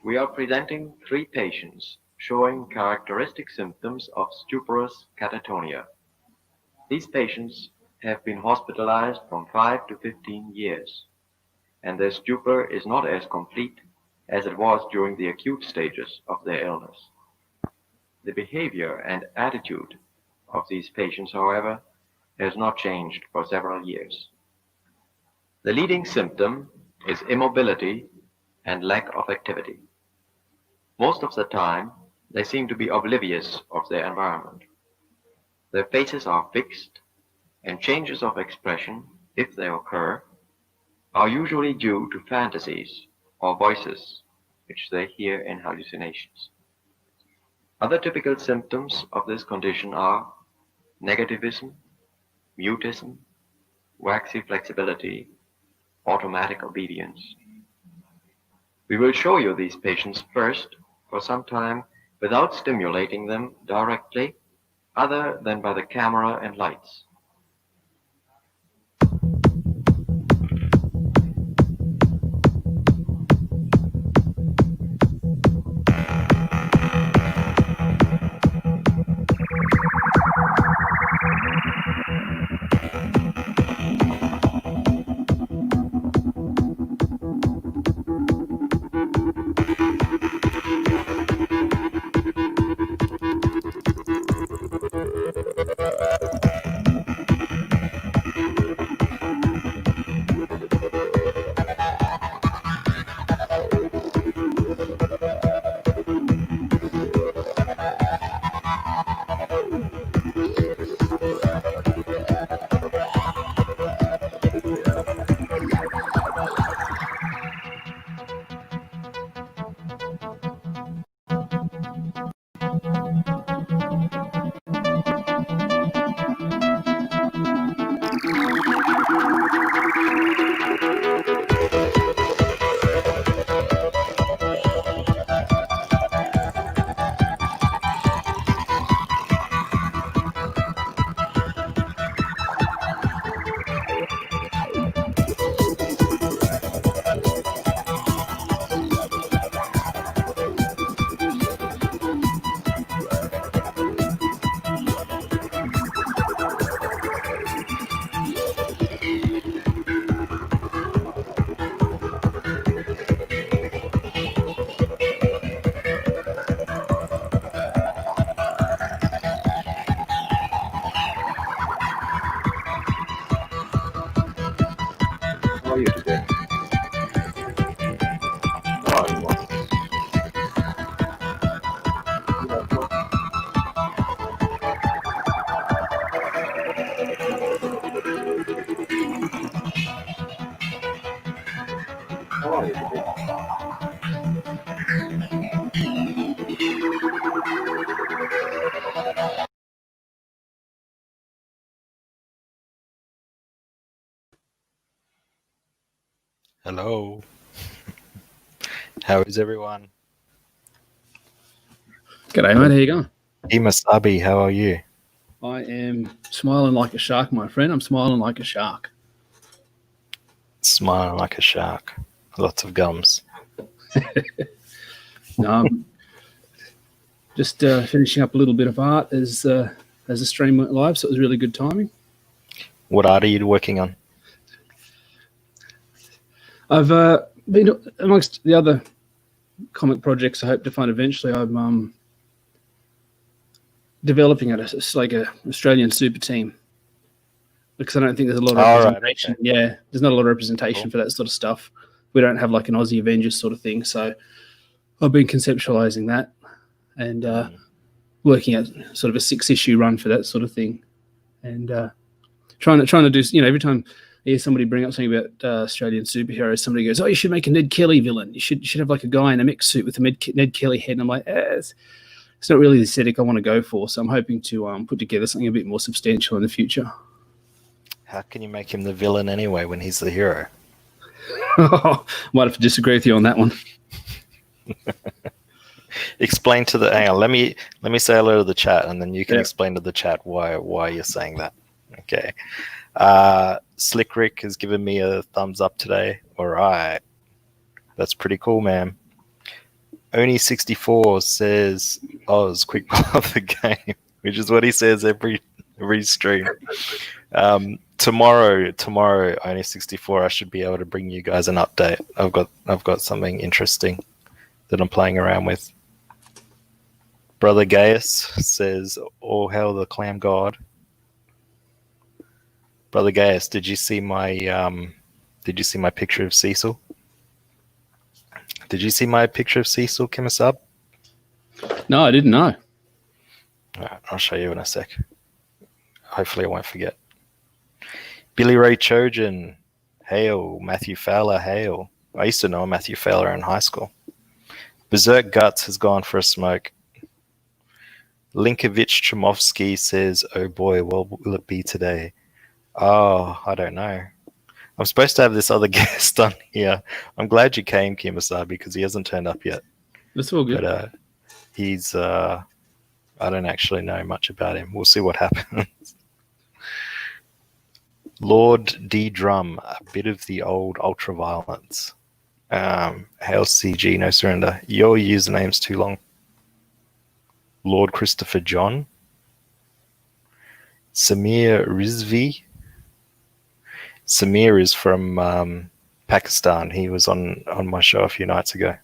We are presenting 3 patients showing characteristic symptoms of stuporous catatonia. These patients have been hospitalized from 5 to 15 years, and their stupor is not as complete as it was during the acute stages of their illness. The behavior and attitude of these patients, however, has not changed for several years. The leading symptom is immobility and lack of activity. Most of the time, they seem to be oblivious of their environment. Their faces are fixed, and changes of expression, if they occur, are usually due to fantasies or voices which they hear in hallucinations. Other typical symptoms of this condition are negativism, mutism, waxy flexibility, automatic obedience. We will show you these patients first for some time without stimulating them directly, other than by the camera and lights. How are you today? How are you? How are you today? Hello. How is everyone? G'day, mate. How you going? Imasabi, how are you? I am smiling like a shark, my friend. I'm smiling like a shark. Smiling like a shark. Lots of gums. No, I'm just finishing up a little bit of art as the stream went live, so it was really good timing. What art are you working on? I've been, amongst the other comic projects I hope to fund eventually, I'm developing it's like a Australian super team, because I don't think there's a lot of representation. Right, okay. Yeah, there's not a lot of representation for that sort of stuff. We don't have like an Aussie Avengers sort of thing, so I've been conceptualizing that and working out sort of a 6-issue run for that sort of thing, and trying to do, you know, every time I hear somebody bring up something about Australian superheroes, somebody goes, "Oh, you should make a Ned Kelly villain. You should have like a guy in a mech suit with a Ned Kelly head." And I'm like, it's not really the aesthetic I want to go for. So I'm hoping to put together something a bit more substantial in the future. How can you make him the villain anyway when he's the hero? Might have to disagree with you on that one. Explain to the hang on, let me say hello to the chat, and then you can explain to the chat why you're saying that. Okay. Slick Rick has given me a thumbs up today. All right. That's pretty cool, man. Oni64 says Oz, quick pull of the game, which is what he says every stream. Tomorrow, Oni64, I should be able to bring you guys an update. I've got something interesting that I'm playing around with. Brother Gaius says, "All hail the clam god." Brother Gaius, did you see my picture of Cecil? Did you see my picture of Cecil, Kimasab? No, I didn't know. All right, I'll show you in a sec. Hopefully I won't forget. Billy Ray Trojan, hail. Matthew Fowler, hail. I used to know Matthew Fowler in high school. Berserk Guts has gone for a smoke. Linkovich Tremovsky says, "Oh boy, what will it be today?" Oh, I don't know. I'm supposed to have this other guest on here. I'm glad you came, Kimasab, because he hasn't turned up yet. That's all good. But he's, I don't actually know much about him. We'll see what happens. Lord D Drum, a bit of the old ultraviolence. Hail CG, no surrender. Your username's too long. Lord Christopher John. Samir Rizvi. Samir is from Pakistan. He was on my show a few nights ago.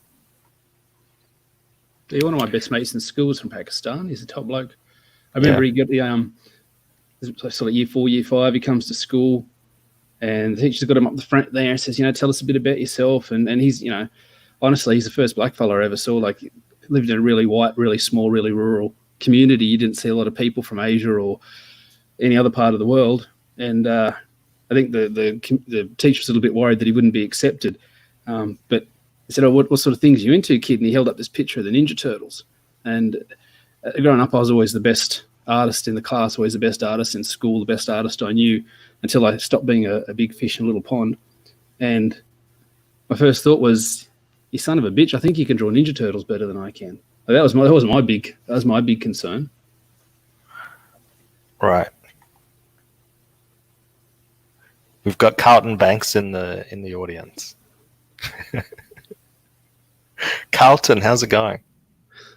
Yeah, one of my best mates in school was from Pakistan. He's a top bloke. I remember he got the sort of year 4, year 5. He comes to school, and the teacher's got him up the front there and says, "Tell us a bit about yourself." And he's, honestly, he's the first black fella I ever saw. Like, lived in a really white, really small, really rural community. You didn't see a lot of people from Asia or any other part of the world, and I think the teacher was a little bit worried that he wouldn't be accepted. But he said, "Oh, what sort of things are you into, kid?" And he held up this picture of the Ninja Turtles. And growing up, I was always the best artist in the class, always the best artist in school, the best artist I knew, until I stopped being a big fish in a little pond. And my first thought was, "You son of a bitch, I think you can draw Ninja Turtles better than I can." That was my big concern. Right. We've got Carlton Banks in the audience. Carlton, how's it going?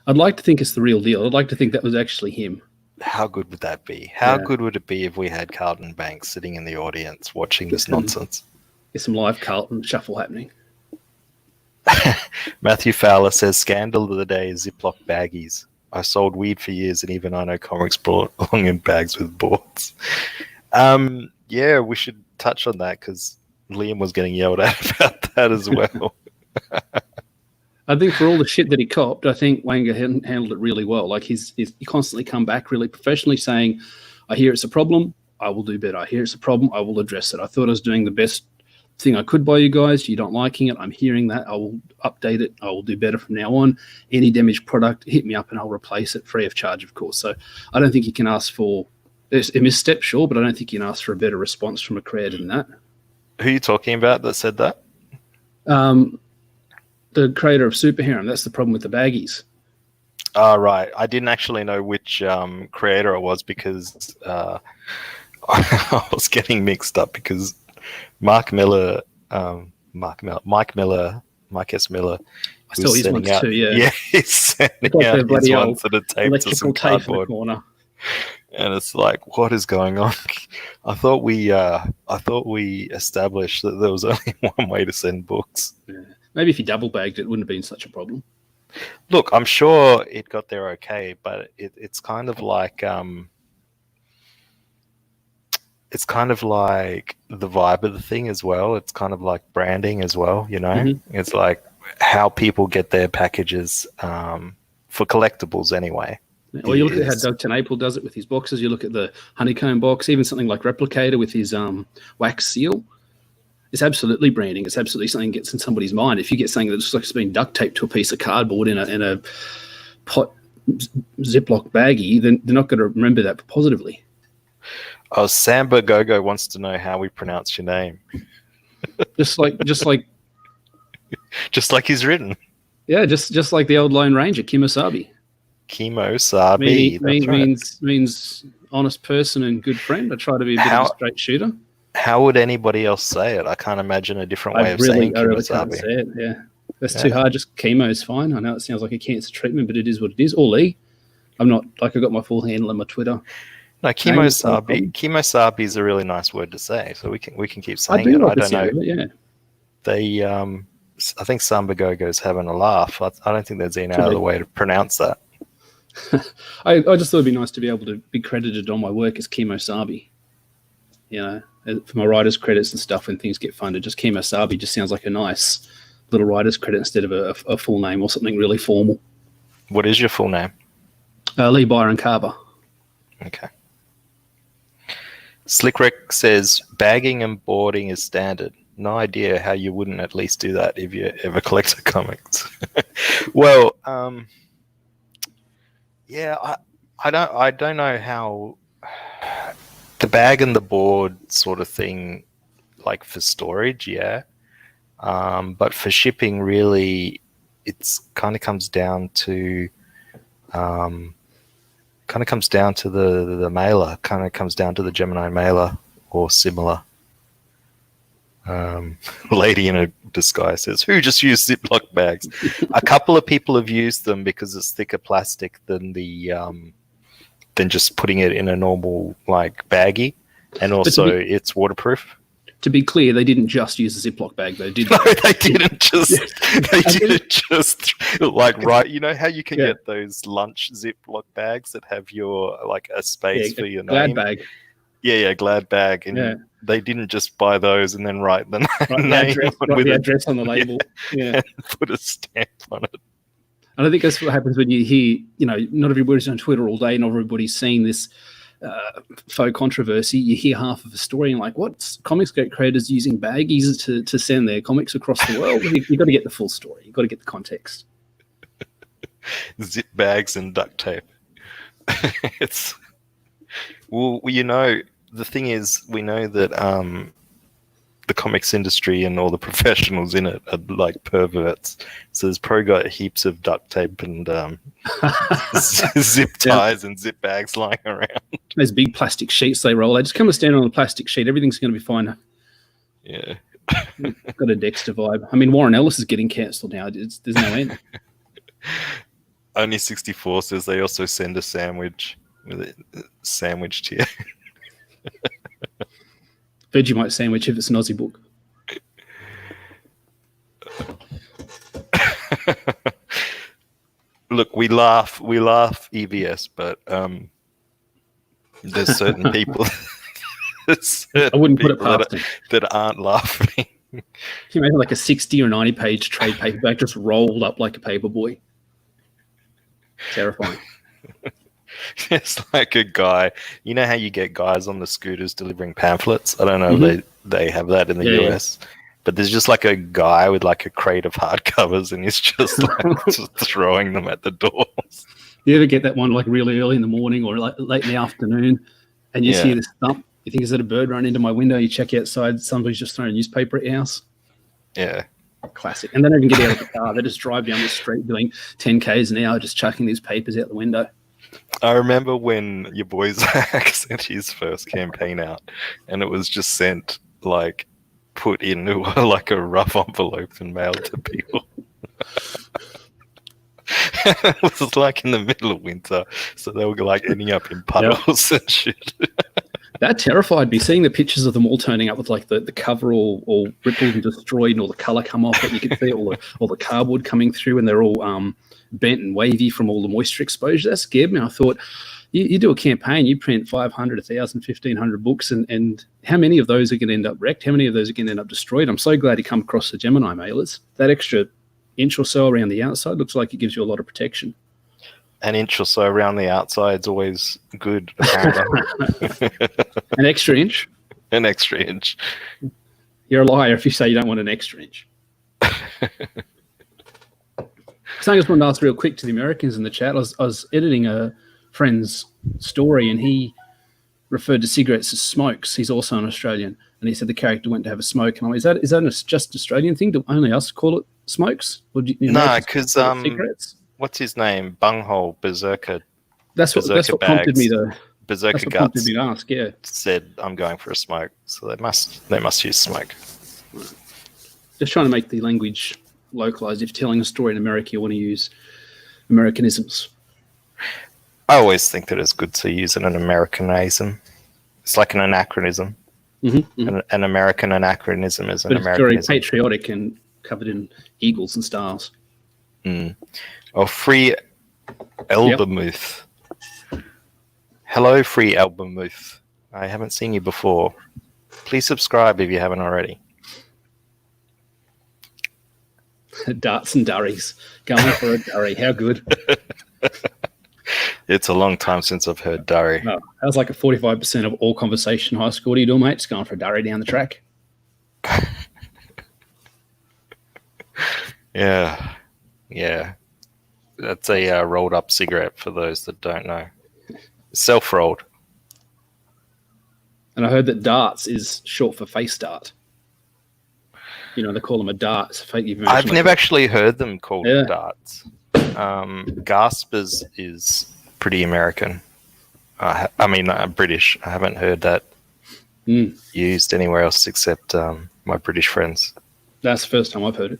I'd like to think it's the real deal. I'd like to think that was actually him. How good would that be? How good would it be if we had Carlton Banks sitting in the audience watching this nonsense? There's some live Carlton shuffle happening. Matthew Fowler says, "Scandal of the day is Ziploc baggies. I sold weed for years, and even I know comics belong in bags with boards." Yeah, we should touch on that because Liam was getting yelled at about that as well. I think for all the shit that he copped, I think Wanga handled it really well. Like he constantly come back really professionally saying, "I hear it's a problem. I will do better. I hear it's a problem. I will address it. I thought I was doing the best thing I could by you guys. You're not liking it. I'm hearing that. I will update it. I will do better from now on. Any damaged product, hit me up and I'll replace it free of charge, of course." So I don't think you can ask for a misstep, sure, but I don't think you can ask for a better response from a creator than that. Who are you talking about that said that? The creator of Super Harem. That's the problem with the baggies. Oh, right. I didn't actually know which creator it was because I was getting mixed up because Mike S. Miller, I saw his ones too, yeah. Yeah, he's sending out his ones that are taped to some electrical tape in the cardboard. corner. And it's like, what is going on? I thought we established that there was only one way to send books. Yeah. Maybe if you double bagged it, wouldn't have been such a problem. Look, I'm sure it got there okay, but it's kind of like it's kind of like the vibe of the thing as well. It's kind of like branding as well, Mm-hmm. It's like how people get their packages for collectibles anyway. Or you look at how Doug Tenaple does it with his boxes. You look at the honeycomb box, even something like Replicator with his wax seal. It's absolutely branding. It's absolutely something that gets in somebody's mind. If you get something that looks like it's been duct taped to a piece of cardboard in a pot Ziploc baggie, then they're not going to remember that positively. Oh, Samba Gogo wants to know how we pronounce your name. just like he's written. Yeah, just like the old Lone Ranger, Kimosabi. Kimosabi. Means honest person and good friend. I try to be a bit of a straight shooter. How would anybody else say it? I can't imagine a different way of saying Kimosabi. I really can't say it, yeah. That's too hard. Just chemo is fine. I know it sounds like a cancer treatment, but it is what it is. Or Lee. I'm not like I got my full handle on my Twitter. No, chemosabi. Chemosabi is a really nice word to say, so we can keep saying it. Like I don't know. It, yeah. They, I think Sambagogo's having a laugh. I don't think there's any other way to pronounce that. I just thought it'd be nice to be able to be credited on my work as Chemosabi. You know, for my writer's credits and stuff when things get funded, just Chemosabi just sounds like a nice little writer's credit instead of a full name or something really formal. What is your full name? Lee Byron Carver. Okay. Slickrick says, bagging and boarding is standard. No idea how you wouldn't at least do that if you ever collected comics. Well, yeah, I don't know how the bag and the board sort of thing, like for storage, yeah. But for shipping, really, it's kind of comes down to the mailer. Kind of comes down to the Gemini mailer or similar. Lady in a disguise says, who just used Ziploc bags? A couple of people have used them because it's thicker plastic than than just putting it in a normal like baggie, and also it's waterproof. To be clear, they didn't just use a Ziploc bag, though, did they? No, they didn't just. They didn't just like right. You know how you can get those lunch Ziploc bags that have your like a space for your Glad name. bag. Yeah, Glad bag, and they didn't just buy those and then write the address on the label, and put a stamp on it. And I think that's what happens when you hear, you know, not everybody's on Twitter all day, not everybody's seeing this faux controversy. You hear half of a story and like, what? Comics creators using baggies to send their comics across the world? You've got to get the full story. You've got to get the context. Zip bags and duct tape. It's well, you know, the thing is, we know that the comics industry and all the professionals in it are like perverts. So there's probably got heaps of duct tape and zip ties and zip bags lying around. There's big plastic sheets they roll. They just come and stand on a plastic sheet. Everything's going to be fine. Yeah. Got a Dexter vibe. I mean, Warren Ellis is getting cancelled now. There's no end. Only 64 says they also send a sandwich with it sandwiched here. Vegemite sandwich if it's an Aussie book. Look, we laugh EVS, but there's certain people I wouldn't put it past them that aren't laughing. Can you imagine like a 60 or 90 page trade paperback just rolled up like a paperboy? Terrifying. It's like a guy. You know how you get guys on the scooters delivering pamphlets? I don't know if they have that in the US. But there's just like a guy with like a crate of hardcovers and he's just like just throwing them at the doors. You ever get that one like really early in the morning or like late in the afternoon and you see this thump? You think, is that a bird running into my window? You check outside, somebody's just throwing a newspaper at your house. Yeah. Classic. And they don't even get out of the car. They just drive down the street doing 10 Ks an hour, just chucking these papers out the window. I remember when your boy Zach sent his first campaign out and it was just sent like put into like a rough envelope and mailed to people. It was like in the middle of winter, so they were like ending up in puddles and shit. That terrified me, seeing the pictures of them all turning up with like the cover all rippled and destroyed and all the colour come off it. You can see all the cardboard coming through and they're all bent and wavy from all the moisture exposure. That scared me. I thought, you do a campaign, you print 500, 1,000, 1,500 books, and how many of those are going to end up wrecked? How many of those are going to end up destroyed? I'm so glad you come across the Gemini mailers. That extra inch or so around the outside looks like it gives you a lot of protection. An inch or so around the outside is always good. An extra inch? An extra inch. You're a liar if you say you don't want an extra inch. So I just wanted to ask real quick to the Americans in the chat. I was editing a friend's story and he referred to cigarettes as smokes. He's also an Australian. And he said the character went to have a smoke. And I went, is that just Australian thing? Do only us call it smokes? Or do you no, because cigarettes? What's his name? Bunghole Berserker. That's what prompted me to. Berserker Guts prompted me to ask. Yeah, said I'm going for a smoke, so they must use smoke. Just trying to make the language localized. If you're telling a story in America, you want to use Americanisms. I always think that it's good to use an Americanism. It's like an anachronism. An American anachronism is an But it's very Americanism. patriotic and covered in eagles and stars. Or free Elbermuth. Hello, free Elbermuth. I haven't seen you before. Please subscribe if you haven't already. Darts and durries. Going for a durry. How good. It's a long time since I've heard durry. Oh, that was like a 45% of all conversation in high school. What are you doing, mate? Just going for a durry down the track. Yeah. That's a rolled up cigarette for those that don't know. Self-rolled. And I heard that darts is short for face dart. You know, they call them a dart. It's a fake information. I've never actually heard them called Yeah. darts. Gaspers is pretty American. I mean, British. I haven't heard that used anywhere else except my British friends. That's the first time I've heard it.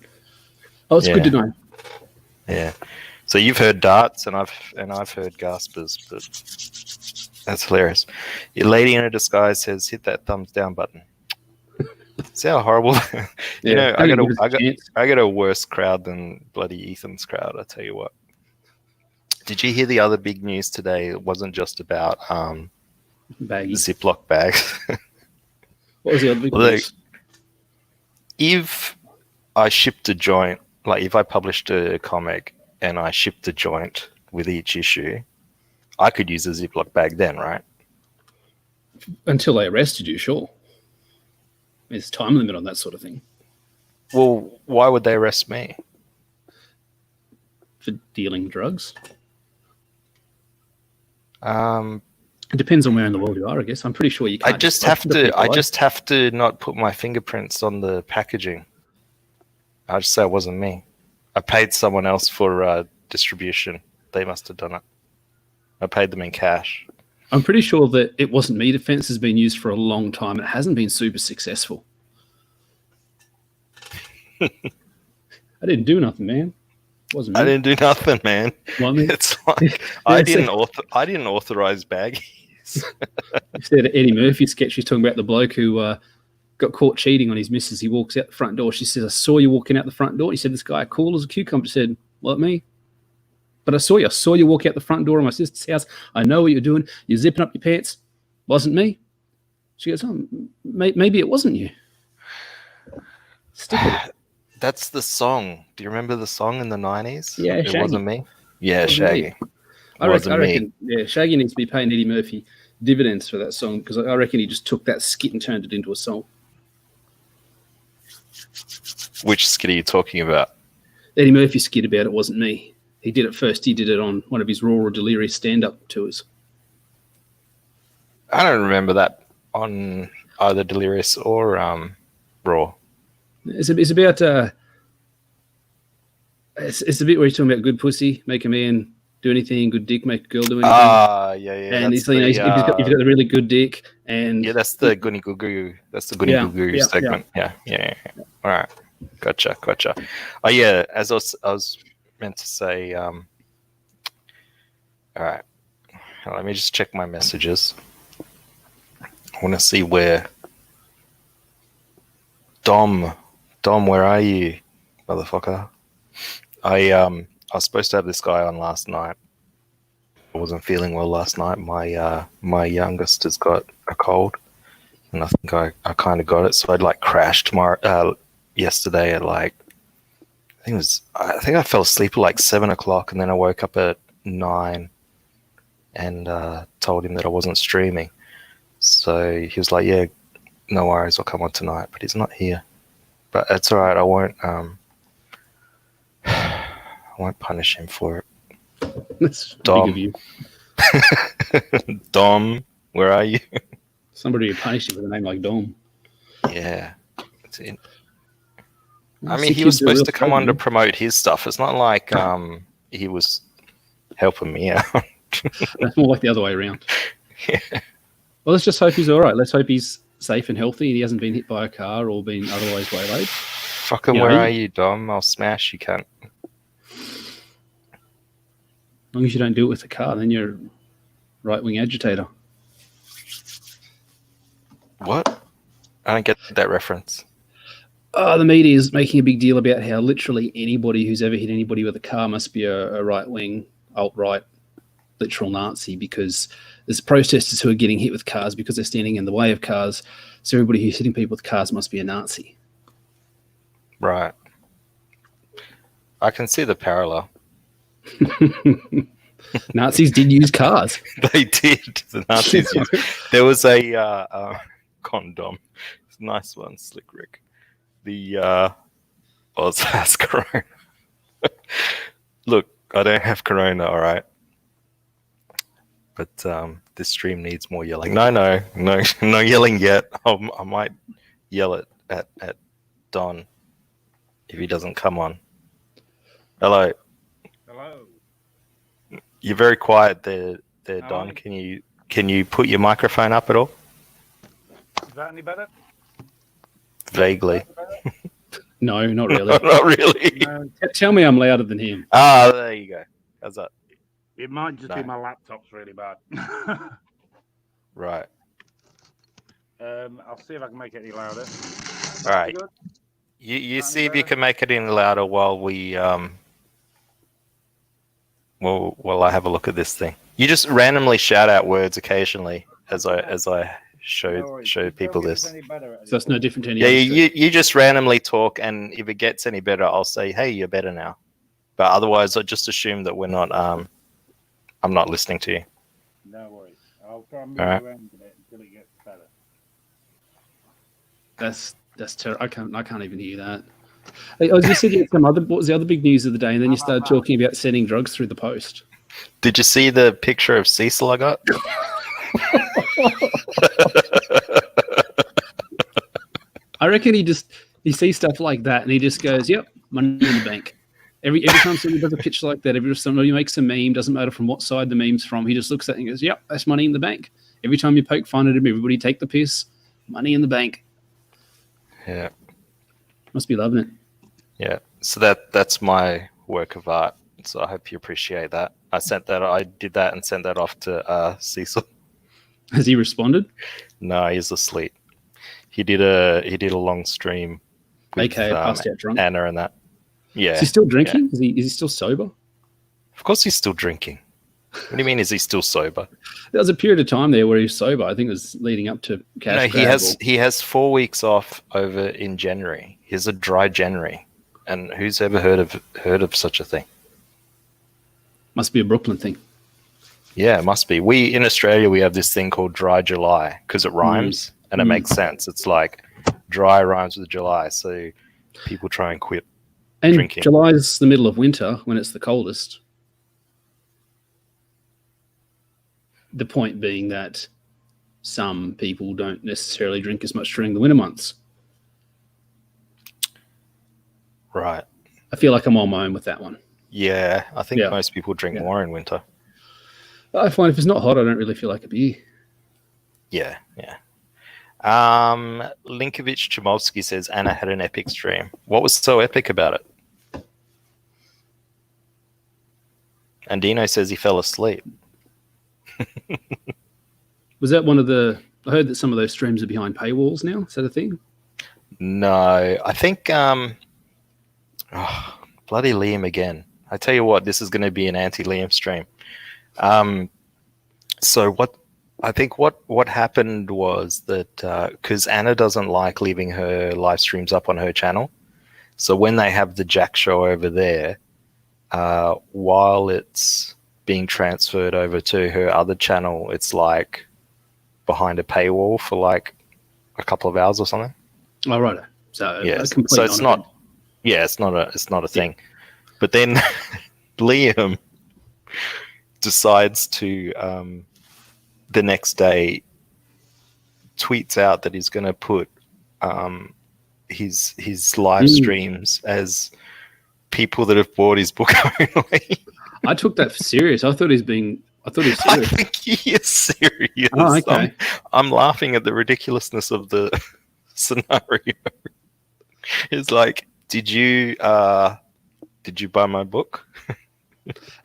Oh, it's good to know. Yeah. So you've heard darts, and I've heard gaspers, but that's hilarious. Your lady in a disguise says, "Hit that thumbs down button." See how horrible. You know, I got a worse crowd than bloody Ethan's crowd. I tell you what. Did you hear the other big news today? It wasn't just about Baggy. Ziploc bags. What was the other big news? If I shipped a joint, like if I published a comic and I shipped a joint with each issue, I could use a Ziploc bag then, right? Until they arrested you, sure. There's time limit on that sort of thing. Well, why would they arrest me? For dealing drugs. Um, It depends on where in the world you are, I guess. I'm pretty sure you can't. I just have to not put my fingerprints on the packaging. I just say it wasn't me. I paid someone else for distribution. They must have done it. I paid them in cash. I'm pretty sure that it wasn't me defense has been used for a long time. It hasn't been super successful. I didn't do nothing, man. It wasn't me. I didn't do nothing, man. Well, I mean, It's like I didn't authorize baggies. you said Eddie Murphy sketch. He's talking about the bloke who got caught cheating on his missus. He walks out the front door. She says, "I saw you walking out the front door." He said, "This guy cool as a cucumber." She said, "What, me?" "But I saw you walk out the front door of my sister's house. I know what you're doing. You're zipping up your pants. Wasn't me." She goes, "Oh, maybe it wasn't you." Stick with it. That's the song. Do you remember the song in the 90s? Yeah, It Shaggy. wasn't me. Yeah, Wasn't Shaggy. me. I reckon, yeah, Shaggy needs to be paying Eddie Murphy dividends for that song because I reckon he just took that skit and turned it into a song. Which skit are you talking about? Eddie Murphy skit about it wasn't me. He did it first. He did it on one of his Raw or Delirious stand-up tours. I don't remember that on either Delirious or Raw. It's about it's the bit where he's talking about good pussy, make a man do anything, good dick, make a girl do anything. Yeah. And he's, if he's got the really good dick, and yeah, that's the Goony Goo Goo. That's the Goony Goo Goo segment. Yeah. All right, gotcha. Oh yeah, as I was meant to say. All right, let me just check my messages. I want to see where Dom, where are you, motherfucker? I was supposed to have this guy on last night. I wasn't feeling well last night. My youngest has got a cold, and I think I kind of got it. So I'd like crashed yesterday at like I think I fell asleep at like 7:00, and then I woke up at 9, and told him that I wasn't streaming. So he was like, "Yeah, no worries, I'll come on tonight." But he's not here. But it's all right. I won't punish him for it. that's Dom. big of you. Dom, where are you? Somebody who punished you with a name like Dom. Yeah. That's it. I mean, he was supposed to come on to promote his stuff. It's not like he was helping me out. That's more like the other way around. Yeah. Well, let's just hope he's all right. Let's hope he's safe and healthy. He hasn't been hit by a car or been otherwise waylaid. Fucking Yeah, where you- are you, Dom? I'll smash you, cunt. As long as you don't do it with the car, then you're a right-wing agitator. What? I don't get that reference. The media is making a big deal about how literally anybody who's ever hit anybody with a car must be a right-wing, alt-right, literal Nazi, because there's protesters who are getting hit with cars because they're standing in the way of cars. So everybody who's hitting people with cars must be a Nazi. Right. I can see the parallel. Nazis did use cars. They did. The Nazis used. There was a condom. It's a nice one, Slick Rick. The Oz has corona. Look, I don't have corona, all right. But this stream needs more yelling. No yelling yet. I might yell it at Don if he doesn't come on. Hello. Hello. You're very quiet there, Don. Hi. Can you put your microphone up at all? Is that any better? Vaguely. No, not really. Not really. No, Tell me I'm louder than him. Ah, there you go. How's that? it might just be No. my laptop's really bad. Right. I'll see if I can make it any louder. All right. Good? You Sound see if you better? can make it any louder while we while I have a look at this thing. You just randomly shout out words occasionally as I No show worries. show Just tell people me if it's this. any better at So that's this no point. different to any Yeah, other stream. you just randomly talk, and if it gets any better, I'll say, "Hey, you're better now." But otherwise, I just assume that we're not. I'm not listening to you. No worries. I'll try and move All right. around a bit until it gets better. That's terrible. I can't even hear that. Hey, you said you had some other. What was the other big news of the day? And then you started talking about sending drugs through the post. Did you see the picture of Cecil I got? I reckon he sees stuff like that and he just goes, "Yep, money in the bank." Every time somebody does a pitch like that, every time somebody makes a meme, doesn't matter from what side the meme's from, he just looks at it and goes, "Yep, that's money in the bank." Every time you poke fun at him, everybody take the piss, money in the bank. Yeah. Must be loving it. Yeah, so that's my work of art. So I hope you appreciate that. I did that and sent that off to Cecil. Has he responded? No, he's asleep. He did a long stream with AKA passed out drunk. Anna and that. Yeah, Is he still drinking? Is he still sober? of course he's still drinking. What do you mean? Is he still sober? There was a period of time there where he was sober. I think it was leading up to cash. No, grab he has 4 weeks off over in January. He has a dry January, and who's ever heard of such a thing? Must be a Brooklyn thing. Yeah, it must be. We in Australia we have this thing called dry July because it rhymes and it makes sense. It's like dry rhymes with July, so people try and quit And drinking. July's the middle of winter when it's the coldest. The point being that some people don't necessarily drink as much during the winter months. Right. I feel like I'm on my own with that one. Yeah, I think Yeah. most people drink Yeah. more in winter. I find if it's not hot, I don't really feel like a beer. Yeah. Linkovich Chomolsky says Anna had an epic stream. What was so epic about it? And Dino says he fell asleep. Was that one of the? I heard that some of those streams are behind paywalls now. Is that a thing? No, I think bloody Liam again. I tell you what, this is going to be an anti-Liam stream. So what happened was that because Anna doesn't like leaving her live streams up on her channel, so when they have the Jack show over there, while it's being transferred over to her other channel, it's like behind a paywall for like a couple of hours or something. Oh, right. So Yeah, a complete so it's non-event. not. Yeah, it's not a thing. But then Liam decides to the next day tweets out that he's going to put his live streams as people that have bought his book only. I took that for serious. I thought he was I serious. think he is serious. Oh, okay. I'm laughing at the ridiculousness of the scenario. It's like Did you buy my book?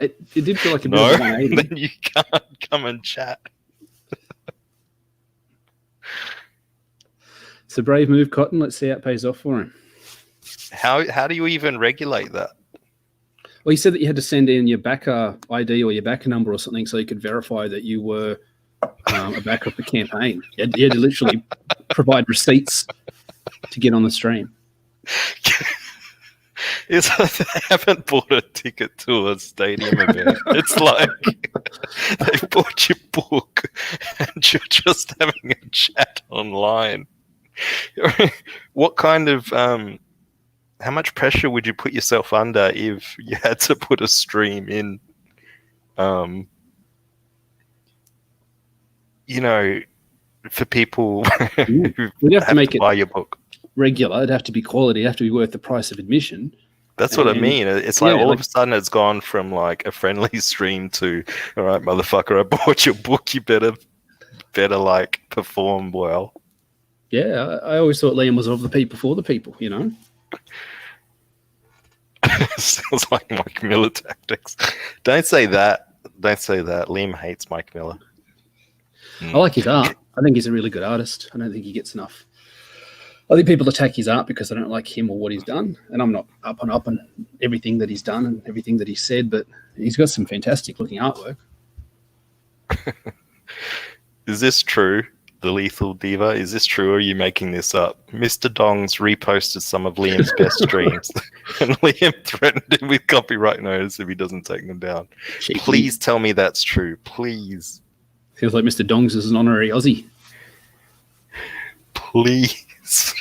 It did feel like a bit No, of a 180. then you can't come and chat. It's a brave move, Cotton. Let's see how it pays off for him. How do you even regulate that? Well, he said that you had to send in your backer ID or your backer number or something so you could verify that you were a backer of the campaign. You had to literally provide receipts to get on the stream. It's like they haven't bought a ticket to a stadium event. It's like they bought your book and you're just having a chat online. What kind of how much pressure would you put yourself under if you had to put a stream in for people who We'd have to make it buy your book? regular. It'd have to be quality. It'd have to be worth the price of admission. That's what I mean. It's like all of a sudden it's gone from like a friendly stream to, all right, motherfucker, I bought your book. You better like perform well. Yeah, I always thought Liam was of the people for the people, Sounds like Mike Miller tactics. Don't say that. Liam hates Mike Miller. I like his art. I think he's a really good artist. I don't think he gets enough. I think people attack his art because they don't like him or what he's done. And I'm not up on everything that he's done and everything that he's said, but he's got some fantastic looking artwork. Is this true? The Lethal Diva? Is this true or are you making this up? Mr. Dongs reposted some of Liam's best streams and Liam threatened him with copyright notice if he doesn't take them down. Cheeky. Please tell me that's true. Please. Feels like Mr. Dongs is an honorary Aussie. Please.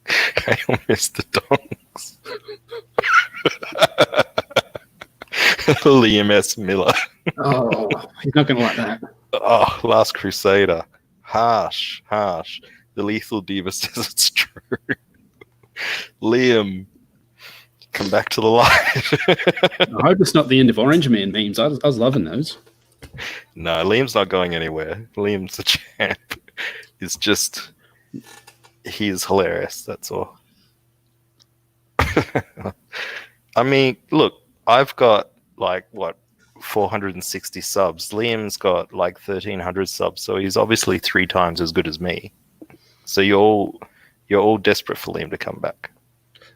Hail Mr. Dongs. Liam S. Miller. Oh, he's not going to like that. Oh, Last Crusader. Harsh. The Lethal Diva says it's true. Liam, come back to the light. I hope it's not the end of Orange Man memes. I was loving those. No, Liam's not going anywhere. Liam's a champ. It's just, he is hilarious. That's all. I mean, look, I've got 460 subs. Liam's got 1,300 subs, so he's obviously 3 times as good as me. So you're all desperate for Liam to come back.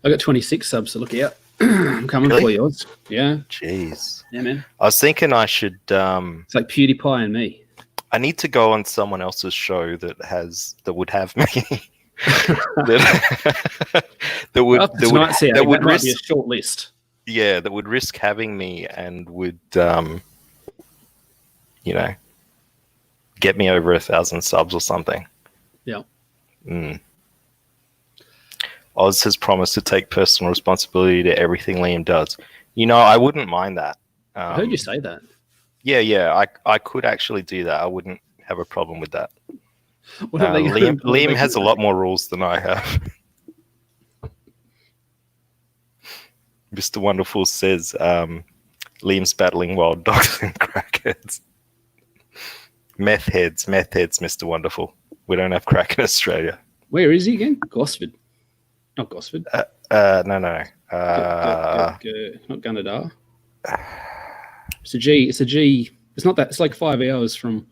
I got 26 subs, so look out. I'm coming for yours. Yeah. Jeez. Yeah, man. I was thinking I should. It's like PewDiePie and me. I need to go on someone else's show that would have me. that would risk be a short list. Yeah, that would risk having me and would get me over 1,000 subs or something. Yeah. Oz has promised to take personal responsibility to everything Liam does. I wouldn't mind that. I heard you say that. Yeah, I could actually do that. I wouldn't have a problem with that. Liam has a lot more rules than I have. Mr. Wonderful says Liam's battling wild dogs and crackheads. Meth heads, Mr. Wonderful. We don't have crack in Australia. Where is he again? Gosford. Not Gosford. No. Not Gunnedah. It's a G. It's not that. It's like 5 hours from.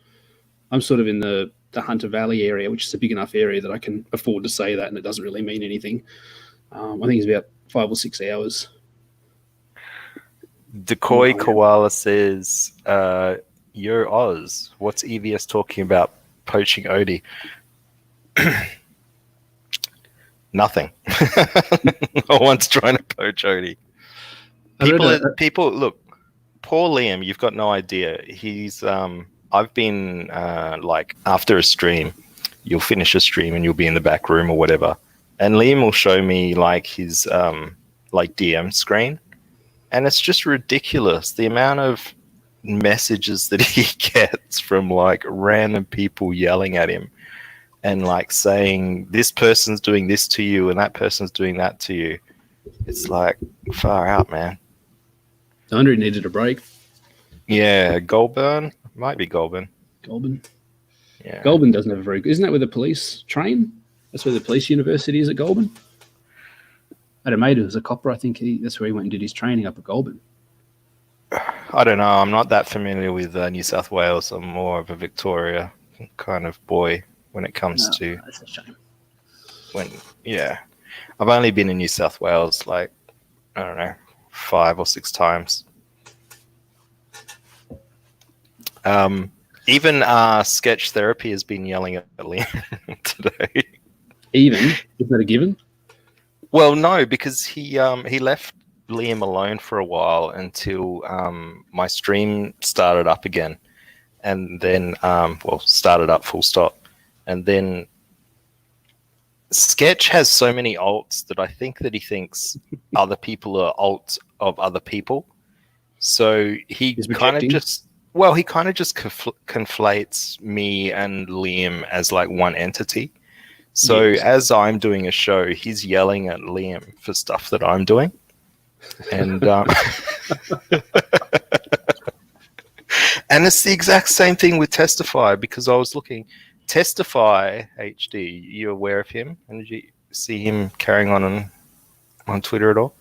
I'm sort of in the Hunter Valley area, which is a big enough area that I can afford to say that, and it doesn't really mean anything. I think it's about 5 or 6 hours. Decoy Koala says, Yo Oz, what's EVS talking about poaching Odie? Nothing. No one's trying to poach Odie. People, look, poor Liam, you've got no idea. He's, I've been, after a stream, you'll finish a stream and you'll be in the back room or whatever. And Liam will show me, his, DM screen. And it's just ridiculous. The amount of messages that he gets from, random people yelling at him. And saying this person's doing this to you and that person's doing that to you. It's far out, man. Andre needed a break. Yeah, Goulburn. Might be Goulburn. Goulburn. Yeah. Goulburn doesn't have a very good. Isn't that where the police train? That's where the police university is at Goulburn. I had a mate who was a copper. I think that's where he went and did his training up at Goulburn. I don't know. I'm not that familiar with New South Wales. I'm more of a Victoria kind of boy when it comes to That's a shame. I've only been in New South Wales like, I don't know, 5 or 6 times. Even Sketch Therapy has been yelling at Liam today. Even? Isn't that a given? Well, no, because he left Liam alone for a while until my stream started up again, and then started up full stop, and then Sketch has so many alts that I think that he thinks other people are alts of other people, so he kind of just conflates me and Liam as like one entity. So as I'm doing a show, he's yelling at Liam for stuff that I'm doing. And and it's the exact same thing with Testify, because I was looking. Testify HD, you aware of him? And did you see him carrying on Twitter at all?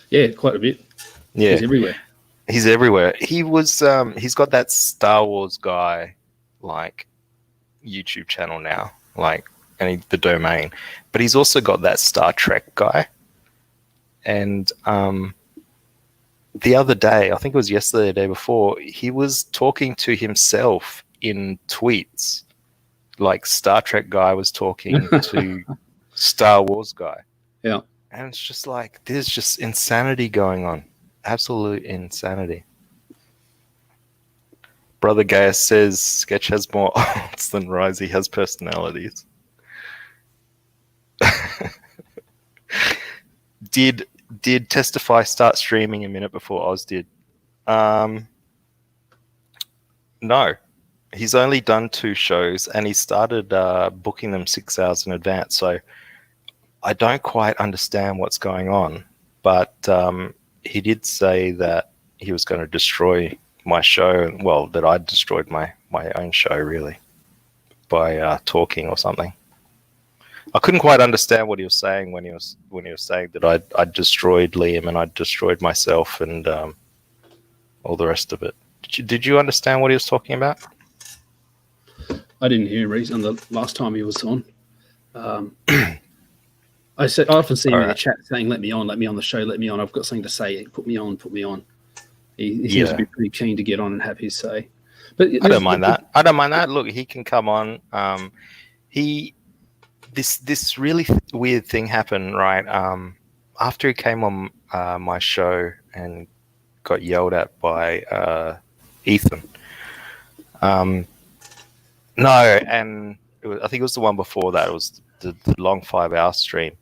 Yeah, quite a bit. Yeah. He's everywhere. He's everywhere. He was he's got that Star Wars guy like YouTube channel now, like, and the domain, but he's also got that Star Trek guy. And the other day, I think it was yesterday, the day before, he was talking to himself in tweets, like Star Trek guy was talking to Star Wars guy. Yeah. And it's just like, there's just insanity going on. Absolute insanity. Brother Gaius says Sketch has more alts than Risey has personalities. Did Testify start streaming a minute before Oz did? No. He's only done 2 shows, and he started booking them 6 hours in advance. So I don't quite understand what's going on. But he did say that he was going to destroy my show. Well, that I destroyed my own show, really, by talking or something. I couldn't quite understand what he was saying when he was saying that I destroyed Liam and I destroyed myself and all the rest of it. Did you understand what he was talking about? I didn't hear Reese on the last time he was on. I often see him in the chat saying, "Let me on the show, let me on. I've got something to say. Put me on." He seems to be pretty keen to get on and have his say. But I don't mind that. Look, he can come on. This really weird thing happened, right? After he came on my show and got yelled at by Ethan. I think it was the one before that. It was the long 5-hour stream.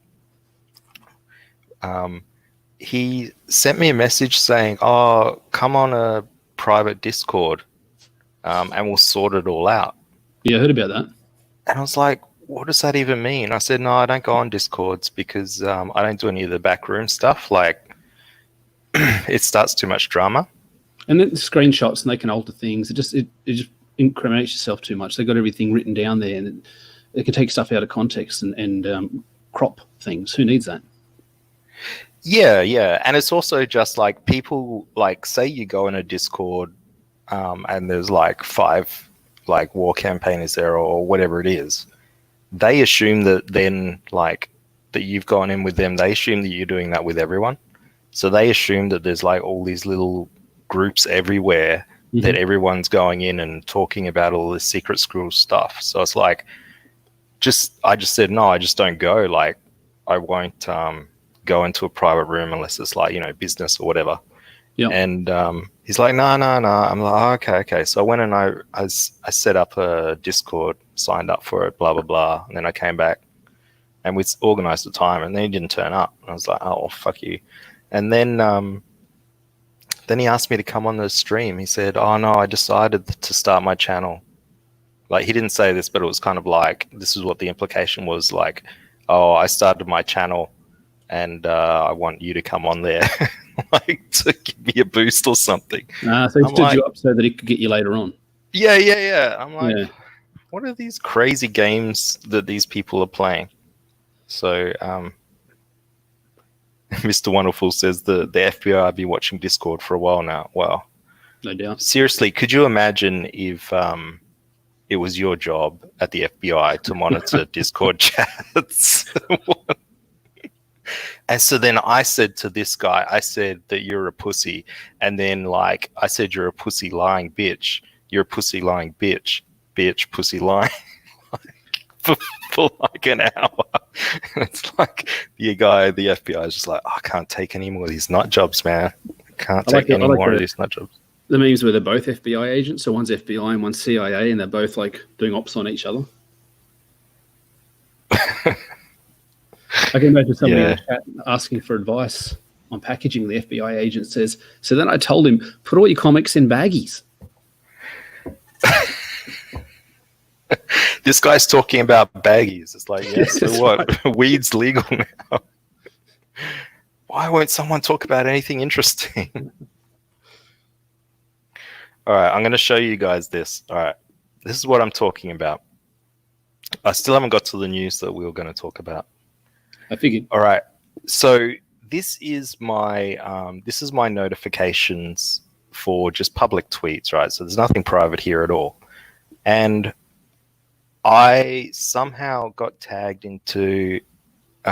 He sent me a message saying, "Oh, come on a private Discord, and we'll sort it all out." Yeah, I heard about that. And I was like, what does that even mean? I said, no, I don't go on Discords because I don't do any of the backroom stuff. Like, it starts too much drama. And then screenshots, and they can alter things. It just incriminates yourself too much. They got everything written down there, and it can take stuff out of context and crop things. Who needs that? Yeah. And it's also just like people, like, say you go in a Discord and there's like 5 like war campaigners there or whatever it is. They assume that then, like, that you've gone in with them. They assume that you're doing that with everyone. So they assume that there's like all these little groups everywhere that everyone's going in and talking about all this secret school stuff. So it's like, I just said, no, I just don't go. Like, I won't go into a private room unless it's like, business or whatever. Yeah. And he's like, no. I'm like, oh, okay. So I went and I set up a Discord, signed up for it, blah, blah, blah. And then I came back and we organized the time, and then he didn't turn up. I was like, oh, fuck you. And then he asked me to come on the stream. He said, oh, no, I decided to start my channel. Like, he didn't say this, but it was kind of like, this is what the implication was, like, oh, I started my channel and I want you to come on there. Like, to give me a boost or something. So he stood you up so that he could get you later on. Yeah. I'm like, what are these crazy games that these people are playing? So, Mr. Wonderful says the FBI have been watching Discord for a while now. Wow. No doubt. Seriously, could you imagine if it was your job at the FBI to monitor Discord chats? And so then I said to this guy, I said that you're a pussy. And then like I said, you're a pussy lying bitch. You're a pussy lying bitch. Bitch, pussy lying. for like an hour. And it's like the guy, the FBI is just like, I can't take any more of these nut jobs, man. I can't take any more of these nut jobs. The memes where they're both FBI agents, so one's FBI and one's CIA, and they're both like doing ops on each other. I can imagine somebody in the chat asking for advice on packaging. The FBI agent says, so then I told him, put all your comics in baggies. This guy's talking about baggies. It's like, yes, so what? Right. Weed's legal now. Why won't someone talk about anything interesting? All right, I'm going to show you guys this. All right, this is what I'm talking about. I still haven't got to the news that we were going to talk about. I figured. All right, so this is my notifications for just public tweets, right? So there's nothing private here at all. And I somehow got tagged into 2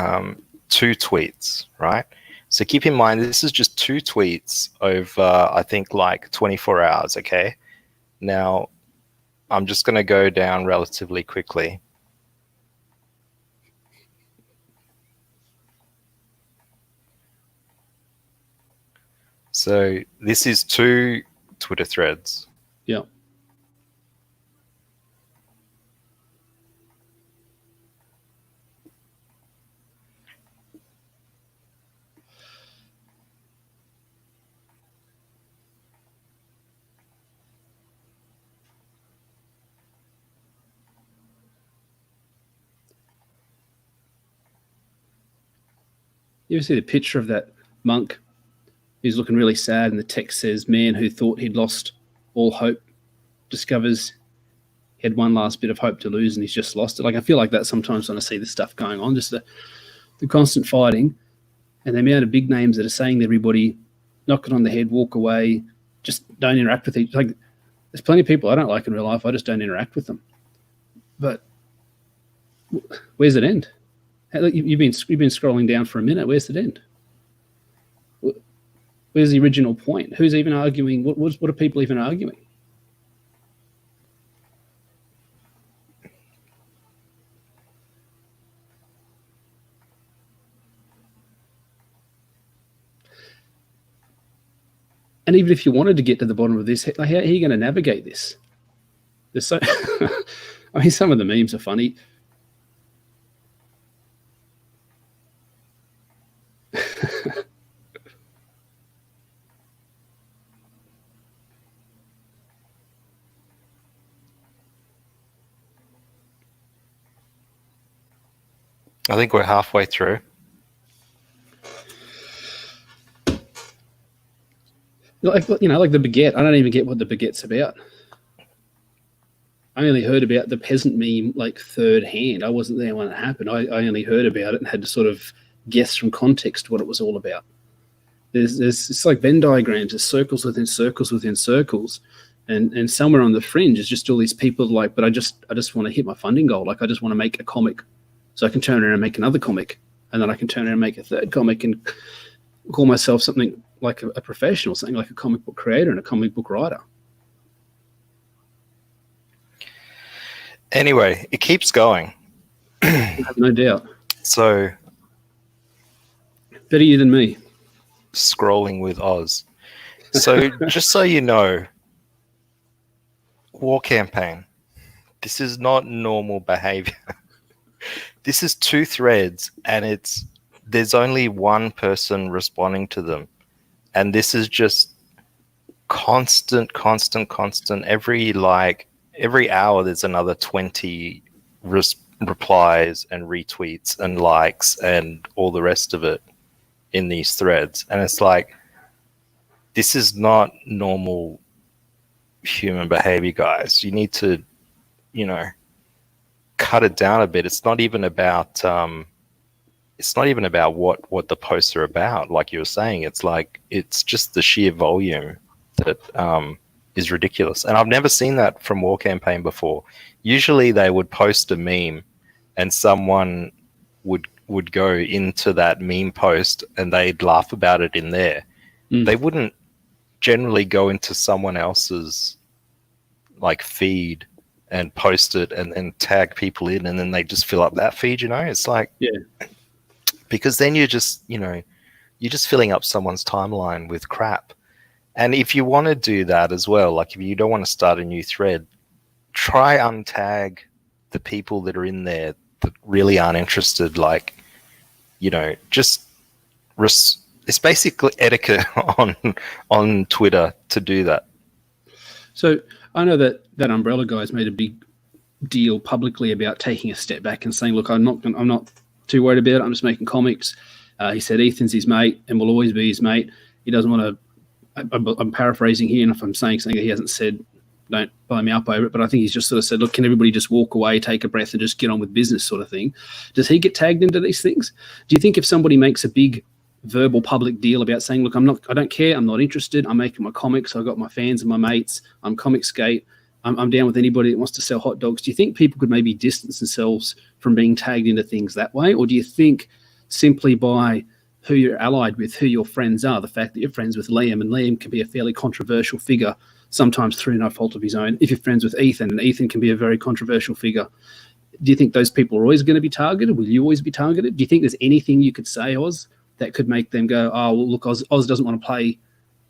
tweets, right? So keep in mind, this is just 2 tweets over, I think, like 24 hours, okay? Now, I'm just going to go down relatively quickly. So this is 2 Twitter threads. Yeah. You ever see the picture of that monk who's looking really sad, and the text says, man who thought he'd lost all hope discovers he had one last bit of hope to lose and he's just lost it. Like, I feel like that sometimes when I see this stuff going on, just the constant fighting and the amount of big names that are saying to everybody, knock it on the head, walk away, just don't interact with each. Like, there's plenty of people I don't like in real life. I just don't interact with them. But where's it end? You've been scrolling down for a minute. Where's it end? Where's the original point? Who's even arguing? What are people even arguing? And even if you wanted to get to the bottom of this, like, how are you going to navigate this? There's so, I mean, some of the memes are funny. I think we're halfway through. Like, you know, like the baguette. I don't even get what the baguette's about. I only heard about the peasant meme like third hand. I wasn't there when it happened. I only heard about it and had to sort of guess from context what it was all about. There's it's like Venn diagrams. There's circles within circles within circles, and somewhere on the fringe is just all these people like, but I just want to hit my funding goal. Like, I just want to make a comic, so I can turn around and make another comic, and then I can turn around and make a third comic and call myself something like a professional, something like a comic book creator and a comic book writer. Anyway, it keeps going. I have no doubt. So, better you than me. Scrolling with Oz. So, just so you know, war campaign. This is not normal behavior. This is 2 threads, and there's only one person responding to them. And this is just constant. Every hour there's another 20 replies and retweets and likes and all the rest of it in these threads. And it's like, this is not normal human behavior, guys. You need to, cut it down a bit. It's not even about it's not even about what the posts are about. Like you were saying, it's like it's just the sheer volume that is ridiculous. And I've never seen that from War Campaign before. Usually they would post a meme and someone would go into that meme post and they'd laugh about it in there. They wouldn't generally go into someone else's like feed and post it and then tag people in, and then they just fill up that feed. It's like, because then you're just filling up someone's timeline with crap. And if you want to do that as well, like if you don't want to start a new thread, try untag the people that are in there that really aren't interested. Like, it's basically etiquette on Twitter to do that. So I know that Umbrella guy's made a big deal publicly about taking a step back and saying, look, I'm not too worried about it. I'm just making comics. He said Ethan's his mate and will always be his mate. He doesn't want to, I'm paraphrasing here, and if I'm saying something that he hasn't said, don't blow me up over it, but I think he's just sort of said, look, can everybody just walk away, take a breath and just get on with business sort of thing? Does he get tagged into these things? Do you think if somebody makes a big verbal public deal about saying, look, I don't care, I'm not interested, I'm making my comics, I've got my fans and my mates, I'm Comicsgate, I'm down with anybody that wants to sell hot dogs, do you think people could maybe distance themselves from being tagged into things that way? Or do you think simply by who you're allied with, who your friends are, the fact that you're friends with Liam, and Liam can be a fairly controversial figure, sometimes through no fault of his own, if you're friends with Ethan, and Ethan can be a very controversial figure, do you think those people are always going to be targeted? Will you always be targeted? Do you think there's anything you could say, Oz, that could make them go, oh, well, look, Oz doesn't want to play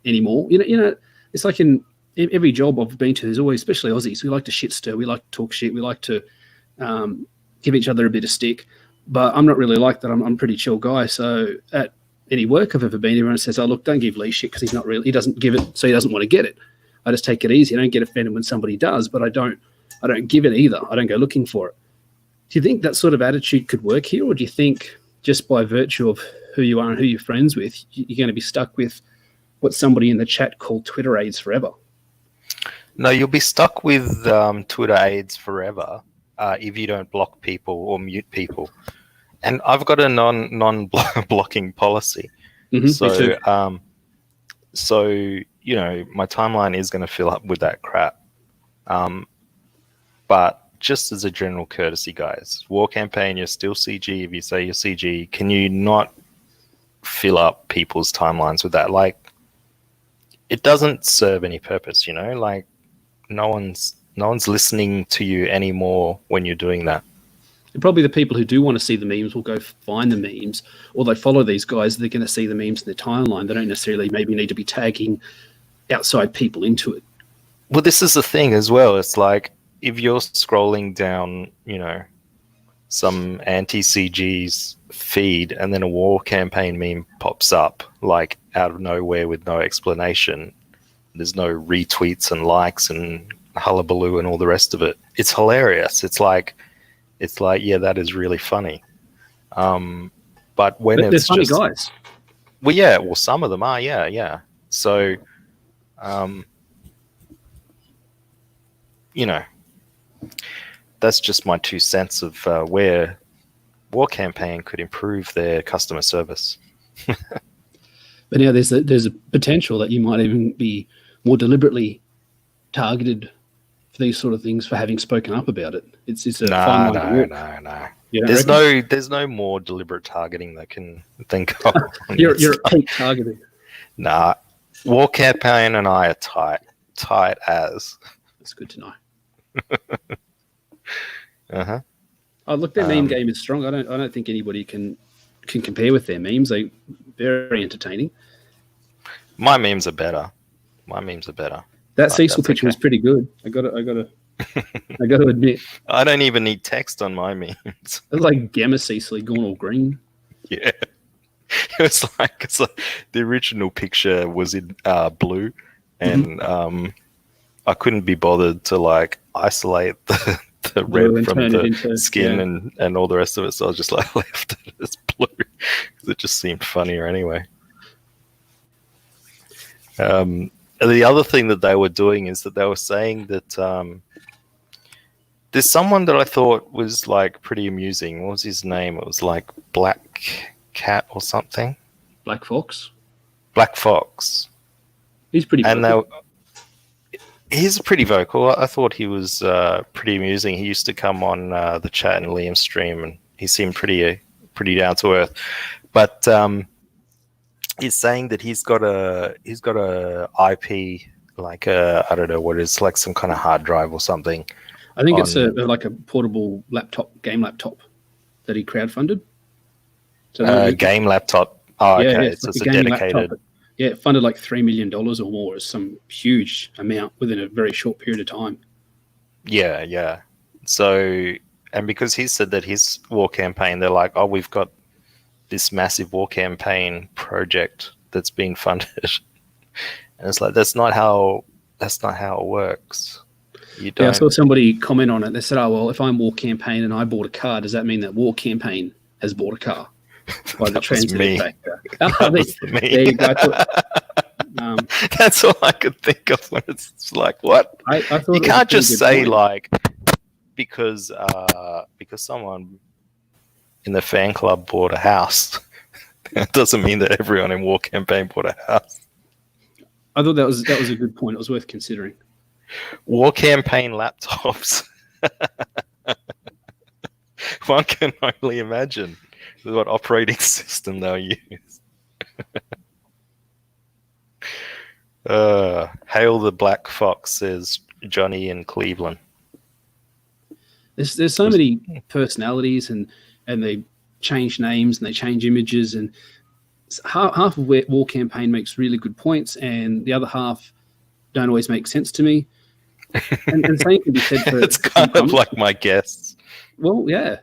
anymore? It's like in every job I've been to, there's always, especially Aussies, we like to shit stir, we like to talk shit, we like to give each other a bit of stick. But I'm not really like that. I'm a pretty chill guy. So at any work I've ever been, everyone says, oh, look, don't give Lee shit because he doesn't give it, so he doesn't want to get it. I just take it easy. I don't get offended when somebody does, but I don't give it either. I don't go looking for it. Do you think that sort of attitude could work here? Or do you think just by virtue of who you are and who you're friends with, you're going to be stuck with what somebody in the chat called Twitter AIDS forever? No, you'll be stuck with Twitter AIDS forever if you don't block people or mute people. And I've got a non-blocking policy. Mm-hmm, So my timeline is going to fill up with that crap. But just as a general courtesy, guys, War Campaign, you're still CG. If you say you're CG, can you not fill up people's timelines with that? Like, it doesn't serve any purpose, like no one's listening to you anymore when you're doing that. And probably the people who do want to see the memes will go find the memes, or they follow these guys. They're going to see the memes in their timeline. They don't necessarily maybe need to be tagging outside people into it. Well, this is the thing as well. It's like if you're scrolling down, some anti-CG's feed and then a War Campaign meme pops up like out of nowhere with no explanation. There's no retweets and likes and hullabaloo and all the rest of it. It's hilarious. It's like, yeah, that is really funny. But when it's funny just, guys. Well, yeah, well, some of them are, yeah. So, that's just my 2 cents of where War Campaign could improve their customer service. But now there's a potential that you might even be more deliberately targeted for these sort of things for having spoken up about it. It's a fine line to walk. No. There's no more deliberate targeting that can think of. You're peak targeting. Nah, War Campaign and I are tight as. That's good to know. Uh-huh. Oh, look, their meme game is strong. I don't think anybody can compare with their memes. They're very entertaining. My memes are better. That Cecil picture was pretty good. I got to admit. I don't even need text on my memes. It's like Gamma Cecil gone all green. Yeah. It's like the original picture was in blue, and I couldn't be bothered to like isolate the red from the skin and all the rest of it, so I was just like left it as blue because it just seemed funnier anyway. The other thing that they were doing is that they were saying that There's someone that I thought was like pretty amusing. What was his name? It was like Black Cat or something. Black Fox. Black Fox. He's pretty. And vocal. he's pretty vocal. I thought he was pretty amusing. He used to come on the chat and Liam's stream, and he seemed pretty down to earth. But he's saying that he's got a IP, like I don't know what it is, like some kind of hard drive or something. I think it's like a portable game laptop that he crowdfunded. So game laptop. Oh, yeah, okay. yeah, It's like just a a game dedicated. laptop. Yeah, it funded like $3 million or more, is some huge amount within a very short period of time. Yeah, yeah. So, and because he said that his war campaign, they're like, oh, we've got this massive war campaign project that's being funded, and it's like that's not how it works. You don't. Yeah, I saw somebody comment on it. They said, "Oh well, if I'm war campaign and I bought a car, does that mean that war campaign has bought a car?" By the That was me. factor. That was me. There you go. That's all I could think of when it's like, what? I thought You can't just say like because someone in the fan club bought a house. It doesn't mean that everyone in war campaign bought a house. I thought that was a good point. It was worth considering. War campaign laptops. One can only imagine what operating system they'll use. Hail the Black Fox, says Johnny in Cleveland. There's so many personalities and they change names and they change images, and half of war campaign makes really good points and the other half don't always make sense to me. And same can be said for it's kind of like my guests. Well, yeah.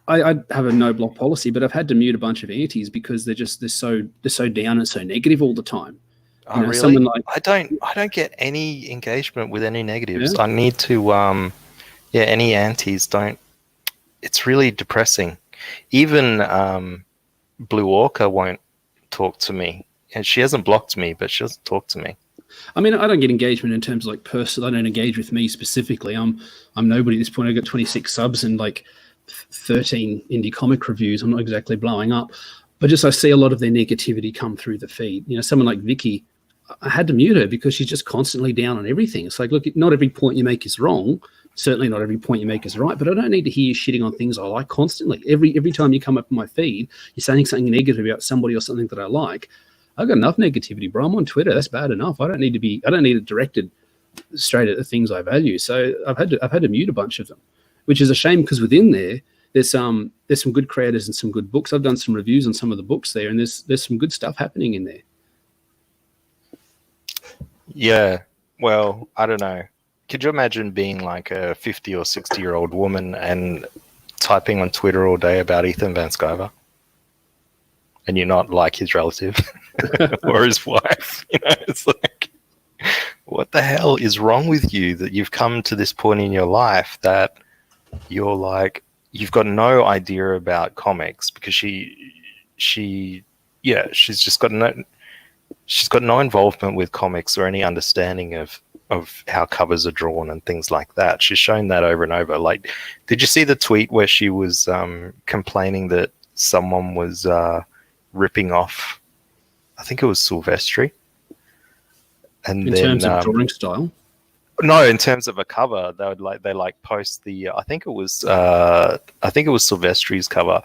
I have a no block policy, but I've had to mute a bunch of antis because they're so down and so negative all the time. Oh, really? Someone like, I don't get any engagement with any negatives. Yeah. I need to any antis don't. It's really depressing. Even Blue Orca won't talk to me, and she hasn't blocked me, but she doesn't talk to me. I mean, I don't get engagement in terms of like personal. They don't engage with me specifically. I'm nobody at this point. I got 26 subs and like 13 indie comic reviews. I'm not exactly blowing up, but just I see a lot of their negativity come through the feed. Someone like Vicky, I had to mute her because she's just constantly down on everything. It's like, look, not every point you make is wrong. Certainly not every point you make is right, but I don't need to hear you shitting on things I like constantly. Every time you come up in my feed, you're saying something negative about somebody or something that I like. I've got enough negativity, bro. I'm on Twitter. That's bad enough. I don't need it directed straight at the things I value. So I've had to mute a bunch of them, which is a shame because within there's some good creators and some good books. I've done some reviews on some of the books there, and there's some good stuff happening in there. Yeah. Well, I don't know. Could you imagine being like a 50 or 60-year-old woman and typing on Twitter all day about Ethan Van Sciver? And you're not like his relative or his wife. It's like, what the hell is wrong with you that you've come to this point in your life that you're like, you've got no idea about comics because she's just got no involvement with comics or any understanding of how covers are drawn and things like that. She's shown that over and over. Like, did you see the tweet where she was complaining that someone was ripping off, I think it was Silvestri, and in terms of drawing style? No, in terms of a cover, they post the I think it was Silvestri's cover,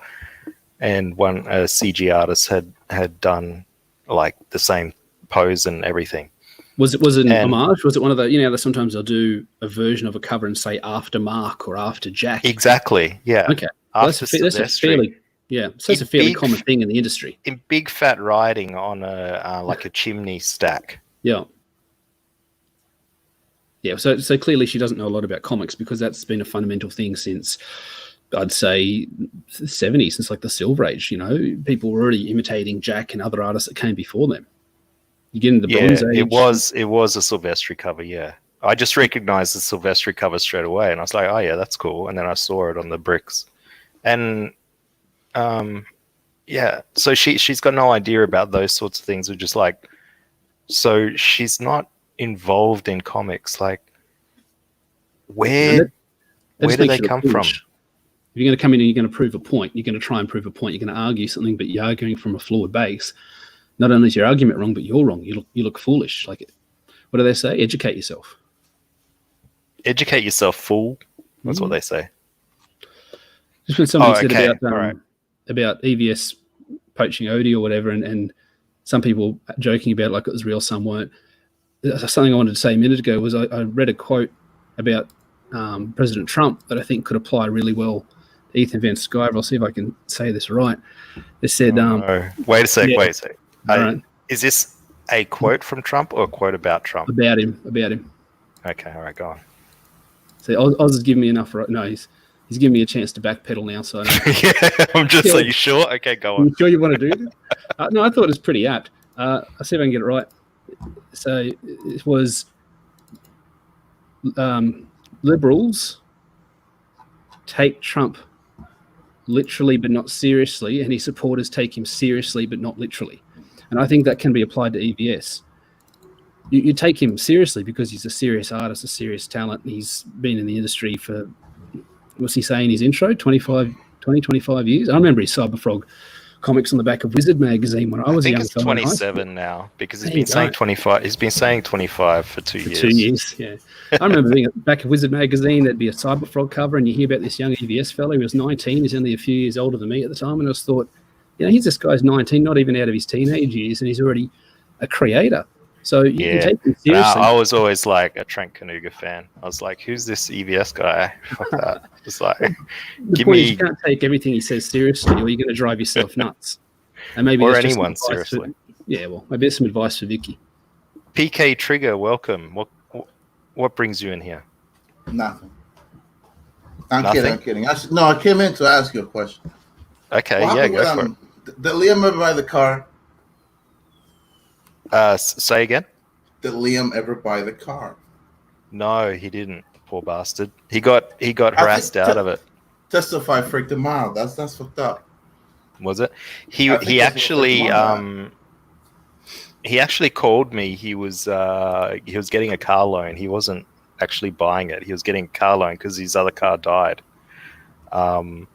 and one CG artist had done like the same pose and everything. Was it an homage? Was it one of the sometimes they'll do a version of a cover and say after Mark or after Jack? Exactly. Yeah. Okay. Well, that's a fairly it's a fairly common thing in the industry. In big fat writing on a like a chimney stack. Yeah. Yeah. So clearly she doesn't know a lot about comics because that's been a fundamental thing since I'd say the 70s, since like the Silver Age. People were already imitating Jack and other artists that came before them. You get into the Bronze Age. It was a Silvestri cover, yeah. I just recognized the Silvestri cover straight away, and I was like, oh yeah, that's cool. And then I saw it on the bricks, and so she's got no idea about those sorts of things. We're just like, so she's not involved in comics. Like, Where That just do makes they you come look from? foolish. If you're going to come in and you're going to prove a point, you're going to try and prove a point, you're going to argue something, but you're arguing from a flawed base. Not only is your argument wrong, but you're wrong. You look foolish. Like, what do they say? Educate yourself. Educate yourself, fool. That's what they say. Just when somebody said okay. All right. about EVS poaching Odie or whatever, and some people joking about it like it was real, some weren't. Something I wanted to say a minute ago was I read a quote about President Trump that I think could apply really well to Ethan Van Sciver. I'll see if I can say this right. They said, no. Wait a sec. yeah. Wait a sec. All right. Is this a quote from Trump or a quote about Trump? About him. Okay. All right. Go on. So Oz has given me enough. No, he's giving me a chance to backpedal now. So yeah, I'm just like, you sure? Okay, go on. You sure you want to do this? No, I thought it was pretty apt. I'll see if I can get it right. So it was liberals take Trump literally but not seriously, and his supporters take him seriously but not literally. And I think that can be applied to EVS. You take him seriously because he's a serious artist, a serious talent. He's been in the industry for, what's he saying in his intro, 25 years? I remember his Cyberfrog comics on the back of Wizard magazine when I was a young fella. I think it's 27 now because he's been saying 25. He's been saying 25 for 2 years. 2 years, yeah. I remember being at the back of Wizard magazine, there'd be a Cyberfrog cover, and you hear about this young EVS fellow. He was 19. He's only a few years older than me at the time, and I just thought, here's this guy's 19, not even out of his teenage years, and he's already a creator. So you can take him seriously. I was always like a Trent Kanuga fan. I was like, who's this EVS guy? Fuck that. It's like, you can't take everything he says seriously, or you're going to drive yourself nuts. And maybe or anyone seriously. Well, maybe there's some advice for Vicky. PK Trigger, welcome. What brings you in here? Nothing. I'm kidding. I came in to ask you a question. Okay, go for it. Did Liam ever buy the car? Say again? Did Liam ever buy the car? No, he didn't. Poor bastard. He got harassed out of it. Testify freaked him out. That's fucked up. Was it? He actually called me. He was getting a car loan. He wasn't actually buying it. He was getting a car loan because his other car died. And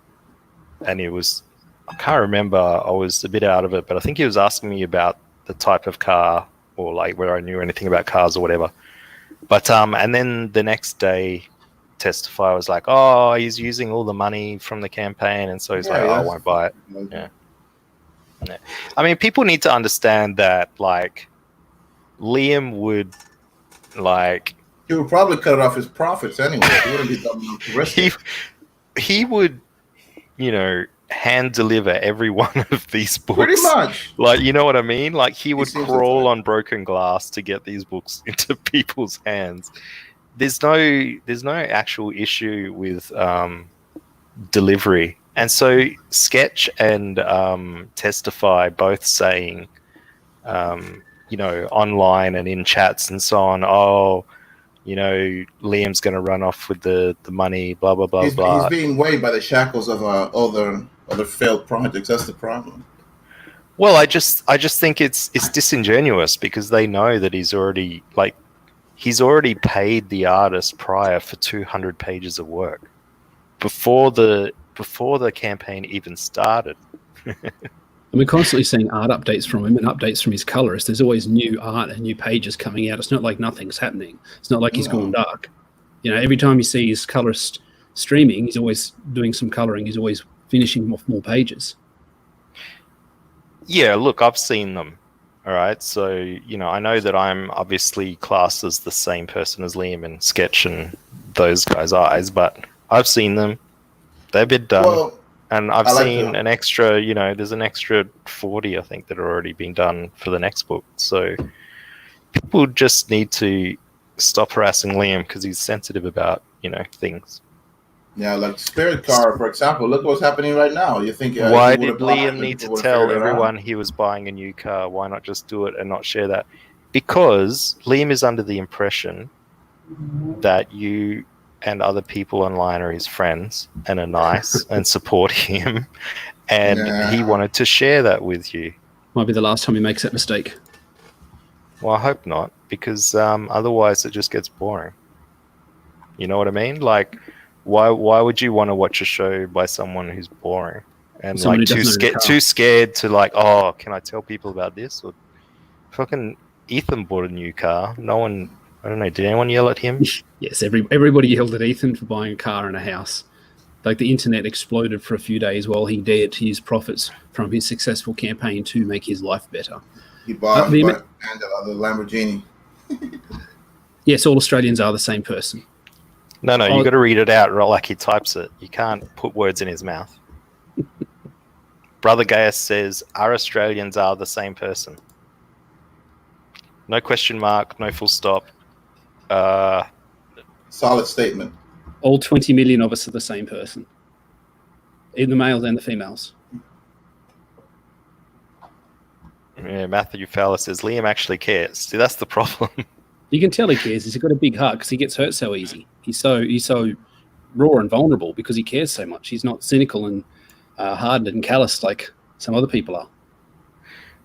it was, I can't remember. I was a bit out of it, but I think he was asking me about the type of car or like whether I knew anything about cars or whatever. But and then the next day, Testify was like, oh, he's using all the money from the campaign, and so he's like, I won't buy it. Yeah. I mean, people need to understand that, like, Liam would, like, he would probably cut off his profits anyway. He wouldn't be dumb enough to risk it. He would, hand deliver every one of these books. Pretty much. Like, you know what I mean? Like, he would crawl on broken glass to get these books into people's hands. There's no actual issue with delivery. And so Sketch and Testify both saying, online and in chats and so on, Liam's going to run off with the money, blah, blah, blah, blah. He's being weighed by the shackles of other failed projects. That's the problem. Well, I just think it's disingenuous because they know that he's already paid the artist prior for 200 pages of work before the campaign even started. And we're constantly seeing art updates from him and updates from his colorist. There's always new art and new pages coming out. It's not like nothing's happening. It's not like he's gone dark. Every time you see his colorist streaming, he's always doing some coloring. He's always finishing off more pages. Yeah, look, I've seen them. All right. So, I know that I'm obviously classed as the same person as Liam and Sketch and those guys' eyes, but I've seen them. They've been done. Well, and I've seen an extra, there's an extra 40, I think, that are already being done for the next book. So people just need to stop harassing Liam because he's sensitive about, things. Yeah, like Spirit Car, for example. Look what's happening right now. You think why did Liam need to tell everyone he was buying a new car? Why not just do it and not share that? Because Liam is under the impression that you and other people online are his friends and are nice and support him, and he wanted to share that with you. Might be the last time he makes that mistake. Well, I hope not, because otherwise it just gets boring. You know what I mean? Like, why would you want to watch a show by someone who's boring and Someone like who doesn't own a car. too scared to like, oh, can I tell people about this? Or fucking Ethan bought a new car. No one, I don't know, did anyone yell at him? Yes, everybody yelled at Ethan for buying a car and a house. Like the internet exploded for a few days while he dared to use profits from his successful campaign to make his life better. He bought Angela, the Lamborghini. Yes, all Australians are the same person. No, you got to read it out like he types it. You can't put words in his mouth. Brother Gaius says, "Our Australians are the same person." No question mark, no full stop. Solid statement. All 20 million of us are the same person, in the males and the females. Yeah, Matthew Fowler says Liam actually cares. See, that's the problem. You can tell he cares. He's got a big heart because he gets hurt so easy. He's so raw and vulnerable because he cares so much. He's not cynical and hardened and calloused like some other people are.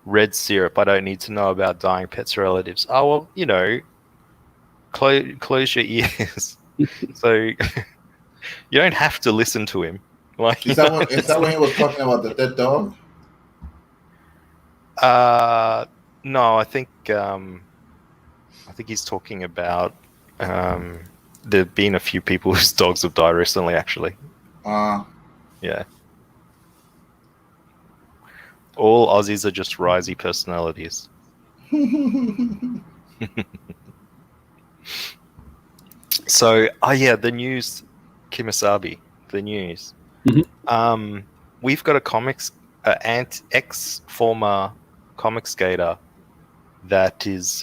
Red syrup. I don't need to know about dying pets or relatives. Oh well, you know, close your ears. So you don't have to listen to him. Like, is that when he was talking about the dead dog? No, I think he's talking about there have been a few people whose dogs have died recently, actually. Yeah. All Aussies are just risey personalities. So, the news, Kimasabi, the news. Mm-hmm. We've got a ex-former comic skater that is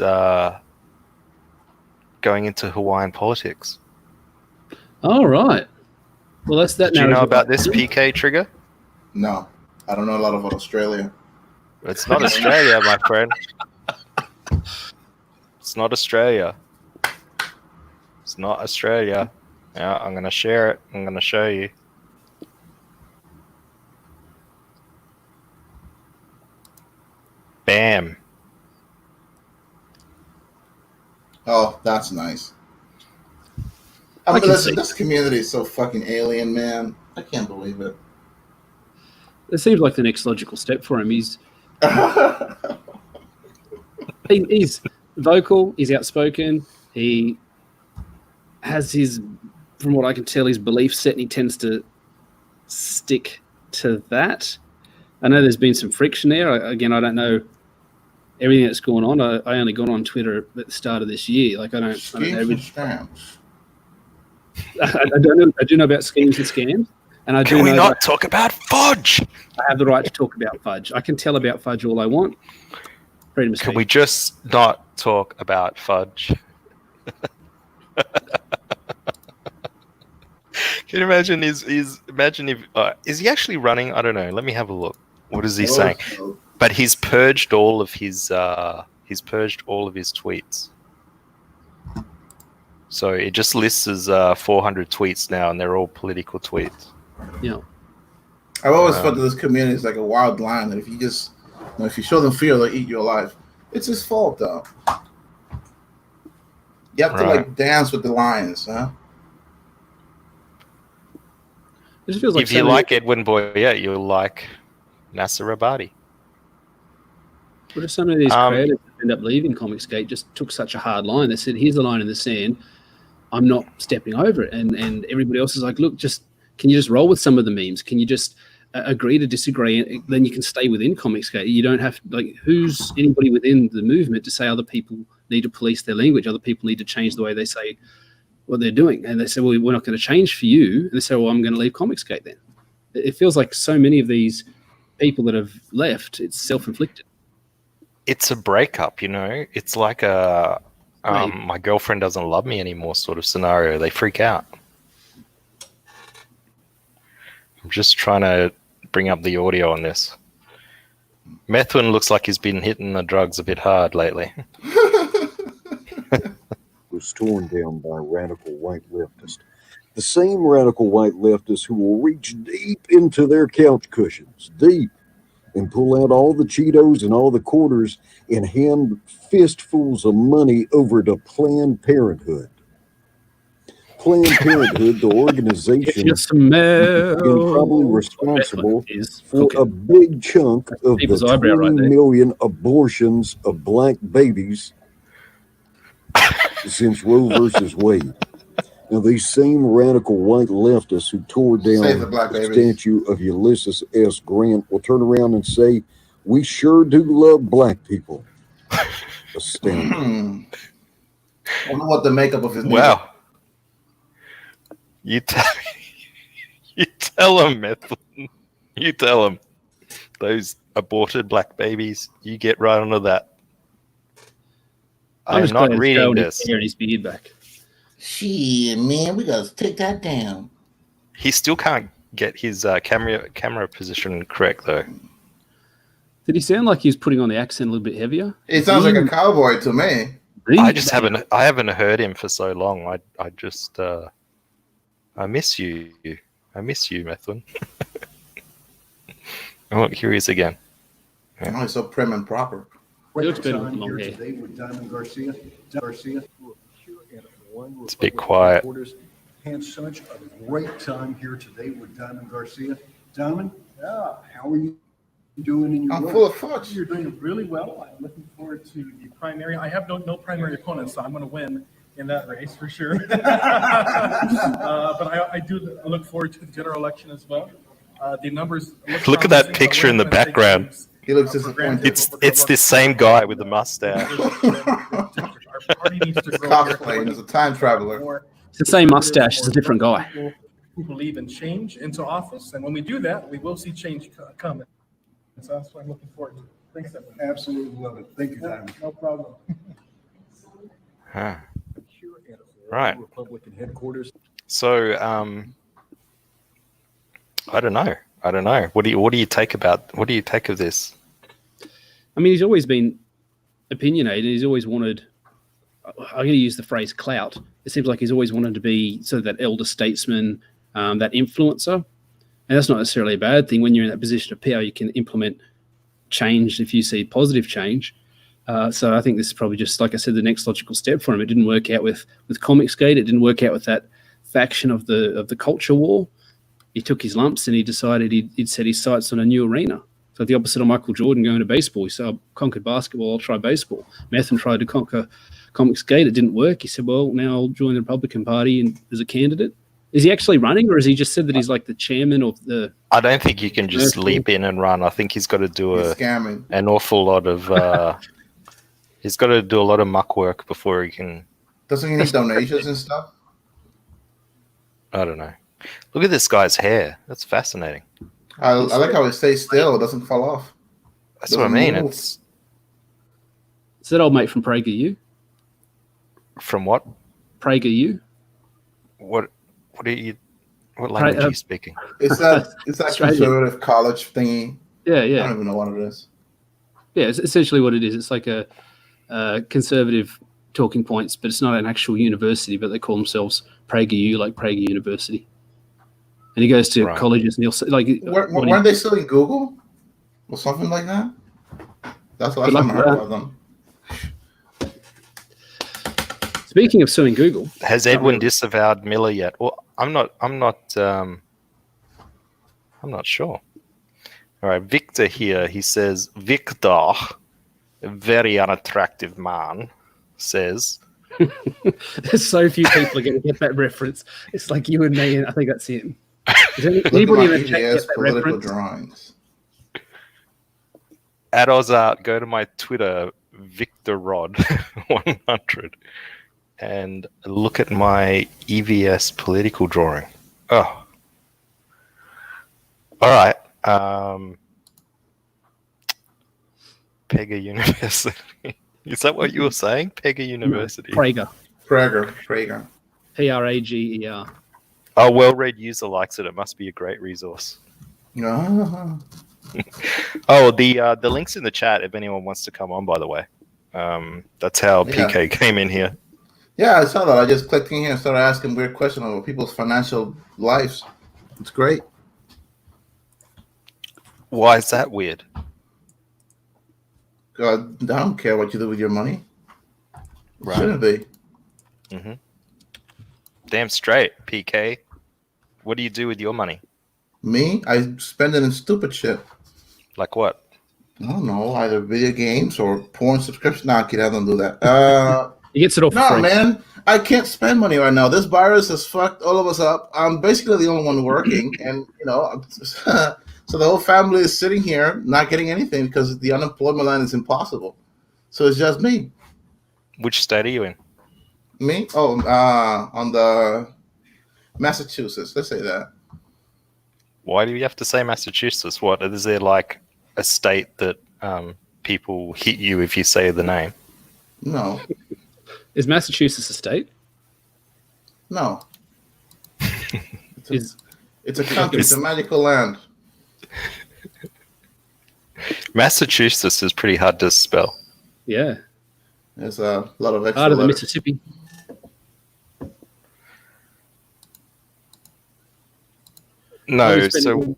going into Hawaiian politics. All right. Well, that's that. Did you know about this, PK Trigger? No, I don't know a lot about Australia. It's not Australia, my friend. It's not Australia. It's not Australia. Yeah, I'm going to share it. I'm going to show you. Bam. Oh, that's nice. I mean, this community is so fucking alien, man. I can't believe it. It seems like the next logical step for him. He's vocal. He's outspoken. He has his, from what I can tell, his belief set, and he tends to stick to that. I know there's been some friction there. I don't know everything that's going on. I only got on Twitter at the start of this year. Like I don't know. I do know about schemes and scams, and I do. Can we not talk about fudge? I have the right to talk about fudge. I can tell about fudge all I want. Freedom of speech. Can we just not talk about fudge? Can you imagine? Imagine if is he actually running? I don't know. Let me have a look. What is he saying? But he's purged all of his tweets. So it just lists as 400 tweets now, and they're all political tweets. Yeah. I've always felt that this community is like a wild lion. That if you just, if you show them fear, they'll eat you alive. It's his fault, though. You have to like dance with the lions, huh? It just feels like if you like Edwin Boyette, you'll like Nasser Abadi. What if some of these creators end up leaving Comicsgate just took such a hard line? They said, "Here's the line in the sand. I'm not stepping over it," and everybody else is like, "Look, can you just roll with some of the memes? Can you just agree to disagree? And then you can stay within Comicsgate. You don't have who's anybody within the movement to say other people need to police their language, other people need to change the way they say what they're doing." And they say, "Well, we're not going to change for you." And they say, "Well, I'm going to leave Comicsgate then." It feels like so many of these people that have left, it's self-inflicted. It's a breakup, It's like a my girlfriend doesn't love me anymore sort of scenario. They freak out. I'm just trying to bring up the audio on this. Methuen looks like he's been hitting the drugs a bit hard lately. Was torn down by a radical white leftist. The same radical white leftists who will reach deep into their couch cushions, and pull out all the Cheetos and all the quarters and hand fistfuls of money over to Planned Parenthood. Planned Parenthood, the If organization, you smell been probably what responsible Bethlehem is for cooking. a big chunk of the people's eyebrow 20 right there. million abortions of black babies since Roe versus Wade. Now, these same radical white leftists who tore Save down the black the babies. statue of Ulysses S. Grant will turn around and say, "We sure do love black people." Astounding. I wonder what the makeup of his neighbor. Wow. You tell him, Mifflin. You tell him. Those aborted black babies, you get right onto that. I'm I'm just not glad he's reading growing his this. hair and his beard back. Shit, man, we gotta take that down. He still can't get his camera position correct, though. Did he sound like he was putting on the accent a little bit heavier? It sounds like a cowboy to me. I just haven't heard him for so long. I just I miss you. I miss you, Mifflin. Oh, here he is again. Yeah. Oh, he's so prim and proper. He looks better with Time long here hair. today with Diamond Garcia. It's a bit quiet. Had such a great time here today with Diamond Garcia. Diamond, how are you doing in your I'm work? full of fucks. You're doing really well. I'm looking forward to the primary. I have no primary opponent, so I'm going to win in that race for sure. But I do look forward to the general election as well. The numbers Look at that picture in the background. He looks disappointed. It's this same guy with the mustache. Our party needs to grow here. Cosplaying as a time traveler. More It's the same mustache, it's a different guy. people who believe in change into office, and when we do that, we will see change come. And so that's what I'm looking forward to. Thanks, everyone. Absolutely love it. Thank you, Diamond. No problem. Huh. Right. Republican headquarters. So, I don't know. What do you take of this? I mean, he's always been opinionated. He's always wanted, I'm going to use the phrase clout. It seems like he's always wanted to be sort of that elder statesman, that influencer. And that's not necessarily a bad thing. When you're in that position of power, you can implement change if you see positive change. So I think this is probably just, like I said, the next logical step for him. It didn't work out with Comicsgate. It didn't work out with that faction of the culture war. He took his lumps and he decided he'd set his sights on a new arena. So the opposite of Michael Jordan going to baseball. He said, I conquered basketball, I'll try baseball. Mathen tried to conquer Comicsgate. It didn't work. He said, well, now I'll join the Republican Party and as a candidate. Is he actually running, or has he just said that he's like the chairman of the... I don't think you can just leap in and run. I think he's got to do He's scamming. an awful lot of... he's got to do a lot of muck work before he can... Doesn't he need donations and stuff? I don't know. Look at this guy's hair. That's fascinating. I like how it stays still. It doesn't fall off. That's what I mean. move. It's Is that old mate from PragerU? from what? PragerU? What are you? What language are you speaking? It's that Australian. conservative college thingy. Yeah, I yeah. don't even know what it is. Yeah, it's essentially what it is. It's like a conservative talking points, but it's not an actual university, but they call themselves PragerU, like Prager University. And he goes to Right. colleges and he'll say, like, Weren't they still in Google or something like that? That's the last Good time I luck heard with about them. speaking of suing Google, Has Edwin disavowed Miller yet? Well, I'm not sure. All right, Victor here. He says Victor, a very unattractive man, says. there's so few people are going to get that reference. It's like you and me, and I think that's it. Does Look at anybody my in the chat EBS get that political reference? drawings. At Ozart, go to my Twitter, Victor Rod 100, and look at my EVS political drawing. Oh, all right. Pega University. Is that what you were saying? Pega University. Prager. Prager. Prager. Oh, well-read user likes it. It must be a great resource. Ah. Oh, the link's in the chat if anyone wants to come on, by the way. That's how Yeah. PK came in here. Yeah, I saw that. I just clicked in here and started asking weird questions about people's financial lives. It's great. Why is that weird? I don't care what you do with your money. It Right. shouldn't be. Mm-hmm. Damn straight, PK. What do you do with your money? Me? I spend it in stupid shit. Like what? I don't know, either video games or porn subscription. Nah, kid, I don't do that. He gets it all for No, free. man, I can't spend money right now. This virus has fucked all of us up. I'm basically the only one working, and so the whole family is sitting here not getting anything because the unemployment line is impossible. So it's just me. Which state are you in? Me? Oh, on the Massachusetts. Let's say that. Why do you have to say Massachusetts? What is there like a state that people hit you if you say the name? No, Is Massachusetts a state? no. Is It's a country. It's a magical land. Massachusetts is pretty hard to spell. yeah, There's a lot of extra part of the letters. Mississippi. No, so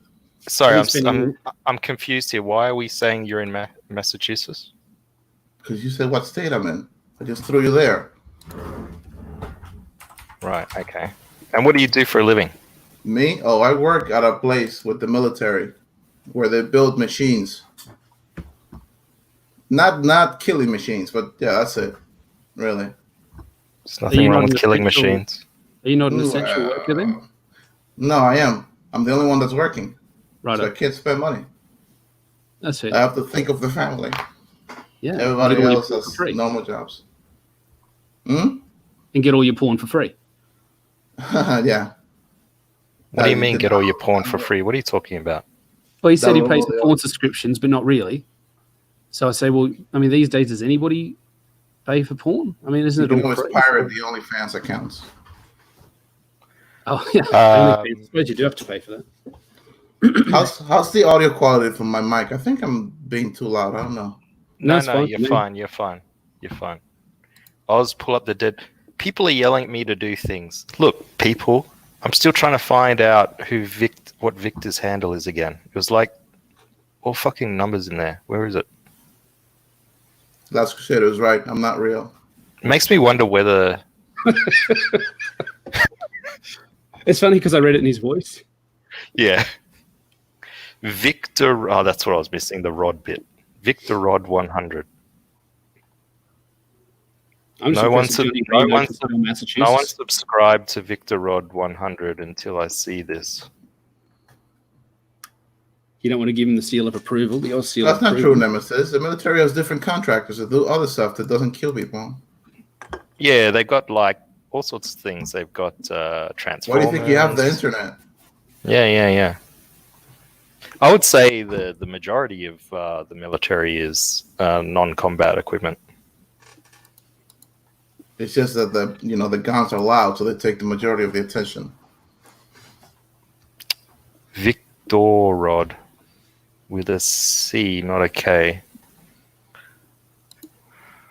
sorry, spending- I'm confused here. Why are we saying you're in Massachusetts? Because you said what state I'm in. I just threw you there. Right. Okay. And what do you do for a living? Me? Oh, I work at a place with the military where they build machines. Not killing machines, but yeah, that's it. Really. There's nothing you wrong not with an killing essential- machines. Are you not an essential worker then? No, I am. I'm the only one that's working. Right. So I can't spend money. That's it. I have to think of the family. Yeah. Everybody Get all your else porn for has free. normal jobs. Hmm? And get all your porn for free. Yeah. What do you mean get all your porn for free? What are you talking about? Well, he said he Download pays all for the- porn subscriptions, but not really. So I say, well, I mean, these days, does anybody pay for porn? I mean, isn't You it can all always free? pirate the OnlyFans accounts. Oh, yeah. Um, I suppose you do have to pay for that. How's the audio quality from my mic? I think I'm being too loud. I don't know. No, That's fine you're for me. fine. You're fine. You're fine. Oz, pull up the dead. People are yelling at me to do things. Look, people, I'm still trying to find out what Victor's handle is again. It was like all fucking numbers in there. Where is it? Last Crusader was right. I'm not real. It makes me wonder whether. It's funny because I read it in his voice. Yeah. Victor. Oh, that's what I was missing. The Rod bit. Victor Rod 100. I'm just No one impressed with Johnny sub- Green no one knows sub- from Massachusetts. No one subscribed to Victor Rod 100 until I see this. You don't want to give him the seal of approval, the Oz seal That's of not true, approval. Nemesis. The military has different contractors that do other stuff that doesn't kill people. Yeah, they got like all sorts of things. They've got Transformers. Why do you think you have the internet? Yeah. I would say the majority of the military is non-combat equipment. It's just that the guns are loud, so they take the majority of the attention. Victor Rod with a C, not a K.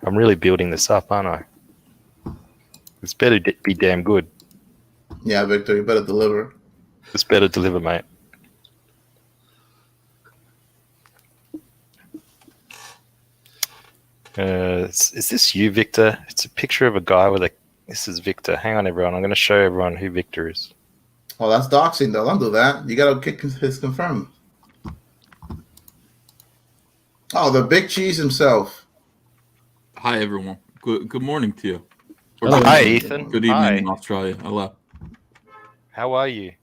I'm really building this up, aren't I? It's better be damn good. Yeah, Victor, you better deliver. It's better deliver, mate. Is this you, Victor? It's a picture of a guy with a. This is Victor. Hang on, everyone. I'm going to show everyone who Victor is. Oh, that's doxing, though. Don't do that. You got to kick his confirm. Oh, the big cheese himself. Hi, everyone. Good morning to you. Or Hello. good Hi, evening. Ethan. Good evening Hi. in Australia. Hello. How are you?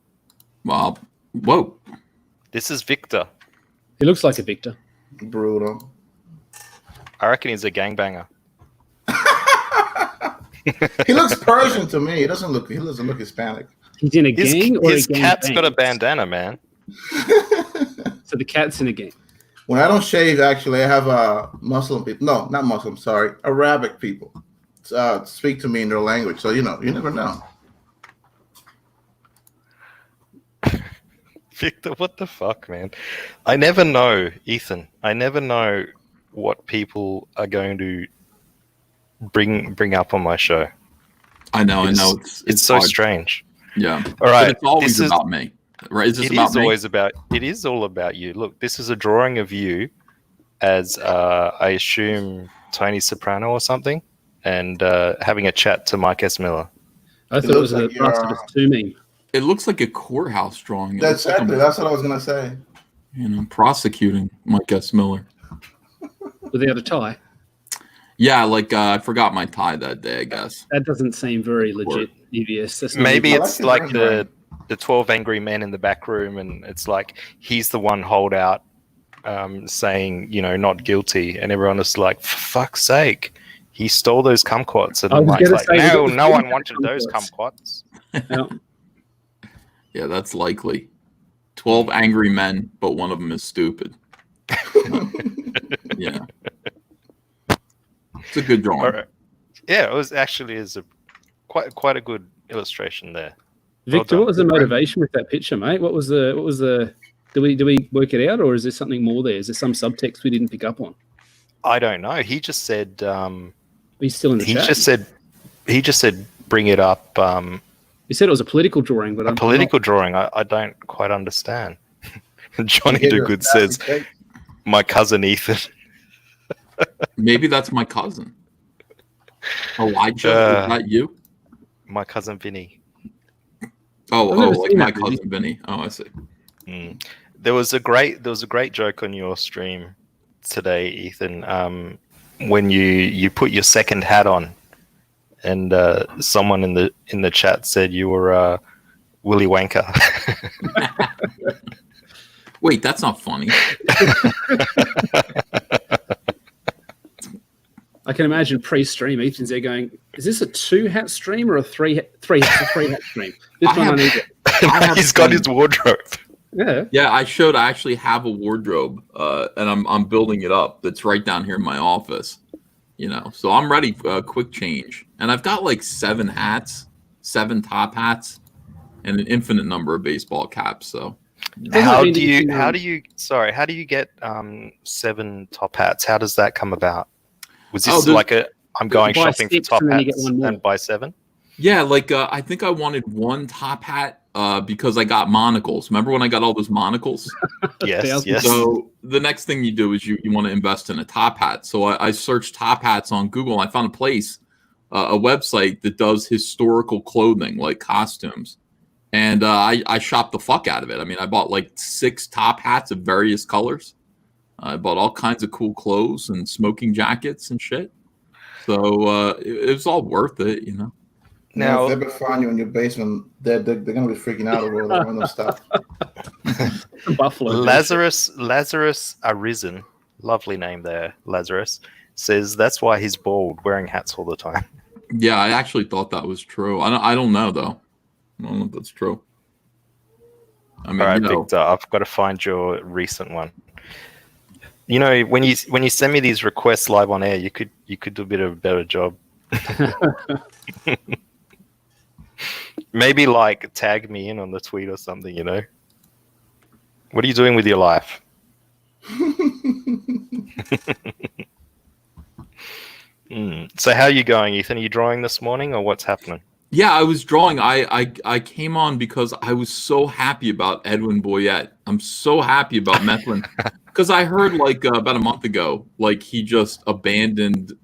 Wow. Whoa. This is Victor. He looks like a Victor. Brutal. I reckon he's a gangbanger. He looks Persian to me. He doesn't look Hispanic. He's in a gang or His a gang cat's bang? got a bandana, man. So the cat's in a gang. When I don't shave, actually, I have Muslim people. No, not Muslim. Sorry, Arabic people speak to me in their language. So you never know. Victor, what the fuck, man? I never know, Ethan. I never know what people are going to bring up on my show. I know. It's so hard. strange. Yeah. All right. But it's always this is- about me. Right? Is this It about is me? always about. It is all about you. Look, this is a drawing of you as I assume Tony Soprano or something, and having a chat to Mike S. Miller. I thought It it was looks a like Bastard of Two meme. It looks like a courthouse drawing. It That's looks like exactly. That's what I was gonna say. prosecuting Mike S. Miller. Without a tie. Yeah, like I forgot my tie that day, I guess. That doesn't seem very legit, EVS. That's not Maybe EVS. it's like the 12 angry men in the back room, and it's like he's the one holdout saying, not guilty, and everyone is like, for fuck's sake, he stole those kumquats. And I'm like, no one wanted those kumquats. Yeah, that's likely. 12 angry men, but one of them is stupid. Yeah. It's a good drawing. Right. Yeah, it was actually quite a good illustration there. Victor, what was the motivation with that picture, mate? What was the do we work it out, or is there something more there? Is there some subtext we didn't pick up on? I don't know. He just said he's still in the chat. He just said bring it up. He said it was a political drawing, but drawing. I don't quite understand. Johnny DeGood says, "My cousin Ethan." Maybe that's my cousin. Elijah, is that you? My cousin Vinny. Oh, like my cousin Vinny. Oh, I see. There was a great joke on your stream today, Ethan. When you put your second hat on, and someone in the chat said you were Willy Wonka. Wait, that's not funny. I can imagine pre-stream, Ethan's there going, "Is this a 2-hat stream or a 3-hat stream?" This one I need it. He's got his wardrobe. Yeah. I actually have a wardrobe, and I'm building it up. That's right down here in my office. So I'm ready for a quick change, and I've got like 7 hats, 7 top hats, and an infinite number of baseball caps. So how do you get 7 top hats? How does that come about? Was this I'm going shopping for top hats and buy 7? Yeah, like I think I wanted 1 top hat because I got monocles. Remember when I got all those monocles? Yes. So the next thing you do is you want to invest in a top hat. So I searched top hats on Google, and I found a place, a website that does historical clothing, like costumes. And I shopped the fuck out of it. I mean, I bought like 6 top hats of various colors. I bought all kinds of cool clothes and smoking jackets and shit. So it was all worth it, Now, if they ever find you in your basement, they're gonna be freaking out over all that random stuff. Buffalo. Lazarus Arisen, lovely name there. Lazarus says that's why he's bald, wearing hats all the time. Yeah, I actually thought that was true. I don't know though. I don't know if that's true. I mean, all right, Victor, I've got to find your recent one. When you send me these requests live on air, you could do a bit of a better job. Maybe like tag me in on the tweet or something. What are you doing with your life? So how are you going, Ethan? Are you drawing this morning, or what's happening? Yeah, I was drawing. I came on because I was so happy about Edwin Boyette. I'm so happy about Methuen because I heard like about a month ago, like he just abandoned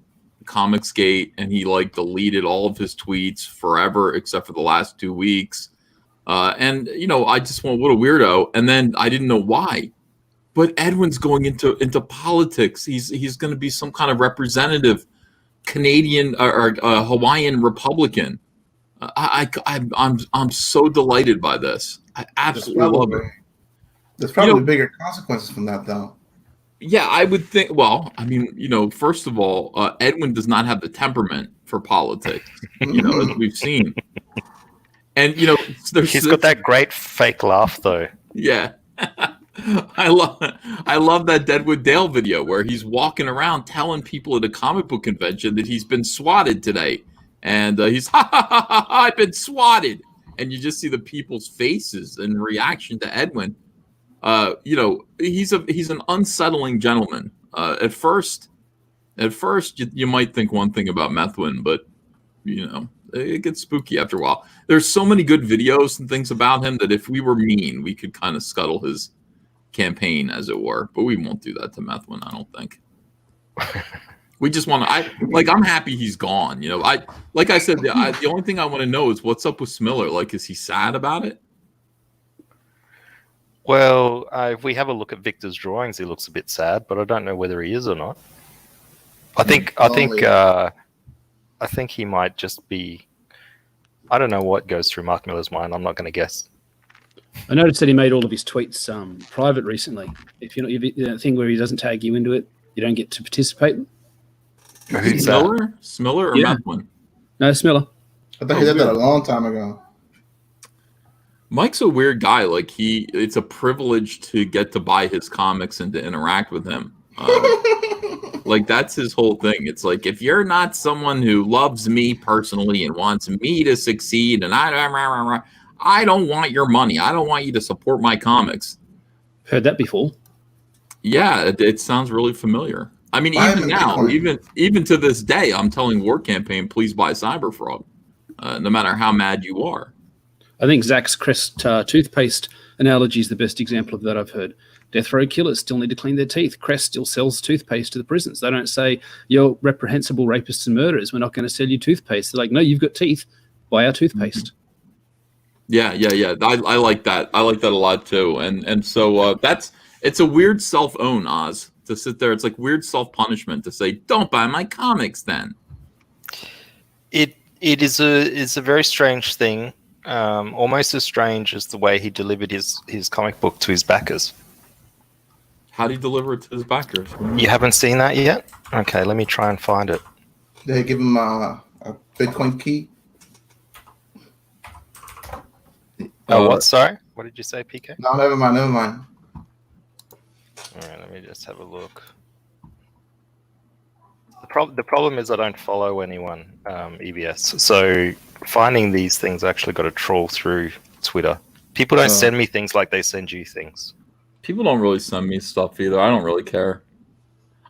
Comicsgate and he like deleted all of his tweets forever except for the last 2 weeks. And I just went, what a weirdo. And then I didn't know why. But Edwin's going into politics. He's going to be some kind of representative Canadian or Hawaiian Republican. I'm so delighted by this. I absolutely love it. There's probably bigger consequences from that, though. Yeah, I would think. Well, I mean, first of all, Edwin does not have the temperament for politics, as we've seen. And he's got that great fake laugh, though. Yeah, I love that Deadwood Dale video where he's walking around telling people at a comic book convention that he's been swatted today. And he's, I've been swatted. And you just see the people's faces in reaction to Edwin. He's an unsettling gentleman. At first, you might think one thing about Methuen, but, it gets spooky after a while. There's so many good videos and things about him that if we were mean, we could kind of scuttle his campaign, as it were. But we won't do that to Methuen, I don't think. We just want to. I'm happy he's gone. You know, like I said, the only thing I want to know is what's up with Smiller. Like, is he sad about it? Well, if we have a look at Victor's drawings, he looks a bit sad, but I don't know whether he is or not. I think he might just be. I don't know what goes through Mark Miller's mind. I'm not going to guess. I noticed that he made all of his tweets private recently. If you're not the thing where he doesn't tag you into it, you don't get to participate. Who's Smiller or Yeah. Methwin? No, Smiller. I thought he did that a long time ago. Mike's a weird guy. Like it's a privilege to get to buy his comics and to interact with him. Like that's his whole thing. It's like if you're not someone who loves me personally and wants me to succeed, and I don't want your money. I don't want you to support my comics. Heard that before. Yeah, it sounds really familiar. I mean, even now, even to this day, I'm telling War Campaign, please buy Cyberfrog, no matter how mad you are. I think Zach's Crest toothpaste analogy is the best example of that I've heard. Death row killers still need to clean their teeth. Crest still sells toothpaste to the prisons. They don't say, you're reprehensible rapists and murderers. We're not going to sell you toothpaste. They're like, no, you've got teeth. Buy our toothpaste. Yeah. I like that. I like that a lot too. And so it's a weird self-own, Oz, to sit there. It's like weird self-punishment to say, don't buy my comics then. It is a very strange thing. Almost as strange as the way he delivered his comic book to his backers. How do you deliver it to his backers? You haven't seen that yet? Okay, let me try and find it. They give him a Bitcoin key. What? Sorry? What did you say, PK? No, never mind. All right, let me just have a look. The problem is I don't follow anyone, EBS. So finding these things, I actually got to troll through Twitter. People don't send me things like they send you things. People don't really send me stuff either. I don't really care.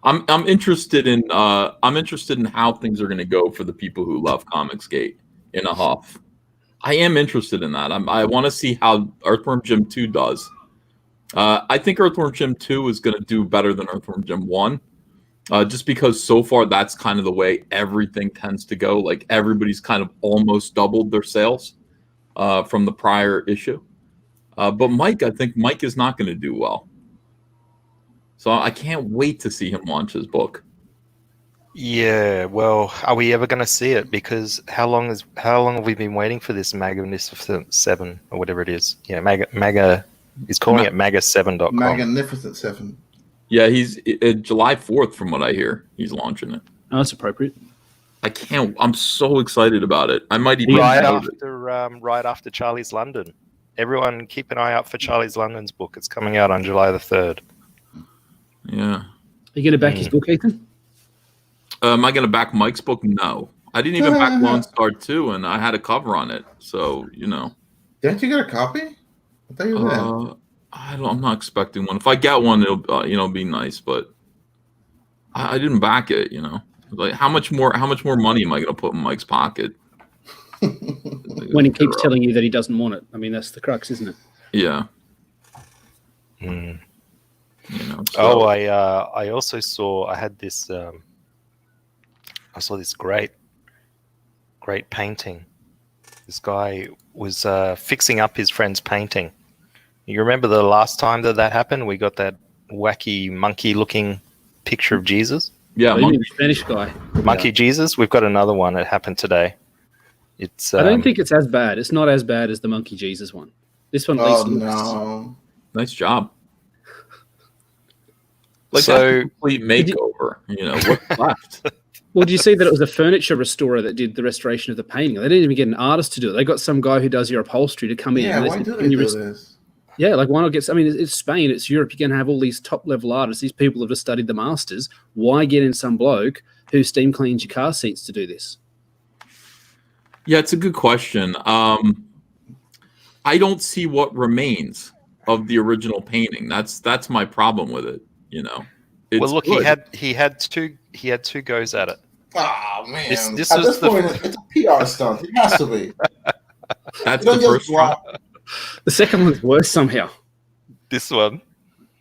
I'm interested in how things are going to go for the people who love Comicsgate in a huff. I am interested in that. I want to see how Earthworm Jim 2 does. I think Earthworm Jim 2 is going to do better than Earthworm Jim 1. Just because so far that's kind of the way everything tends to go. Like everybody's kind of almost doubled their sales from the prior issue. But Mike, I think Mike is not going to do well. So I can't wait to see him launch his book. Yeah, well, are we ever going to see it? Because how long have we been waiting for this Magnificent 7 or whatever it is? Yeah, Maga. He's calling it Maga7.com. Magnificent 7. Yeah, he's July 4th, from what I hear. He's launching it. Oh, that's appropriate. I'm so excited about it. I might even right after Charlie's London. Everyone keep an eye out for Charlie's London's book. It's coming out on July the 3rd. Yeah. Are you going to back his book, Ethan? Am I going to back Mike's book? No. I didn't even back Lone Star 2, and I had a cover on it. So, you know. Didn't you get a copy? I thought you did. I'm not expecting one. If I get one, it'll be nice, but I didn't back it, you know. Like how much more money am I going to put in Mike's pocket? When he keeps telling you that he doesn't want it. I mean, that's the crux, isn't it? Yeah. Mm. You know, so. I also saw I saw this great painting. This guy was fixing up his friend's painting. You remember the last time that happened? We got that wacky monkey-looking picture of Jesus. Yeah, the Spanish guy. Monkey Jesus. We've got another one. It happened today. It's. I don't think it's as bad. It's not as bad as the Monkey Jesus one. This one. No. Nice job. Like a complete makeover. You know what's left. Well, do you see that it was a furniture restorer that did the restoration of the painting? They didn't even get an artist to do it. They got some guy who does your upholstery to come in. Yeah, why do they do this? Yeah, like why not get? I mean, it's Spain, it's Europe. You're going to have all these top level artists. These people have just studied the masters. Why get in some bloke who steam cleans your car seats to do this? Yeah, it's a good question. I don't see what remains of the original painting. That's my problem with it. You know. Well, look, good. he had two goes at it. Oh man! This at was this point, it's a PR stunt. It has to be. That's the first one. The second one's worse somehow. This one.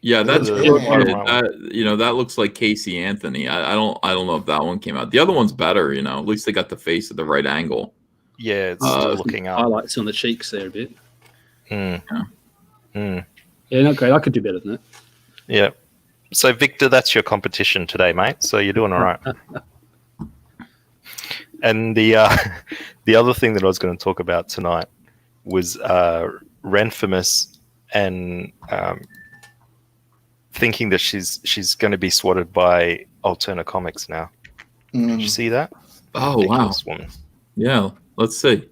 Yeah, that's The bullshit. bottom right one. That looks like Casey Anthony. I don't know if that one came out. The other one's better. At least they got the face at the right angle. Yeah, it's still looking up. Highlights on the cheeks there a bit. Mm. Yeah. Mm. Yeah, not great. I could do better than that. Yeah. So, Victor, that's your competition today, mate. So you're doing all right. And the other thing that I was going to talk about tonight was Renfamous and thinking that she's going to be swatted by Alterna Comics now. Did you see that? Oh, Ridiculous wow. Woman. Yeah, let's see.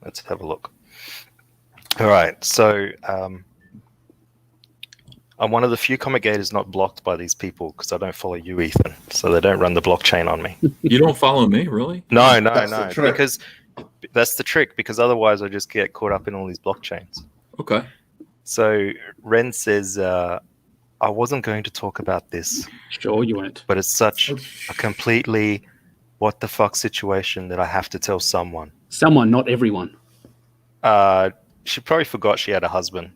Let's have a look. All right. So I'm one of the few comic gators not blocked by these people because I don't follow you, Ethan. So they don't run the blockchain on me. You don't follow me, really? No. That's the trick. Because that's the trick. Because otherwise I just get caught up in all these blockchains. Okay. So Ren says, I wasn't going to talk about this, Sure, you won't. but it's such a completely what the fuck situation that I have to tell someone. Someone, not everyone. She probably forgot she had a husband.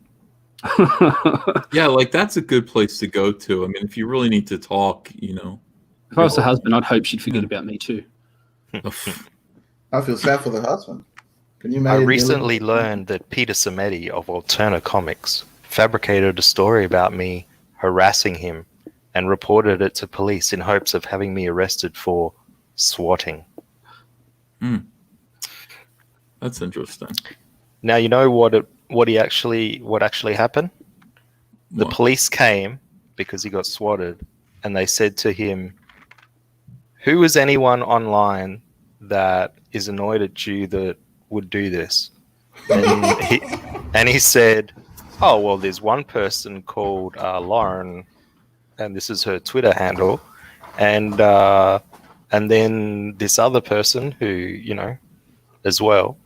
Yeah, like that's a good place to go to. I mean, if you really need to talk, If I was the husband, I'd hope she'd forget about me too. I feel sad for the husband. Can you I imagine? recently learned that Peter Samedi of Alterna Comics fabricated a story about me harassing him and reported it to police in hopes of having me arrested for swatting. That's interesting. Now you know what actually happened? The What? police came because he got swatted, and they said to him, "Who is anyone online that is annoyed at you that would do this?" And he said, "Oh well, there's one person called Lauren, and this is her Twitter handle, and then this other person who as well."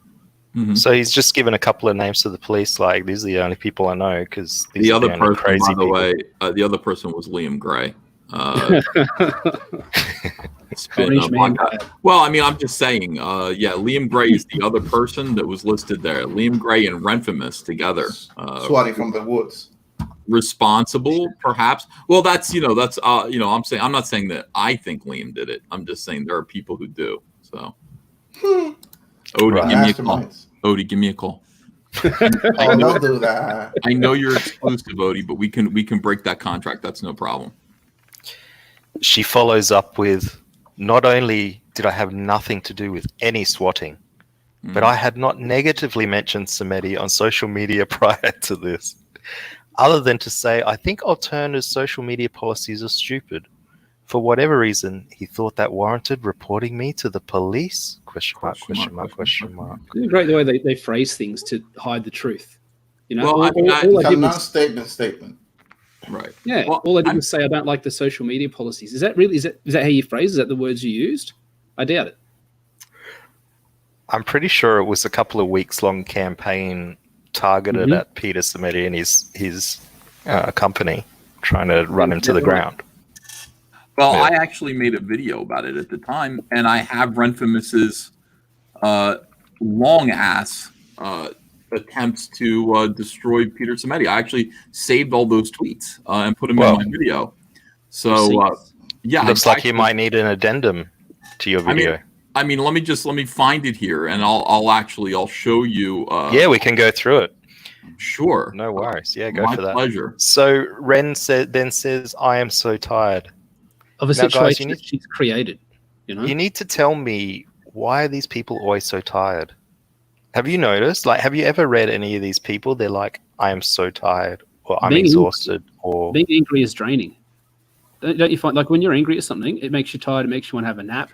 Mhm. So he's just given a couple of names to the police, like these are the only people I know because The other person, crazy by the people. way, the other person was Liam Gray. Orange man. Well, I mean, I'm just saying. Liam Gray is the other person that was listed there. Liam Gray and Renfamous together. Swatting from the woods. Responsible, perhaps. Well, that's I'm not saying that I think Liam did it. I'm just saying there are people who do. So, Odie, Right. give me a call. Masterminds. Odie, give me a call. Oh, don't do that. I know you're exclusive, Odie, but we can break that contract. That's no problem. She follows up with, "Not only did I have nothing to do with any swatting, but I had not negatively mentioned Samedi on social media prior to this, other than to say I think Alterna's social media policies are stupid. For whatever reason, he thought that warranted reporting me to the police? Question mark. Isn't it great the way they phrase things to hide the truth? Well, I mean, all I It's a did was, non-statement. Right. yeah, Well, all I did was say I don't like the social media policies. Is that how you phrase? Is that the words you used? I doubt it. I'm pretty sure it was a couple of weeks long campaign targeted at Peter Samedi and his company, trying to run him to the ground. Well, Yeah. I actually made a video about it at the time, and I have Renfamous's long ass attempts to destroy Peter Samedi. I actually saved all those tweets and put them in my video. So Looks like you might need an addendum to your video. I mean, let me find it here, and I'll show you. Yeah, we can go through it. Sure. No worries. Yeah, go My for that. pleasure. So Ren says, "I am so tired." Of a Now, guys, situation that she's created. You need to tell me, why are these people always so tired? Have you noticed? Like, have you ever read any of these people? They're like, "I am so tired," or "I'm exhausted," or being angry is draining. Don't you find, like, when you're angry at something, it makes you tired, it makes you want to have a nap?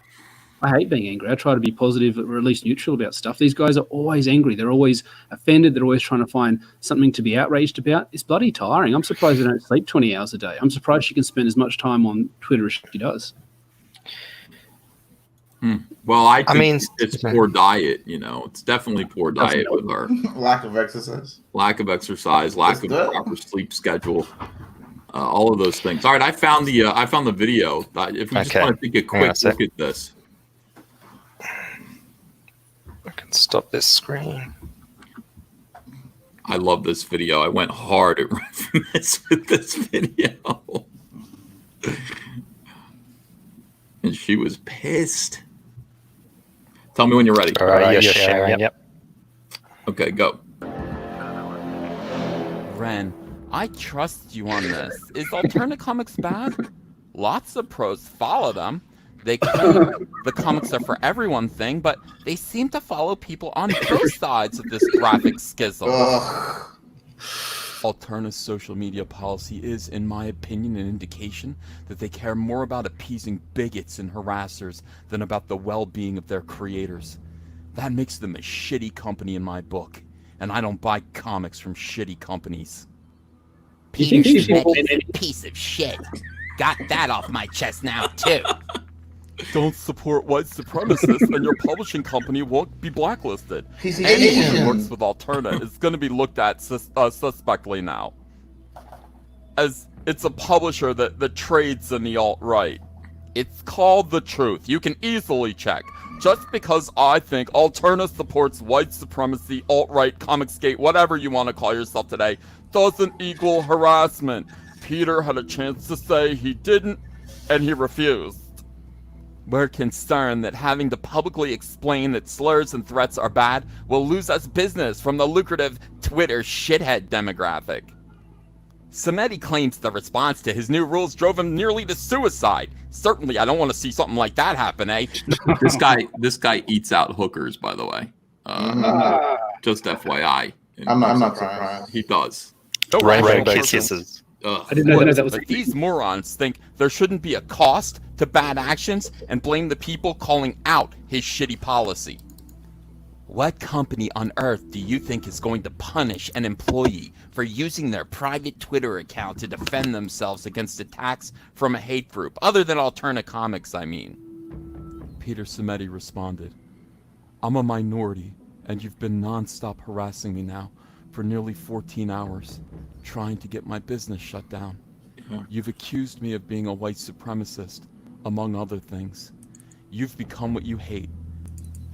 I hate being angry. I try to be positive or at least neutral about stuff. These guys are always angry. They're always offended. They're always trying to find something to be outraged about. It's bloody tiring. I'm surprised they don't sleep 20 hours a day. I'm surprised she can spend as much time on Twitter as she does. Well, I mean, mean, it's poor diet. It's definitely poor diet with her. Lack of exercise. Lack of exercise, lack of proper sleep schedule, all of those things. All right, I found the video. If we just want to take a quick look at this. I can stop this screen. I love this video. I went hard at Renfamous with this video. And she was pissed. Tell me when you're ready. All right, you're sharing. Yep. Okay, go. Ren, I trust you on this. Is Alterna Comics bad? Lots of pros follow them. They claim the comics are for everyone thing, but they seem to follow people on both sides of this graphic schism. Alterna's social media policy is, in my opinion, an indication that they care more about appeasing bigots and harassers than about the well-being of their creators. That makes them a shitty company in my book, and I don't buy comics from shitty companies. Peter Schmidt's a piece of shit. Got that off my chest now, too. Don't support white supremacists and your publishing company won't be blacklisted. Anyone who works with Alterna is going to be looked at suspectly now. As it's a publisher that trades in the alt-right. It's called The Truth. You can easily check. Just because I think Alterna supports white supremacy, alt-right, comicsgate, whatever you want to call yourself today, doesn't equal harassment. Peter had a chance to say he didn't, and he refused. We're concerned that having to publicly explain that slurs and threats are bad will lose us business from the lucrative Twitter shithead demographic. Samedi claims the response to his new rules drove him nearly to suicide. Certainly, I don't want to see something like that happen, eh? This guy eats out hookers, by the way. Just FYI. I'm not surprised. He does. Rainbow kisses. I didn't know that was. But these morons think there shouldn't be a cost to bad actions and blame the people calling out his shitty policy. What company on earth do you think is going to punish an employee for using their private Twitter account to defend themselves against attacks from a hate group, other than Alterna Comics, I mean? Peter Samedi responded, I'm a minority, and you've been non-stop harassing me now for nearly 14 hours, trying to get my business shut down. You've accused me of being a white supremacist, among other things. You've become what you hate,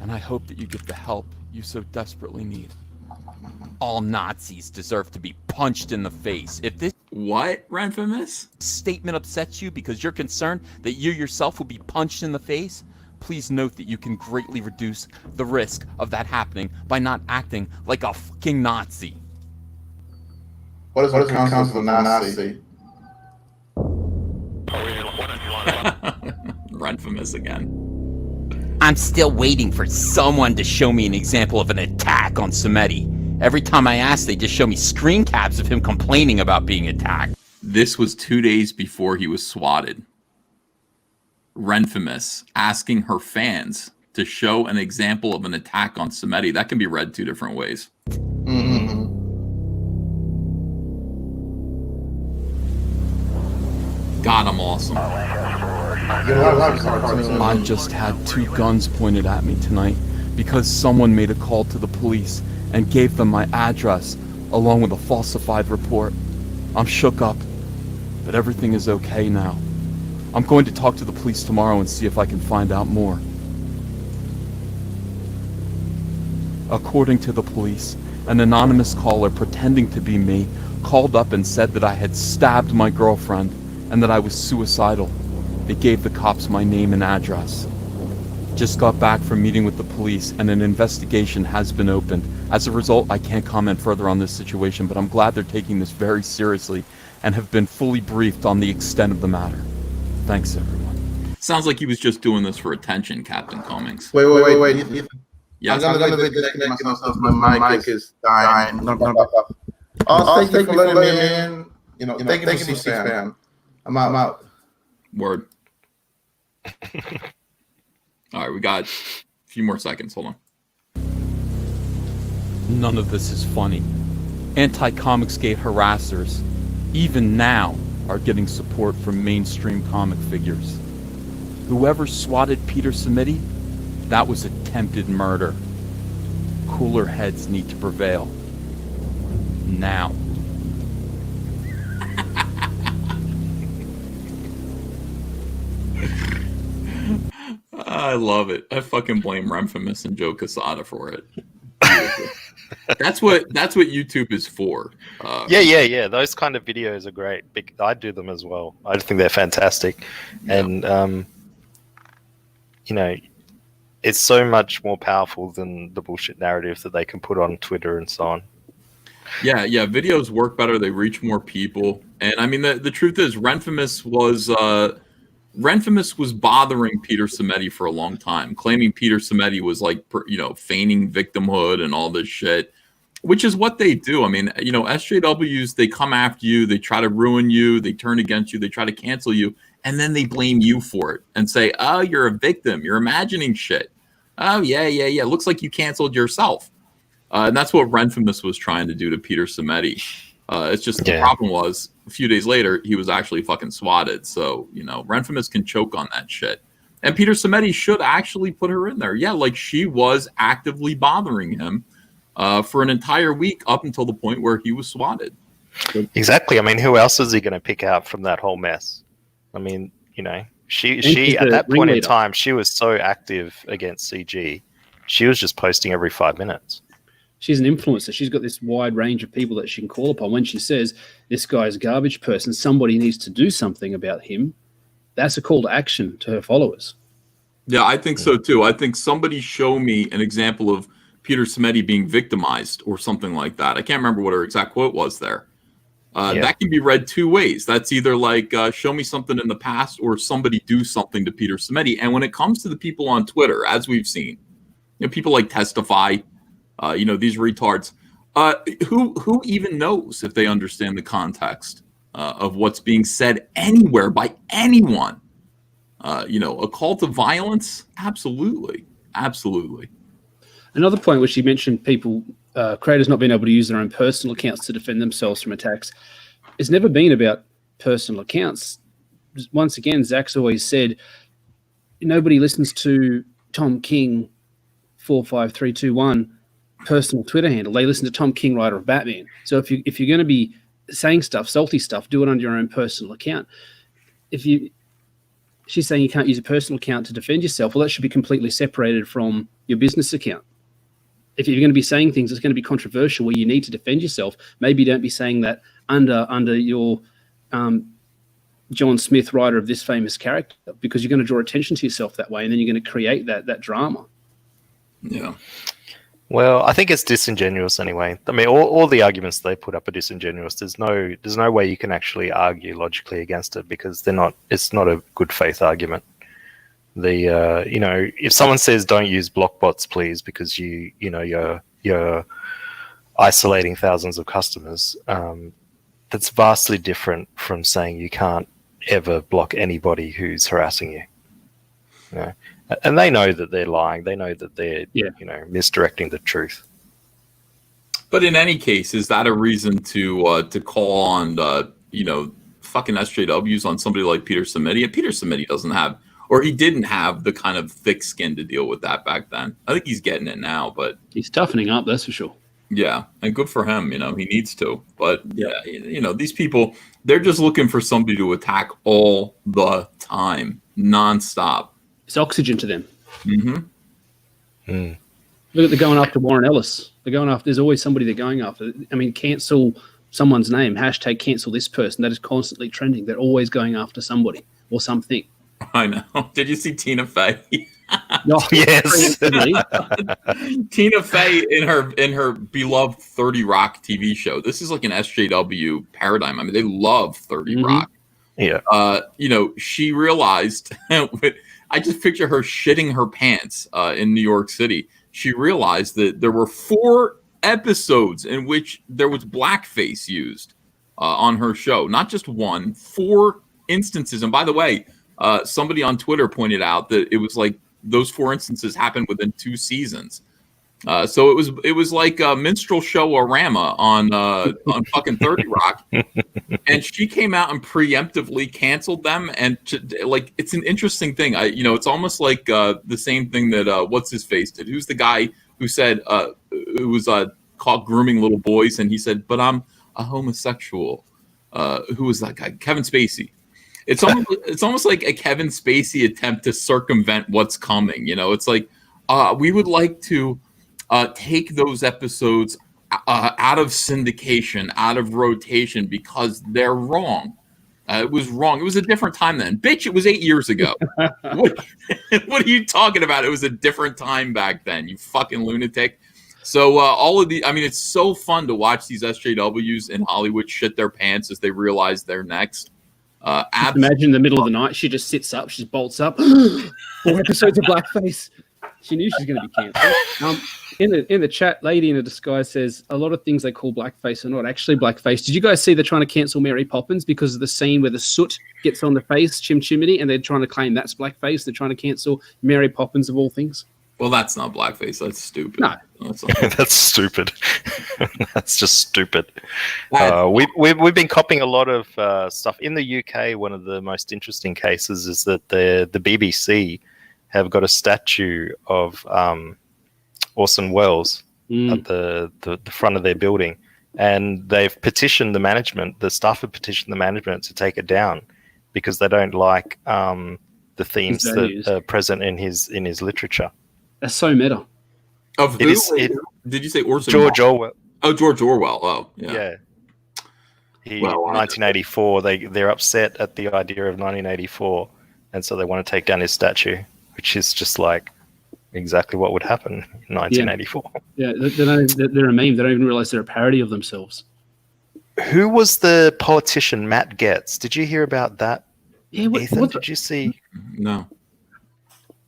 and I hope that you get the help you so desperately need. All Nazis deserve to be punched in the face. If this Renfamous? Statement upsets you because you're concerned that you yourself will be punched in the face, please note that you can greatly reduce the risk of that happening by not acting like a fucking Nazi. What is the concept of a Nazi? Renfamous again. I'm still waiting for someone to show me an example of an attack on Samedi. Every time I ask, they just show me screen caps of him complaining about being attacked. This was 2 days before he was swatted. Renfamous asking her fans to show an example of an attack on Samedi. That can be read two different ways. Mm-hmm. God, I'm awesome. I just had 2 guns pointed at me tonight because someone made a call to the police and gave them my address along with a falsified report. I'm shook up, but everything is okay now. I'm going to talk to the police tomorrow and see if I can find out more. According to the police, an anonymous caller pretending to be me called up and said that I had stabbed my girlfriend and that I was suicidal. They gave the cops my name and address. Just got back from meeting with the police and an investigation has been opened. As a result, I can't comment further on this situation, but I'm glad they're taking this very seriously and have been fully briefed on the extent of the matter. Thanks, everyone. Sounds like he was just doing this for attention, Captain Cummings. Wait. Ethan. Yeah. I'm gonna be disconnecting myself. My mic is dying. Thank you for letting me in. Thank you for C-SPAN. I'm out. Word. All right, we got a few more seconds. Hold on. None of this is funny. Anti-Comicsgate harassers, even now, are getting support from mainstream comic figures. Whoever swatted Peter Samedi, that was attempted murder. Cooler heads need to prevail. Now. I love it. I fucking blame Renfamous and Joe Quesada for it. That's what YouTube is for. Yeah. Those kind of videos are great. I do them as well. I think they're fantastic, and it's so much more powerful than the bullshit narrative that they can put on Twitter and so on. Yeah. Videos work better. They reach more people. And I mean, the truth is, Renfamous was bothering Peter Simeti for a long time, claiming Peter Simeti was like, feigning victimhood and all this shit, which is what they do. I mean, SJWs, they come after you, they try to ruin you, they turn against you, they try to cancel you, and then they blame you for it and say, oh, you're a victim, you're imagining shit. Oh, yeah. Looks like you canceled yourself. And that's what Renfamous was trying to do to Peter Simeti. It's just the problem was a few days later, he was actually fucking swatted. So, Renfamous can choke on that shit. And Peter Simeti should actually put her in there. Yeah, like she was actively bothering him for an entire week up until the point where he was swatted. Exactly. I mean, who else is he going to pick out from that whole mess? I mean, she at that point in time, she was so active against CG. She was just posting every 5 minutes. She's an influencer. She's got this wide range of people that she can call upon. When she says, this guy's a garbage person, somebody needs to do something about him, that's a call to action to her followers. Yeah, I think so too. I think somebody show me an example of Peter Simeti being victimized or something like that. I can't remember what her exact quote was there. That can be read two ways. That's either like, show me something in the past or somebody do something to Peter Simeti. And when it comes to the people on Twitter, as we've seen, people like Testify, these retards, who even knows if they understand the context of what's being said anywhere by anyone? A call to violence? Absolutely. Another point which you mentioned, people, creators not being able to use their own personal accounts to defend themselves from attacks. It's never been about personal accounts. Once again, Zach's always said, nobody listens to Tom King 45321 personal Twitter handle. They listen to Tom King, writer of Batman. So if you're going to be saying stuff, salty stuff, do it on your own personal account. She's saying you can't use a personal account to defend yourself. Well, that should be completely separated from your business account. If you're going to be saying things that's going to be controversial where you need to defend yourself, maybe don't be saying that under your John Smith, writer of this famous character, because you're going to draw attention to yourself that way, and then you're going to create that drama. Yeah. Well, I think it's disingenuous anyway. I mean, all the arguments they put up are disingenuous. There's no way you can actually argue logically against it because it's not a good faith argument. If someone says don't use block bots, please, because you're isolating thousands of customers, that's vastly different from saying you can't ever block anybody who's harassing you. And they know that they're lying. They know that they're misdirecting the truth. But in any case, is that a reason to call on fucking SJWs on somebody like Peter Simeti? And Peter Simeti doesn't have, or he didn't have, the kind of thick skin to deal with that back then. I think he's getting it now, but he's toughening up, that's for sure. Yeah, and good for him. He needs to. But these people, they're just looking for somebody to attack all the time, nonstop. It's oxygen to them. Mm-hmm. Look, they're going after Warren Ellis. There's always somebody they're going after. I mean, cancel someone's name, hashtag cancel this person. That is constantly trending. They're always going after somebody or something. I know. Did you see Tina Fey? Oh, yes. Tina Fey in her beloved 30 Rock TV show. This is like an SJW paradigm. I mean, they love 30 Rock. Yeah. She realized I just picture her shitting her pants in New York City. She realized that there were 4 episodes in which there was blackface used on her show. Not just 1, 4 instances. And by the way, somebody on Twitter pointed out that it was like those 4 instances happened within 2 seasons. So it was like a minstrel show-orama on fucking 30 Rock, and she came out and preemptively canceled them. And it's an interesting thing. It's almost like the same thing that what's his face did. Who's the guy who said who was caught grooming little boys, and he said, "But I'm a homosexual." Who was that guy? Kevin Spacey. It's almost like a Kevin Spacey attempt to circumvent what's coming. It's like we would like to take those episodes out of syndication, out of rotation, because they're wrong. It was wrong. It was a different time then. Bitch, it was 8 years ago. what are you talking about? It was a different time back then, you fucking lunatic. So all of I mean, it's so fun to watch these SJWs in Hollywood shit their pants as they realize they're next. Imagine in the middle of the night, she just sits up, she just bolts up. 4 episodes of blackface. She knew she was going to be cancelled. In the chat, Lady in a Disguise says a lot of things they call blackface are not actually blackface. Did you guys see they're trying to cancel Mary Poppins because of the scene where the soot gets on the face, chimney, and they're trying to claim that's blackface? They're trying to cancel Mary Poppins of all things. Well, that's not blackface. That's stupid. No, that's stupid. That's just stupid. We've been copying a lot of stuff in the UK. One of the most interesting cases is that the BBC have got a statue of Orson Welles at the front of their building, and they've petitioned the management. The staff have petitioned the management to take it down because they don't like the themes that are present in his literature. That's so meta. Of who? Did you say Orson? George Orwell. Oh, George Orwell. Oh, yeah. 1984. They're upset at the idea of 1984, and so they want to take down his statue, which is just like exactly what would happen in 1984. Yeah, they're a meme. They don't even realize they're a parody of themselves. Who was the politician Matt Getz? Did you hear about that? Yeah, Ethan, did you see? No.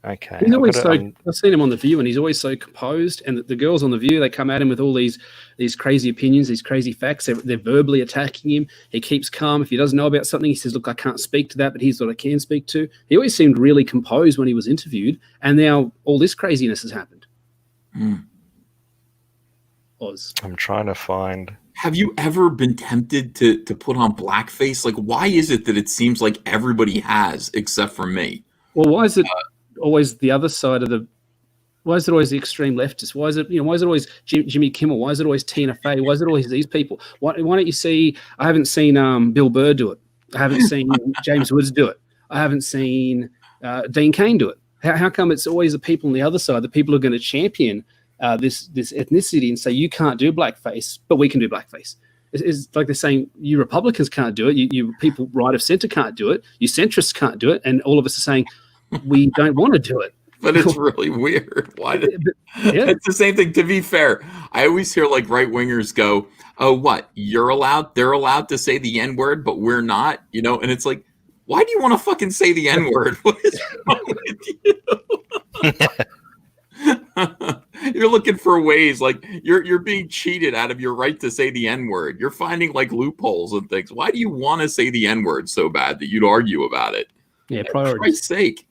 Okay. He's always I've seen him on The View, and he's always so composed. And the girls on The View, they come at him with all these crazy opinions, these crazy facts. They're verbally attacking him. He keeps calm. If he doesn't know about something, he says, "Look, I can't speak to that, but here's what I can speak to." He always seemed really composed when he was interviewed, and now all this craziness has happened. Oz. I'm trying to find. Have you ever been tempted to put on blackface? Like, why is it that it seems like everybody has except for me? Well, why is it always the other side of the? Why is it always the extreme leftists? Why is it Why is it always Jimmy Kimmel? Why is it always Tina Fey? Why is it always these people? Why don't you see? I haven't seen Bill Burr do it. I haven't seen James Woods do it. I haven't seen Dean Cain do it. How come it's always the people on the other side, the people who are going to champion this ethnicity and say you can't do blackface, but we can do blackface? It's like they're saying you Republicans can't do it. You people right of center can't do it. You centrists can't do it, and all of us are saying we don't want to do it. But it's really weird. It's the same thing. To be fair, I always hear like right wingers go, "Oh, what? They're allowed to say the N-word, but we're not." And it's like, why do you want to fucking say the N-word? What is wrong with you? You're looking for ways, like you're being cheated out of your right to say the N-word. You're finding like loopholes and things. Why do you want to say the N-word so bad that you'd argue about it? Yeah, priorities. For Christ's sake.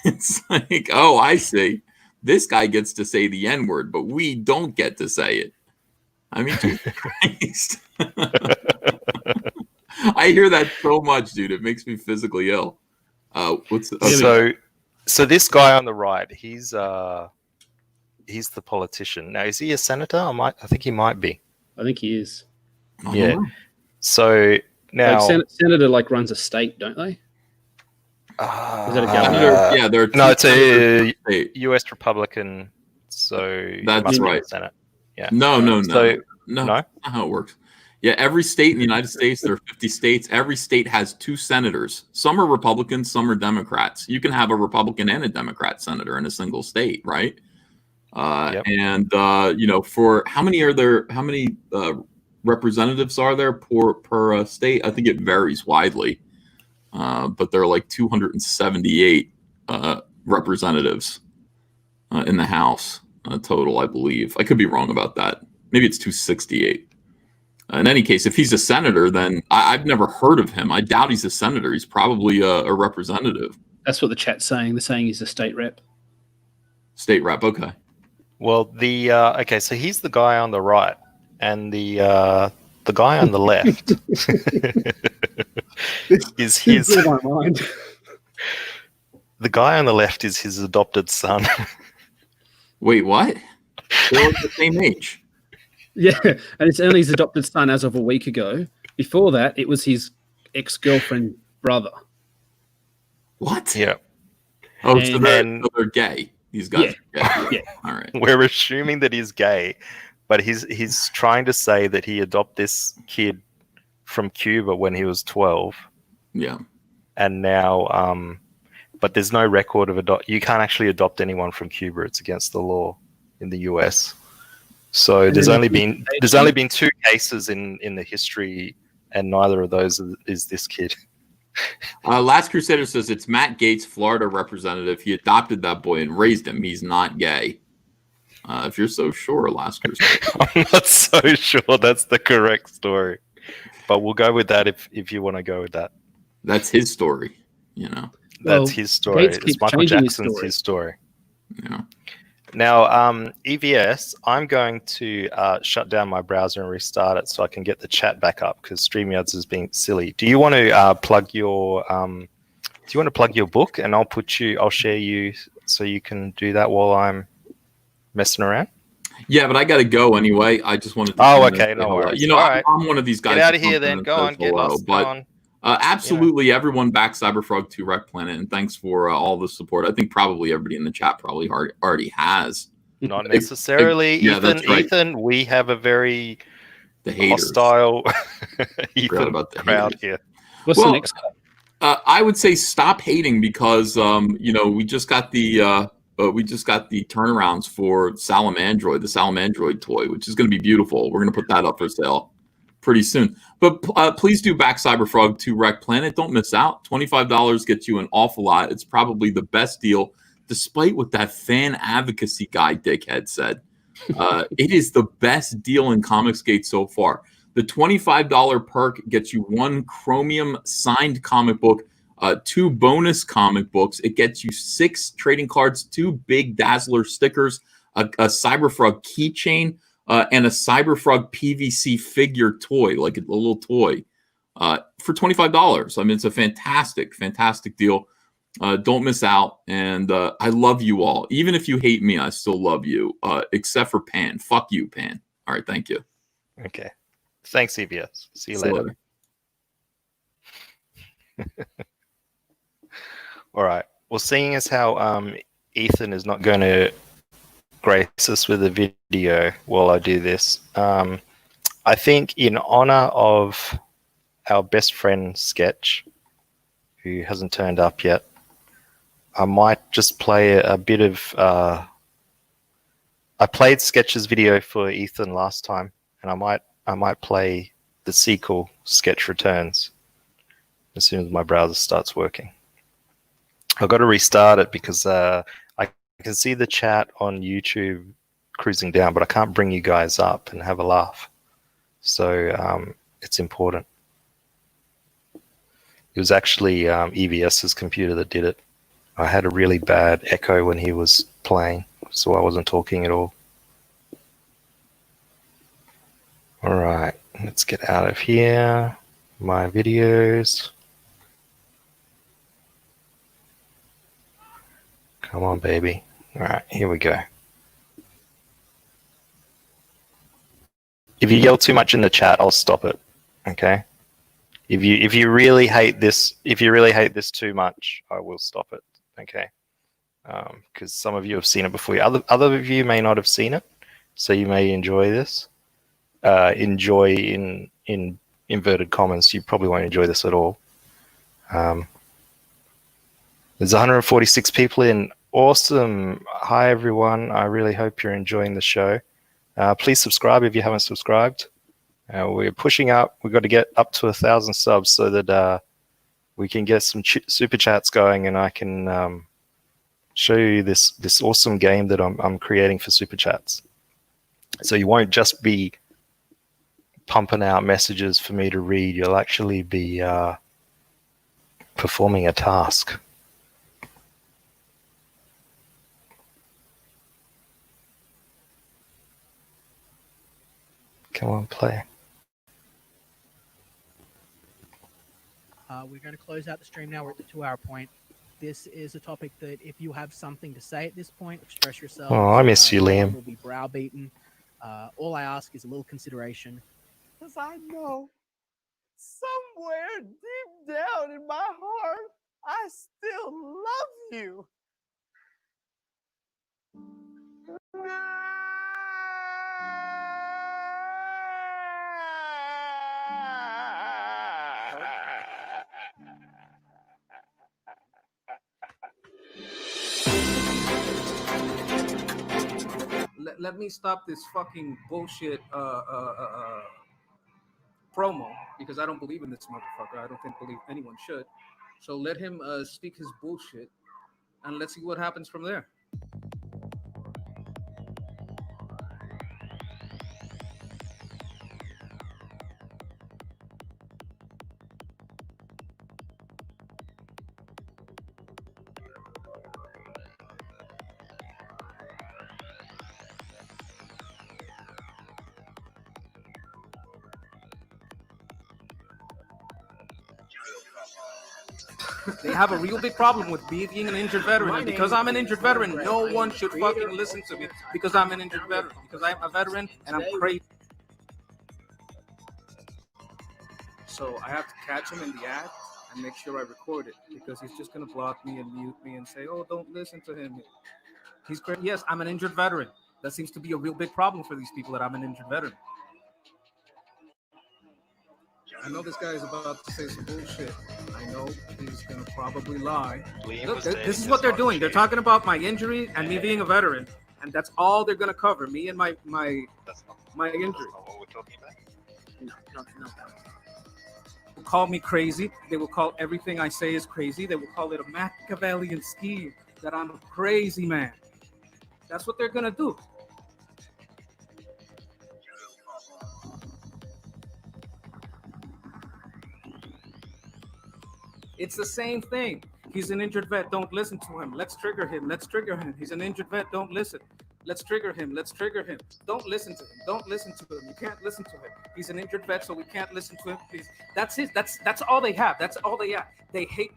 It's like, oh, I see. This guy gets to say the N-word, but we don't get to say it. I mean, Jesus Christ. I hear that so much, dude. It makes me physically ill. So this guy on the right, he's the politician. Now, is he a senator? I think he might be. I think he is. Yeah. So now, senator runs a state, don't they? Is that a governor? It's a U.S. Republican. So that's right. Senate. Yeah. No. So, no, that's not how it works. Yeah, every state in the United States, there are 50 states. Every state has 2 senators. Some are Republicans, some are Democrats. You can have a Republican and a Democrat senator in a single state, right? And for how many representatives are there per state? I think it varies widely. But there are like 278 representatives in the House total, I believe. I could be wrong about that. Maybe it's 268. In any case, if he's a senator, then I've never heard of him. I doubt he's a senator. He's probably a representative. That's what the chat's saying. They're saying he's a state rep. State rep, okay. Well, so he's the guy on the right, and the guy on the left is his. My mind. The guy on the left is his adopted son. Wait, what? They're the same age. Yeah, and it's only his adopted son as of a week ago. Before that, it was his ex-girlfriend brother. What? Yeah. Oh, so they're gay. These guys are gay. Yeah. All right. We're assuming that he's gay, but he's trying to say that he adopted this kid from Cuba when he was 12. Yeah. And now, but there's no record of adopt. You can't actually adopt anyone from Cuba. It's against the law in the US. So And there's then only the been 2 cases in the history, and neither of those is this kid. Last Crusader says it's Matt Gates, Florida representative. He adopted that boy and raised him. He's not gay. If you're so sure, Last Crusader. I'm not so sure that's the correct story, but we'll go with that if you want to go with that. That's his story, you know. That's his story. Gates It's keeps Michael changing Jackson's his story. Yeah. Now, EVS, I'm going to shut down my browser and restart it so I can get the chat back up because StreamYards is being silly. Do you want to plug your book, and I'll share you so you can do that while I'm messing around? Yeah, but I got to go anyway. I just wanted to. Oh, okay, no worries. You know, All right. I'm one of these guys. Get out of here then. Go on. Get lost. Go on. Absolutely, everyone back Cyberfrog to Wreck Planet, and thanks for all the support. I think probably everybody in the chat probably already has. Not necessarily, yeah, Ethan. that's right. Ethan, we have a very haters. hostile Ethan about the crowd haters. here. What's the next guy? I would say stop hating because you know, we just got the turnarounds for Salamandroid, the Salamandroid toy, which is going to be beautiful. We're going to put that up for sale pretty soon. But please do back Cyberfrog to Wreck Planet. Don't miss out. $25 gets you an awful lot. It's probably the best deal, despite what that fan advocacy guy dickhead said. It is the best deal in Comicsgate so far. The $25 perk gets you 1 Chromium signed comic book, 2 bonus comic books. It gets you 6 trading cards, 2 big Dazzler stickers, a Cyberfrog keychain, and a Cyberfrog PVC figure toy, like a little toy, for $25. I mean, it's a fantastic, fantastic deal. Don't miss out. And I love you all. Even if you hate me, I still love you, except for Pan. Fuck you, Pan. All right, thank you. Okay. Thanks, EBS. See you later. All right. Well, seeing as how Ethan is not going to grace us with a video while I do this, I think in honor of our best friend Sketch, who hasn't turned up yet, I might just play a bit of... I played Sketch's video for Ethan last time, and I might play the sequel, Sketch Returns, as soon as my browser starts working. I've got to restart it because I can see the chat on YouTube cruising down, but I can't bring you guys up and have a laugh. So it's important. It was actually EVS's computer that did it. I had a really bad echo when he was playing, so I wasn't talking at all. All right, let's get out of here. My videos. Come on, baby. All right, here we go. If you yell too much in the chat, I'll stop it. Okay. If you really hate this, too much, I will stop it. Okay. Because some of you have seen it before. Other of you may not have seen it, so you may enjoy this. Enjoy in inverted commas. You probably won't enjoy this at all. There's 146 people in. Awesome. Hi, everyone. I really hope you're enjoying the show. Please subscribe if you haven't subscribed. We're pushing up. We've got to get up to 1,000 subs so that we can get some super chats going, and I can show you this awesome game that I'm creating for super chats. So you won't just be pumping out messages for me to read. You'll actually be performing a task. Come on, play. We're going to close out the stream now. We're at the 2-hour point. This is a topic that if you have something to say at this point, express yourself. Oh, I miss you, Liam. Will be browbeaten. All I ask is a little consideration. Because I know somewhere deep down in my heart, I still love you. let me stop this fucking bullshit promo, because I don't believe in this motherfucker. I don't believe anyone should. So let him speak his bullshit, and let's see what happens from there. They have a real big problem with me being an injured veteran. And because I'm an injured veteran, no one should fucking listen to me because I'm an injured veteran. Because I'm a veteran and I'm crazy. So I have to catch him in the act and make sure I record it, because he's just going to block me and mute me and say, oh, don't listen to him. He's crazy. Yes, I'm an injured veteran. That seems to be a real big problem for these people, that I'm an injured veteran. I know this guy is about to say some bullshit. I know he's going to probably lie. Look, this is what they're doing. They're talking about my injury and me being a veteran, and that's all they're going to cover, me and my injury. No. They will call me crazy. They will call everything I say is crazy. They will call it a Machiavellian scheme, that I'm a crazy man. That's what they're going to do. It's the same thing. He's an injured vet. Don't listen to him. Let's trigger him. Let's trigger him. He's an injured vet. Don't listen. Let's trigger him. Let's trigger him. Don't listen to him. Don't listen to him. You can't listen to him. He's an injured vet, so we can't listen to him. Please. That's it. That's all they have. That's all they have. They hate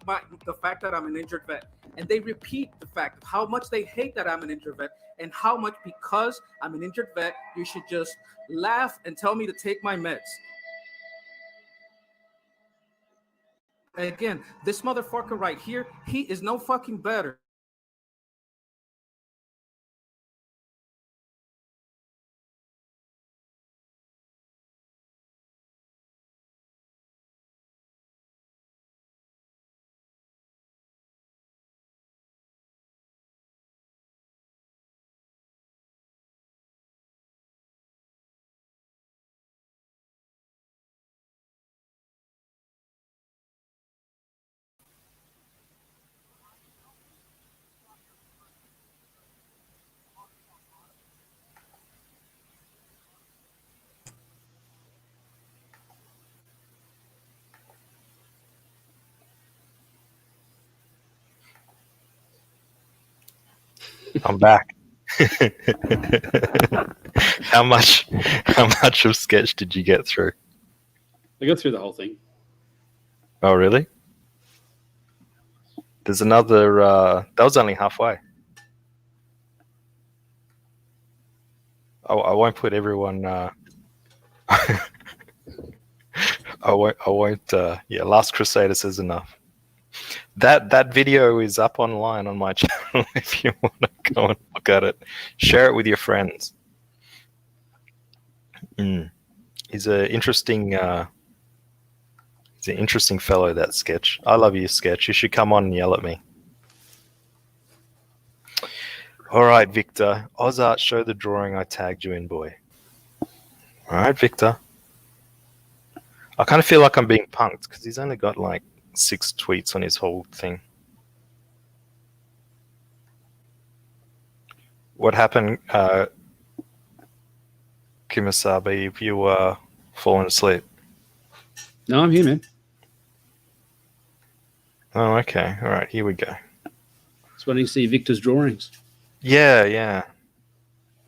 the fact that I'm an injured vet. And they repeat the fact of how much they hate that I'm an injured vet, and how much, because I'm an injured vet, you should just laugh and tell me to take my meds. Again, this motherfucker right here, he is no fucking better. I'm back. How much of sketch did you get through? I got through the whole thing. Oh, really? There's another. That was only halfway. I won't put everyone. I won't. Yeah, Last Crusader says enough. That video is up online on my channel if you want to go and look at it. Share it with your friends. He's an interesting fellow, that Sketch. I love you, Sketch. You should come on and yell at me. All right, Victor. Ozart, show the drawing I tagged you in, boy. All right, Victor. I kind of feel like I'm being punked because he's only got like 6 tweets on his whole thing. What happened, Kimasabi, if you were falling asleep? No, I'm here, man. Oh, okay. All right, here we go. Just wanting to see Victor's drawings. Yeah.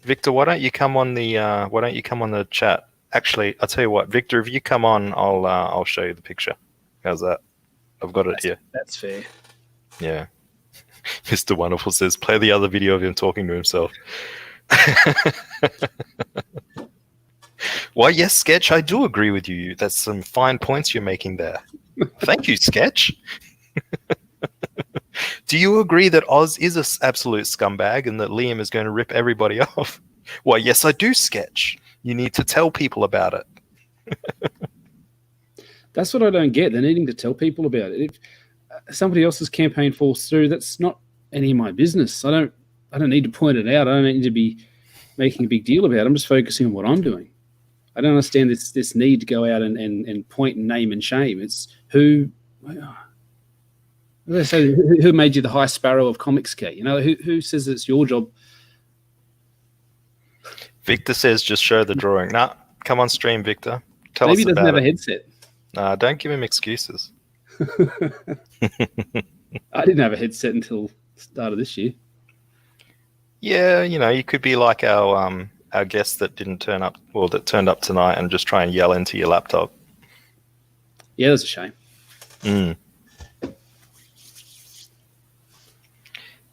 Victor, why don't you come on the chat? Actually, I'll tell you what, Victor, if you come on, I'll show you the picture. How's that? I've got it here. That's fair. Yeah. Mr. Wonderful says, play the other video of him talking to himself. Why, yes, Sketch, I do agree with you. That's some fine points you're making there. Thank you, Sketch. Do you agree that Oz is an absolute scumbag and that Liam is going to rip everybody off? Why, yes, I do, Sketch. You need to tell people about it. That's what I don't get. They're needing to tell people about it. If somebody else's campaign falls through, that's not any of my business. I don't need to point it out. I don't need to be making a big deal about it. I'm just focusing on what I'm doing. I don't understand this need to go out and point and name and shame. It's who they say, who made you the High Sparrow of Comics Key? You know, who says it's your job? Victor says just show the drawing. Nah, come on stream, Victor. Tell Maybe us he doesn't about have a it. headset. Nah, don't give him excuses. I didn't have a headset until the start of this year. Yeah, you know, you could be like our guest that didn't turn up, or that turned up tonight and just try and yell into your laptop. Yeah, that's a shame.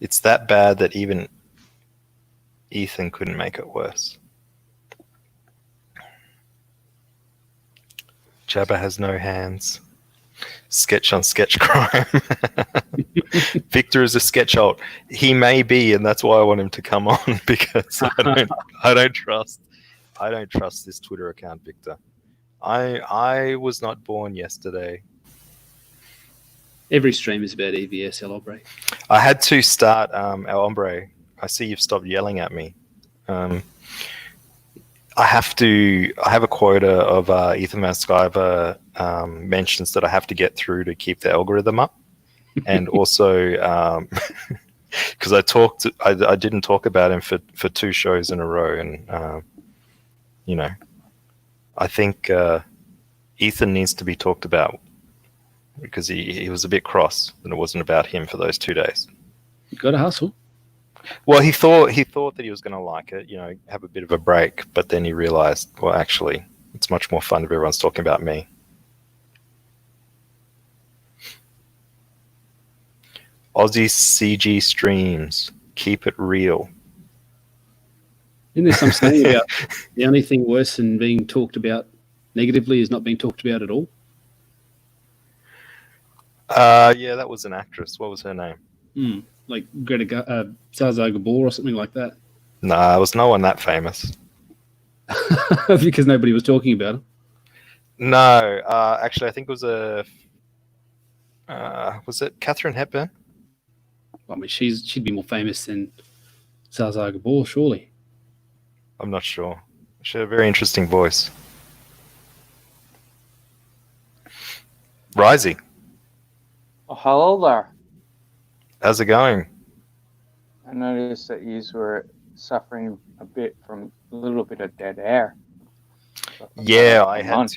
It's that bad that even Ethan couldn't make it worse. Jabba has no hands. Sketch on sketch crime. Victor is a sketch alt. He may be, and that's why I want him to come on, because I don't trust this Twitter account, Victor. I was not born yesterday. Every stream is about EVS, El Hombre. I had to start El Hombre. I see you've stopped yelling at me. I have a quota of Ethan Masciver mentions that I have to get through to keep the algorithm up. And also, because I didn't talk about him for 2 shows in a row. And, you know, I think Ethan needs to be talked about, because he was a bit cross and it wasn't about him for those 2 days. You got to hustle. Well, he thought that he was going to like it, you know, have a bit of a break, but then he realized, well, actually, it's much more fun if everyone's talking about me. Aussie CG streams, keep it real. Isn't there some saying about the only thing worse than being talked about negatively is not being talked about at all? Yeah, that was an actress. What was her name? Like Greta Zaza Gabor or something like that. Nah, it was no one that famous. Because nobody was talking about it. No, actually, I think it was was it Katharine Hepburn? I mean, she'd be more famous than Zaza Gabor, surely. I'm not sure. She had a very interesting voice. Risey. Oh, hello there. How's it going? I noticed that you were suffering a little bit of dead air. Yeah, I had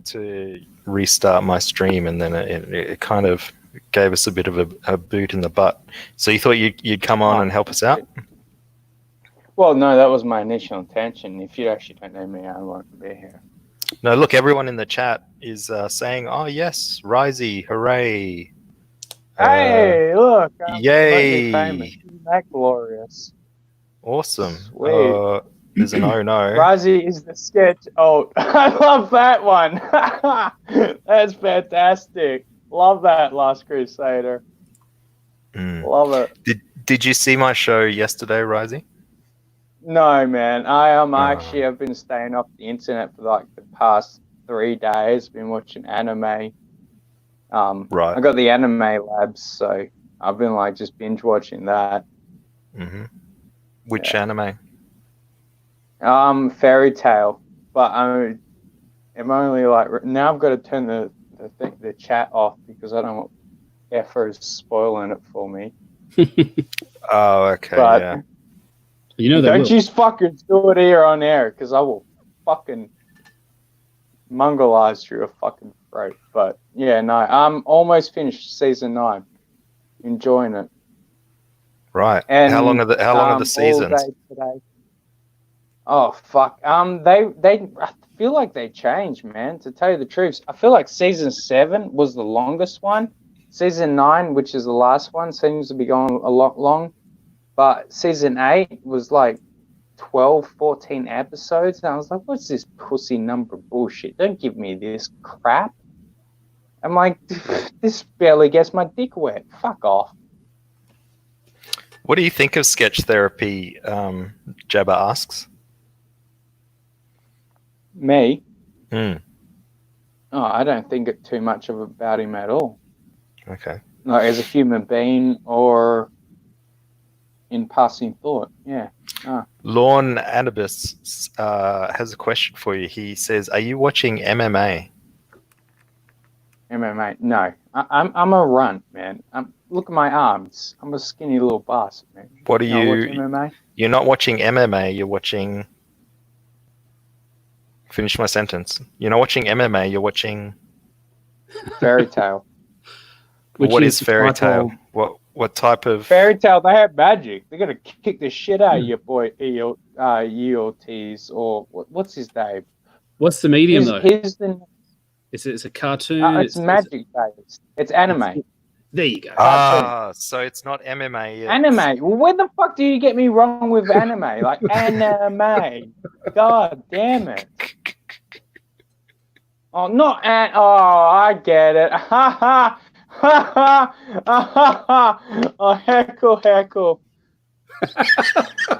to restart my stream, and then it kind of gave us a bit of a boot in the butt. So you thought you'd come on and help us out? Well, no, that was my initial intention. If you actually don't know me, I won't be here. No, look, everyone in the chat is saying, "Oh yes, Risey, hooray!" Hey, look! I'm yay! famous. Isn't that glorious? Awesome. Sweet. There's an oh no. Razi is the sketch. Oh, I love that one. That's fantastic. Love that, Last Crusader. Love it. Did you see my show yesterday, Risey? No, man. Actually I've been staying off the internet for like the past 3 days. Been watching anime. Right. I got the anime labs, so I've been like just binge watching that. Mm-hmm. Which anime? Fairy Tale, but I'm only like now. I've got to turn the chat off because I don't want Efra's spoiling it for me. Oh, okay. But yeah. You know, don't you fucking do it here on air because I will fucking mongolize through a fucking throat. But yeah, no, I'm almost finished season 9. Enjoying it. Right. And how long are the seasons? All day today. Oh fuck. They I feel like they changed, man. To tell you the truth, I feel like season 7 was the longest one. Season 9, which is the last one, seems to be going a lot long. But season 8 was like 12, 14 episodes, and I was like, "What's this pussy number bullshit? Don't give me this crap." I'm like, "This barely gets my dick wet. Fuck off." What do you think of sketch therapy? Jabba asks. Me? Oh, I don't think it too much about him at all. Okay. Like as a human being or in passing thought, yeah. Lorne Anubis has a question for you. He says, "Are you watching MMA?" MMA? No, I'm a runt, man. Look at my arms. I'm a skinny little bastard, man. What are I watch you? MMA. You're not watching MMA. You're watching. Finish my sentence. You're not watching MMA. You're watching Fairy Tale. What is the Fairy type Tale? of- What type of Fairy Tale? They have magic. They're gonna kick the shit out of your boy Eeyores or what's his name? What's the medium though? Here's the. It's a cartoon. It's magic based. It's anime. There you go. So it's not MMA yet. Anime. Well, where the fuck do you get me wrong with anime? Like anime. God damn it. Oh, not oh, I get it. Ha ha. Ha ha. Ha ha. Oh, heckle.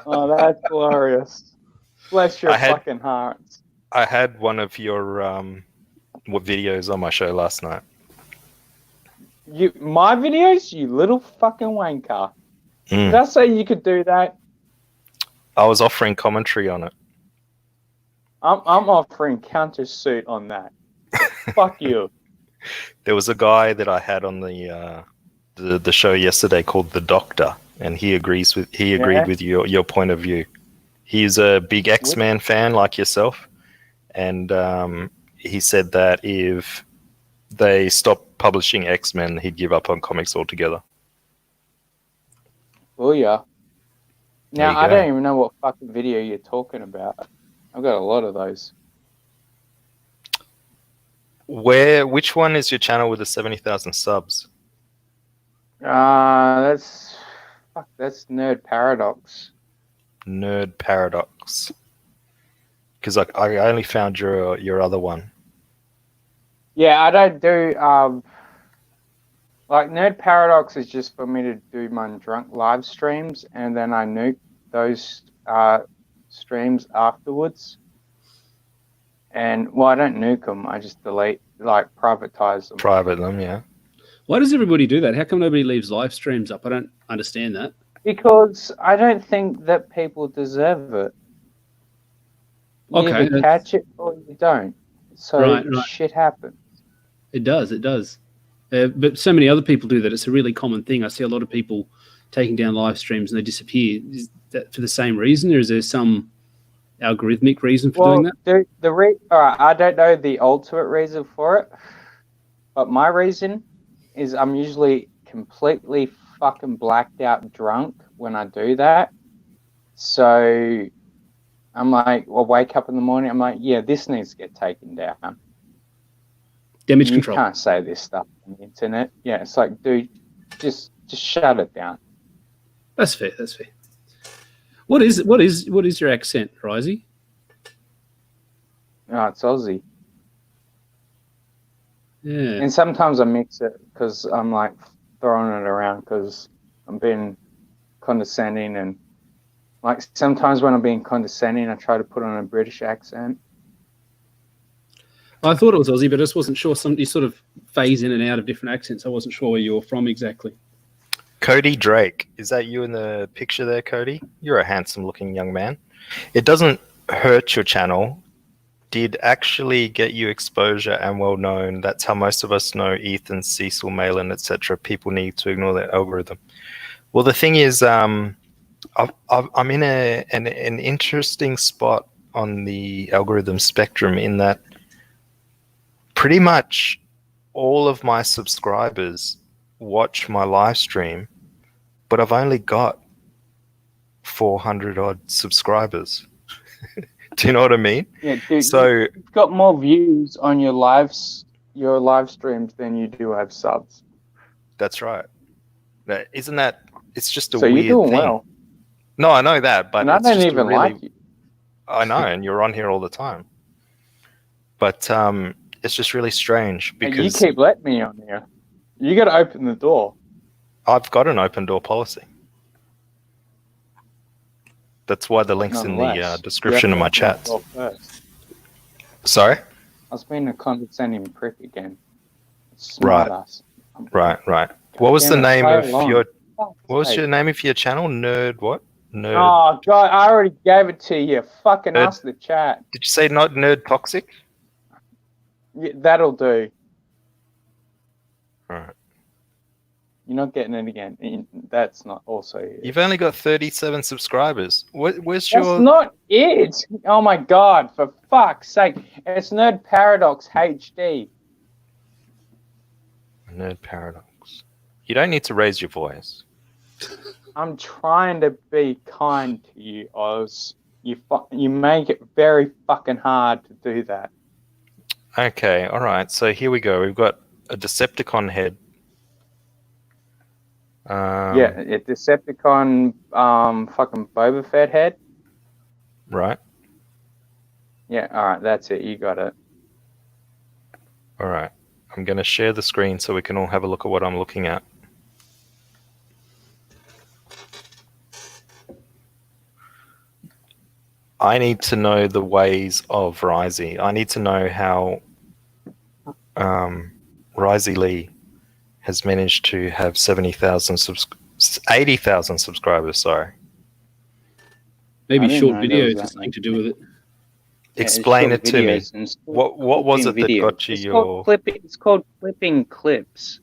Oh, that's glorious. Bless your fucking hearts. I had one of your videos on my show last night. My videos, you little fucking wanker. Mm. Did I say you could do that? I was offering commentary on it. I'm offering countersuit on that. Fuck you. There was a guy that I had on the show yesterday called the Doctor, and he agreed with your point of view. He's a big X-Men fan like yourself, and he said that if they stopped publishing X-Men, he'd give up on comics altogether. Oh yeah. There Now you I go. don't even know what fucking video you're talking about. I've got a lot of those. Which one is your channel with the 70,000 subs? That's Nerd Paradox. Nerd Paradox. Because I only found your other one. Yeah, I don't do like Nerd Paradox is just for me to do my drunk live streams, and then I nuke those streams afterwards. And well, I don't nuke them. I just delete, like privatize them. Private them, yeah. Why does everybody do that? How come nobody leaves live streams up? I don't understand that. Because I don't think that people deserve it. You Okay, either catch it or you don't. So Right. shit happens. It does. But so many other people do that. It's a really common thing. I see a lot of people taking down live streams and they disappear. Is that for the same reason, or is there some algorithmic reason for doing that? All right, I don't know the ultimate reason for it, but my reason is I'm usually completely fucking blacked out drunk when I do that. So I'm like, I'll wake up in the morning, I'm like, yeah, this needs to get taken down. Damage you control. Can't say this stuff on the internet. Yeah, it's like, dude, just shut it down. That's fair. What is your accent, Risey? No, it's Aussie. Yeah. And sometimes I mix it because I'm like throwing it around because I'm being condescending, and like sometimes when I'm being condescending, I try to put on a British accent. I thought it was Aussie, but I just wasn't sure. You sort of phase in and out of different accents. I wasn't sure where you were from exactly. Cody Drake, is that you in the picture there, Cody? You're a handsome-looking young man. It doesn't hurt your channel. Did actually get you exposure and well-known. That's how most of us know Ethan, Cecil, Malin, etc. People need to ignore that algorithm. Well, the thing is, I'm in an interesting spot on the algorithm spectrum in that pretty much all of my subscribers watch my live stream, but I've only got 400 odd subscribers. Do you know what I mean? Yeah, dude. So you've got more views on your live streams than you do have subs. that's right. Isn't that? It's just a So weird you're doing thing. well. No, I know that, but And I it's don't just even like you. I know, and you're on here all the time. But it's just really strange And you because keep letting me on here. You got to open the door. I've got an open door policy. That's why the link's in the Nonetheless, description you of my have to open chat. the door first. Sorry? I was being a condescending prick again. Smart ass. Right. What was the Damn it, name play of along. your? Fuck's What was sake. your name of your channel? Nerd what? Nerd. Oh god, I already gave it to you. Fucking Nerd. ask the chat. Did you say not nerd toxic? Yeah, that'll do. Alright. You're not getting it again. That's not also it. You've only got 37 subscribers. Where's That's your... not it. Oh my god, for fuck's sake. It's Nerd Paradox HD. Nerd Paradox. You don't need to raise your voice. I'm trying to be kind to you, Oz. You make it very fucking hard to do that. Okay, alright. So here we go. We've got a Decepticon head. Yeah, a Decepticon fucking Boba Fett head. Right. Yeah, alright, that's it. You got it. Alright. I'm going to share the screen so we can all have a look at what I'm looking at. I need to know the ways of Risey. I need to know how Risey Lee has managed to have 80,000 subscribers, sorry. Maybe I didn't short know there was videos that has something to do with it. Explain short it to me. videos and What was it that videos. got you It's your... called clipping. It's called clipping clips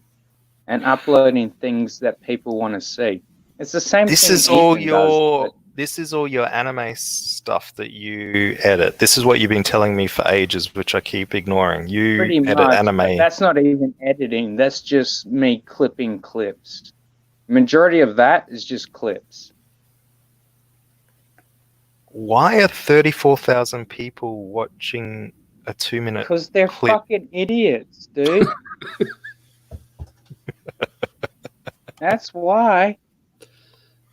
and uploading things that people want to see. It's the same This thing is all Ethan does, your... but- This is all your anime stuff that you edit. This is what you've been telling me for ages, which I keep ignoring. You Pretty edit much, anime. but that's not even editing. That's just me clipping clips. Majority of that is just clips. Why are 34,000 people watching a 2-minute Because they're clip? fucking idiots, dude. That's why.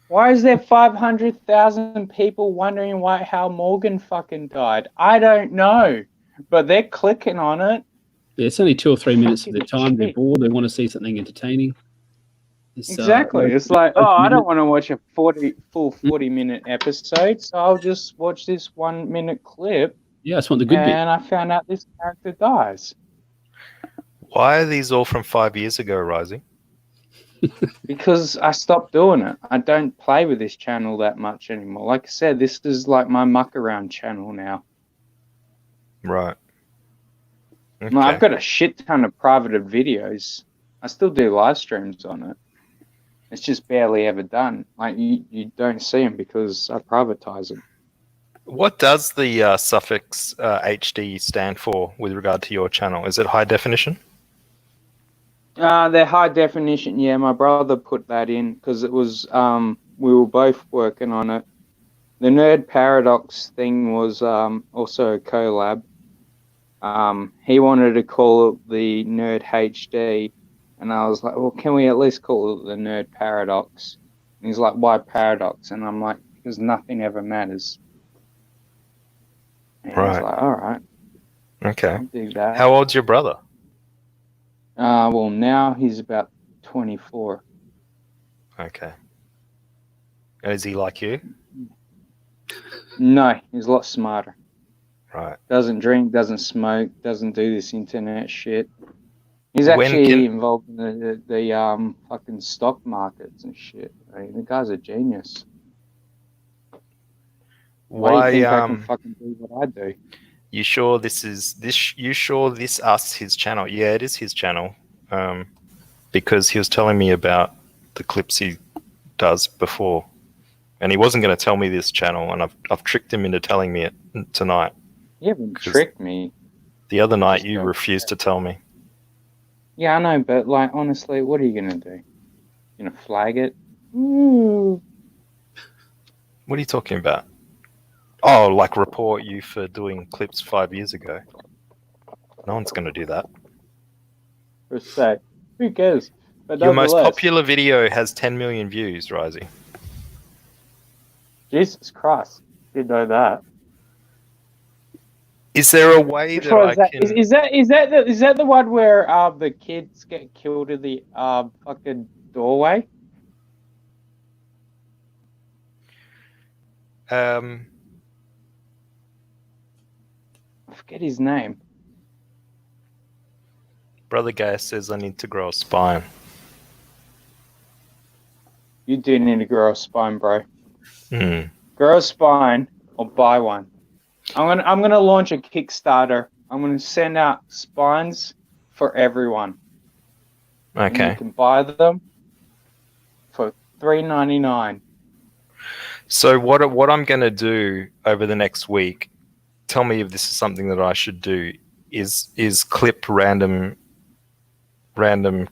Why is there 500,000 people wondering how Morgan fucking died? I don't know, but they're clicking on it. Yeah, it's only 2 or 3 minutes of their Fucking time. They're shit. bored. They want to see something entertaining. Exactly. It's like, oh, I don't want to watch a full 40-minute episode, so I'll just watch this 1-minute clip. Yeah, that's what the good bit. And I found out this character dies. Why are these all from 5 years ago, Rising? Because I stopped doing it. I don't play with this channel that much anymore. Like I said, this is like my muck around channel now. Right. Okay. Well, I've got a shit ton of privated videos. I still do live streams on it. It's just barely ever done. Like you don't see them because I privatize them. What does the suffix HD stand for with regard to your channel? Is it high definition? They're high definition. Yeah, my brother put that in because it was we were both working on it. The Nerd Paradox thing was also a collab. He wanted to call it the Nerd HD, and I was like, well, can we at least call it the Nerd Paradox? And he's like, why Paradox? And I'm like, because nothing ever matters. And Right. he's like, all right. Okay. I'll dig that. How old's your brother? Well, now he's about 24. Okay. Is he like you? No, he's a lot smarter. Right. Doesn't drink, doesn't smoke, doesn't do this internet shit. He's When actually can- involved in the fucking stock markets and shit. I mean, the guy's a genius. Why do you think I can fucking do what I do? You sure this is this? You sure this us his channel? Yeah, it is his channel. Because he was telling me about the clips he does before, and he wasn't going to tell me this channel, and I've tricked him into telling me it tonight. You haven't tricked me. The other night you refused to tell me. Yeah, I know, but like honestly, what are you gonna do? You gonna flag it? Ooh. What are you talking about? Oh, like report you for doing clips 5 years ago. No one's going to do that. Per se. Who cares? But Your most nonetheless, popular video has 10 million views, Risey. Jesus Christ, didn't know that. Is there a way Which that one I is that? can... Is that the one where the kids get killed in the fucking doorway? Um, I forget his name. Brother Gay says I need to grow a spine. You do need to grow a spine, bro. Grow a spine or buy one. I'm gonna launch a Kickstarter. I'm gonna send out spines for everyone. And Okay. you can buy them for $3.99. So what I'm going to do over the next week, tell me if this is something that I should do, is clip random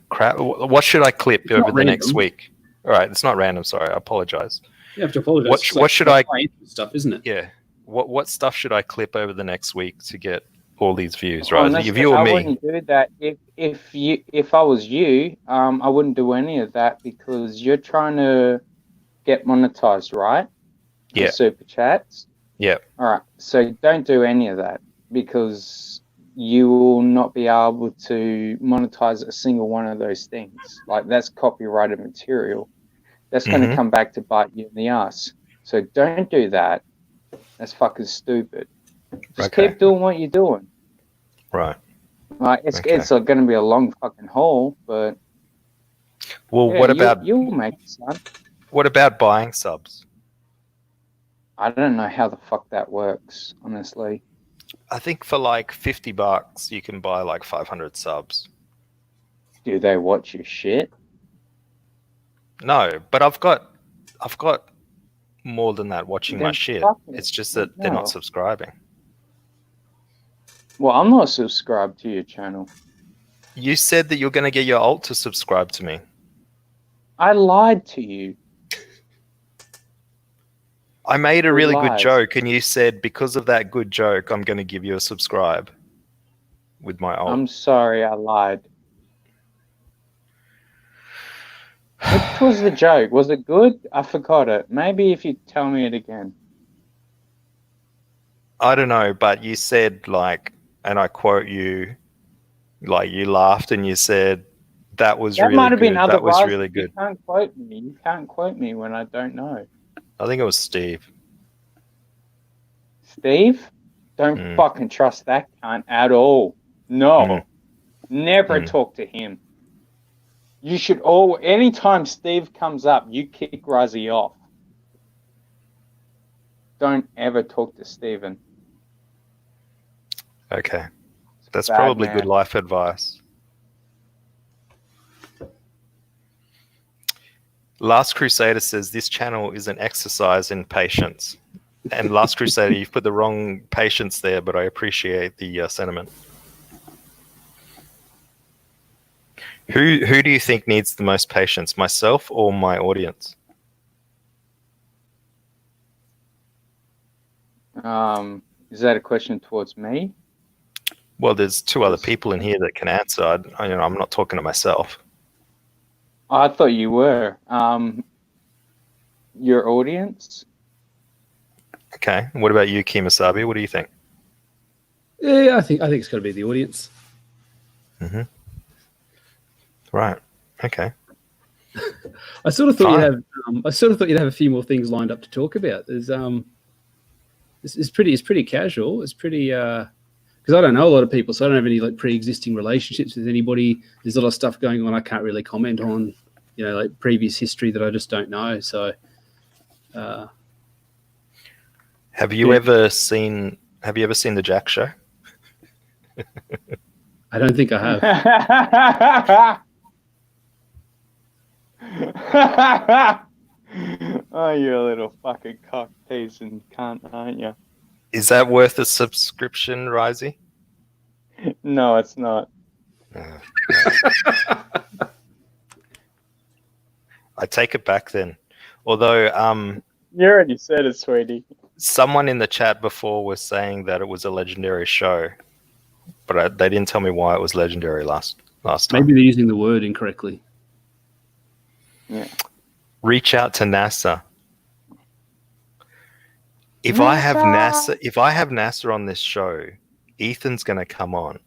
crap. What should I clip It's over not the random. next week? All right, it's not random. Sorry, I apologize. You have to apologize. What, It's what like should I? stuff, isn't it? Yeah. What stuff should I clip over the next week to get all these views? Right, Honestly, if you or I me. wouldn't do that. If I was you, I wouldn't do any of that because you're trying to get monetized, right? Yeah. The super chats. Yeah. All right. So don't do any of that because you will not be able to monetize a single one of those things. Like that's copyrighted material. That's going to come back to bite you in the ass. So don't do that. That's fucking stupid. Just keep doing what you're doing. Right. Like it's going to be a long fucking haul, but well, yeah, what about you'll make it, son. What about buying subs? I don't know how the fuck that works, honestly. I think for like $50 you can buy like 500 subs. Do they watch your shit? No, but I've got more than that watching my Then shit. fuck it. It's just that they're No. not subscribing. Well, I'm not subscribed to your channel. You said that you're going to get your alt to subscribe to me. I lied to you. I made a really good lies. joke, and you said because of that good joke, I'm going to give you a subscribe with my alt. I'm sorry, I lied. Which was the joke? Was it good? I forgot it. Maybe if you tell me it again. I don't know, but you said like, and I quote you, like you laughed and you said that was That really might have been good. That was otherwise. really good. You can't quote me. You can't quote me when I don't know. I think it was Steve. Steve? Don't fucking trust that cunt at all. No. Never talk to him. You should anytime Steve comes up, you kick Rozzy off. Don't ever talk to Steven. Okay. That's Bad probably man. good life advice. Last Crusader says this channel is an exercise in patience. And Last Crusader, you've put the wrong patience there, but I appreciate the sentiment. Who do you think needs the most patience, myself or my audience? Is that a question towards me? Well, there's two other people in here that can answer. I'm not talking to myself. I thought you were. Your audience? Okay. What about you, Kimasabi? What do you think? Yeah, I think it's got to be the audience. Mm-hmm. Right. Okay. I sort of thought you'd have. I sort of thought you'd have a few more things lined up to talk about. There's it's pretty casual. It's pretty because I don't know a lot of people, so I don't have any like pre-existing relationships with anybody. There's a lot of stuff going on I can't really comment on. Like previous history that I just don't know. So. Have you ever seen the Jack Show? I don't think I have. Oh, you're a little fucking cock piece and cunt, aren't you? Is that worth a subscription, Risey? No, it's not. I take it back then. Although you already said it, sweetie. Someone in the chat before was saying that it was a legendary show, but they didn't tell me why it was legendary last time. Maybe they're using the word incorrectly. Yeah. Reach out to NASA. If I have NASA on this show, Ethan's going to come on,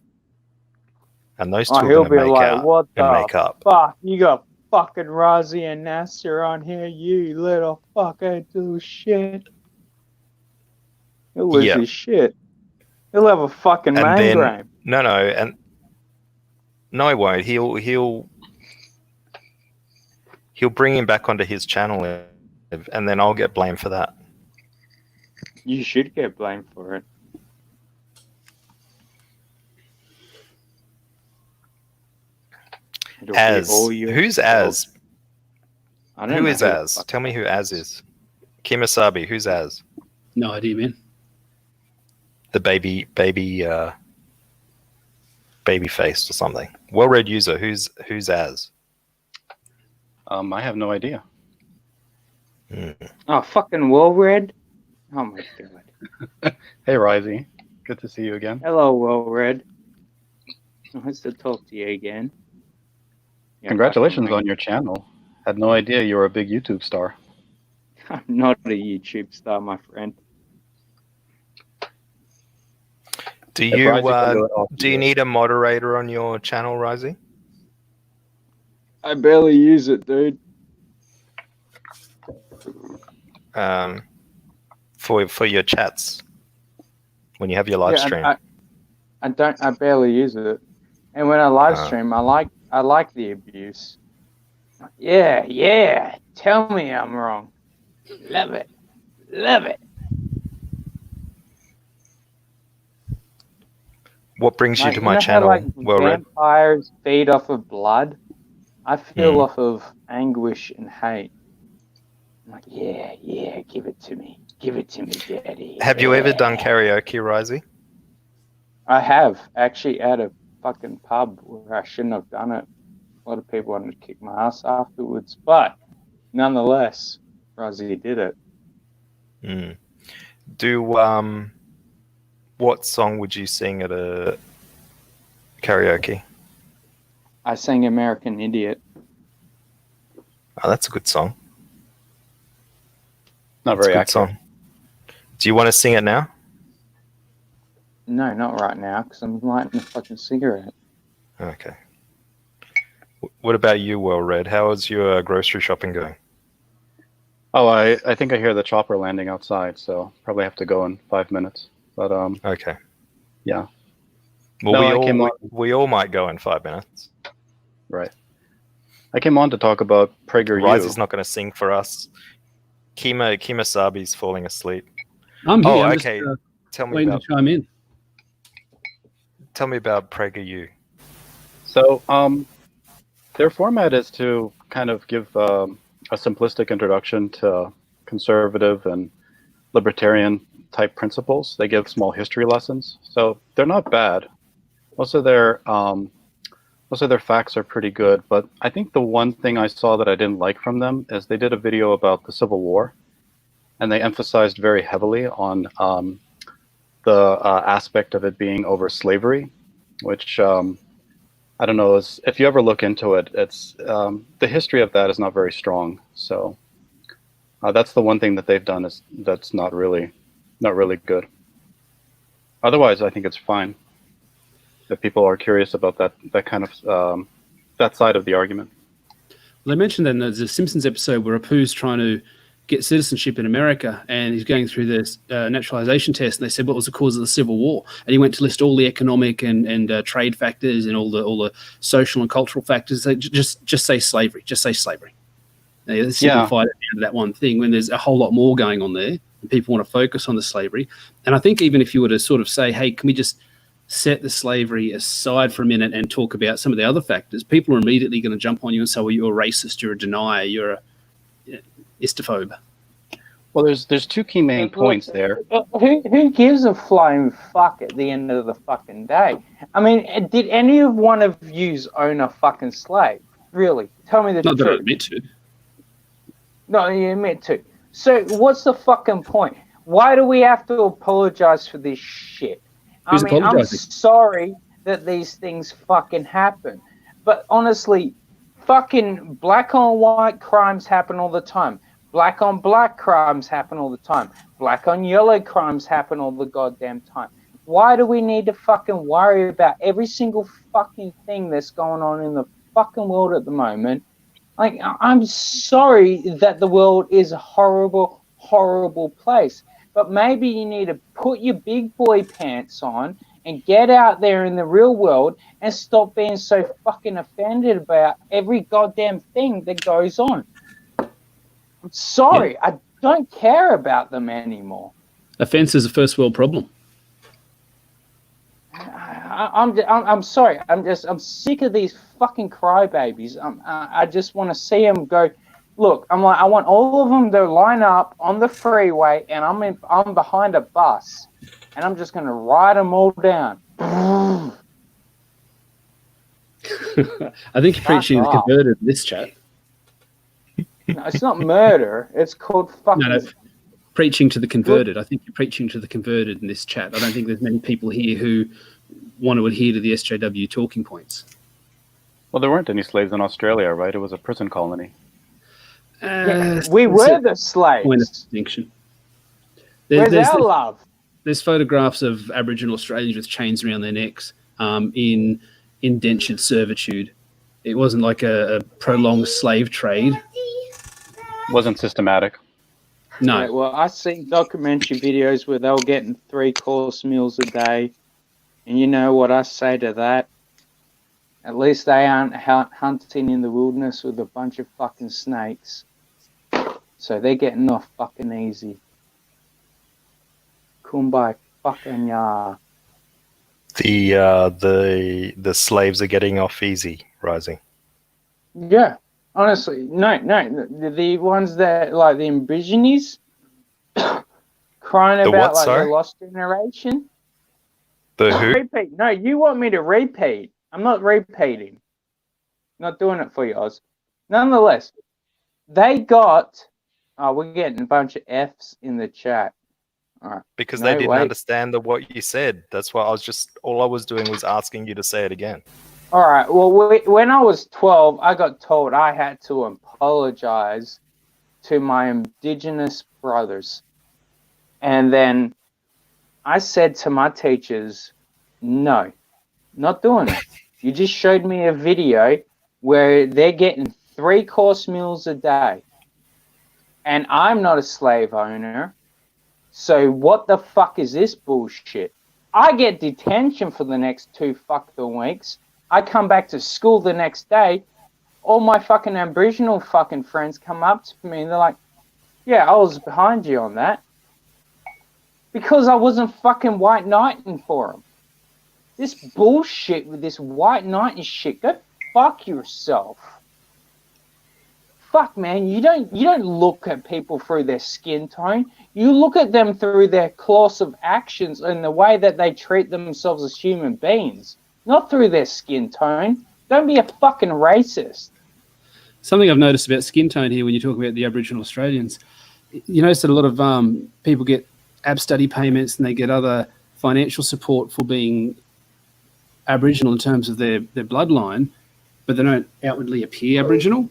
and those two are he'll going be to make like, out "What and the make up." fuck? You got fucking Rozzy and Nasser on here, you little fucking do shit. He'll lose his shit. He'll have a fucking migraine. No, he won't. He'll bring him back onto his channel and then I'll get blamed for that. You should get blamed for it. It'll be Az. all your Who's fault. Az? I don't Who know is who the Az? fuck Tell me who Az Az is. Kimasabi, who's Az? No idea, man. The baby faced or something. Well-read user, who's Az? I have no idea. Oh, fucking well read. Oh my god. Hey, Risey. Good to see you again. Hello, well read. Nice to talk to you again. Yeah, Congratulations fucking on your channel. Had no idea you were a big YouTube star. I'm not a YouTube star, my friend. Do If you Risey can do it, I'll do you need a moderator on your channel, Risey? I barely use it, dude. For your chats when you have your live stream. I barely use it. And when I live stream, I like the abuse. Yeah. Tell me I'm wrong. Love it. What brings you to my how, channel? like, Well-read. vampires feed off of blood. I feel Mm. off of anguish and hate. I'm like, yeah, give it to me, daddy. Have you ever done karaoke, Risey? I have, actually, at a fucking pub where I shouldn't have done it. A lot of people wanted to kick my ass afterwards, but nonetheless, Rosie did it. Mm. Do what song would you sing at a karaoke? I sang American Idiot. Oh, that's a good song. Not That's a very good accurate. song. Do you want to sing it now? No, not right now, because I'm lighting a fucking cigarette. Okay. What about you, Well-read? How is your grocery shopping going? Oh, I think I hear the chopper landing outside, so probably have to go in 5 minutes. But Okay. yeah. Well, No, we all might go in 5 minutes. Right. I came on to talk about PragerU. Risey's not going to sing for us. Kimasabi's falling asleep. I'm here. Oh, I'm okay. just Tell me waiting about to chime in. Tell me about PragerU. So, their format is to kind of give a simplistic introduction to conservative and libertarian type principles. They give small history lessons, so they're not bad. Most of their facts are pretty good, but I think the one thing I saw that I didn't like from them is they did a video about the Civil War, and they emphasized very heavily on the aspect of it being over slavery, which I don't know. If you ever look into it, it's the history of that is not very strong. So that's the one thing that they've done that's not really good. Otherwise, I think it's fine. If people are curious about that kind of that side of the argument. Well, they mentioned that there's a Simpsons episode where Apu's trying to get citizenship in America, and he's going through this naturalization test, and they said what was the cause of the Civil War, and he went to list all the economic and trade factors and all the social and cultural factors. They just say slavery, They simplified it down to that one thing when there's a whole lot more going on there, and people want to focus on the slavery. And I think even if you were to sort of say, hey, can we just set the slavery aside for a minute and talk about some of the other factors, people are immediately going to jump on you and say, well, you're a racist, you're a denier, you're a istophobe. Well, there's two key main points there. Who gives a flying fuck at the end of the fucking day? I mean, did any of one of yous own a fucking slave? Really? Tell me the Not truth. that I admit to. No, you admit to. So what's the fucking point? Why do we have to apologize for this shit? Who's I mean, I'm apologizing? sorry that these things fucking happen. But honestly, fucking black on white crimes happen all the time. Black on black crimes happen all the time. Black on yellow crimes happen all the goddamn time. Why do we need to fucking worry about every single fucking thing that's going on in the fucking world at the moment? Like, I'm sorry that the world is a horrible, horrible place. But maybe you need to put your big boy pants on and get out there in the real world and stop being so fucking offended about every goddamn thing that goes on. I'm sorry, I don't care about them anymore. Offence is a first world problem. I'm sorry. I'm sick of these fucking crybabies. I just want to see them go. Look, I want all of them to line up on the freeway, and I'm behind a bus, and I'm just gonna ride them all down. I think you're preaching the converted in this chat. No, it's not murder. It's called fucking. No, preaching to the converted. I think you're preaching to the converted in this chat. I don't think there's many people here who want to adhere to the SJW talking points. Well, there weren't any slaves in Australia, right? It was a prison colony. We were the slaves. Point of distinction. Where's our love? There's photographs of Aboriginal Australians with chains around their necks in indentured servitude. It wasn't like a prolonged slave trade. Wasn't systematic. No. Yeah, well, I've seen documentary videos where they were getting 3-course meals a day. And you know what I say to that? At least they aren't hunting in the wilderness with a bunch of fucking snakes. So they're getting off fucking easy. Kumbaya fucking ya. The slaves are getting off easy, Rising. Yeah, honestly, no. The ones that like the Aborigines crying The about what, like sorry? the lost generation. The who? Repeat. No, you want me to repeat. I'm not repeating. Not doing it for you, Oz. Nonetheless, they got... Oh, we're getting a bunch of Fs in the chat. All right. Because No, they didn't wait. understand what you said. That's why all I was doing was asking you to say it again. All right. Well, when I was 12, I got told I had to apologize to my Indigenous brothers. And then I said to my teachers, no, not doing it. You just showed me a video where they're getting 3-course meals a day. And I'm not a slave owner. So what the fuck is this bullshit? I get detention for the next 2 fucking weeks. I come back to school the next day. All my fucking Aboriginal fucking friends come up to me and they're like, yeah, I was behind you on that. Because I wasn't fucking white knighting for them. This bullshit with this white knighting shit, go fuck yourself. Fuck, man, you don't look at people through their skin tone. You look at them through their course of actions and the way that they treat themselves as human beings, not through their skin tone. Don't be a fucking racist. Something I've noticed about skin tone here when you talk about the Aboriginal Australians, you notice that a lot of people get ab study payments and they get other financial support for being Aboriginal in terms of their bloodline, but they don't outwardly appear Aboriginal.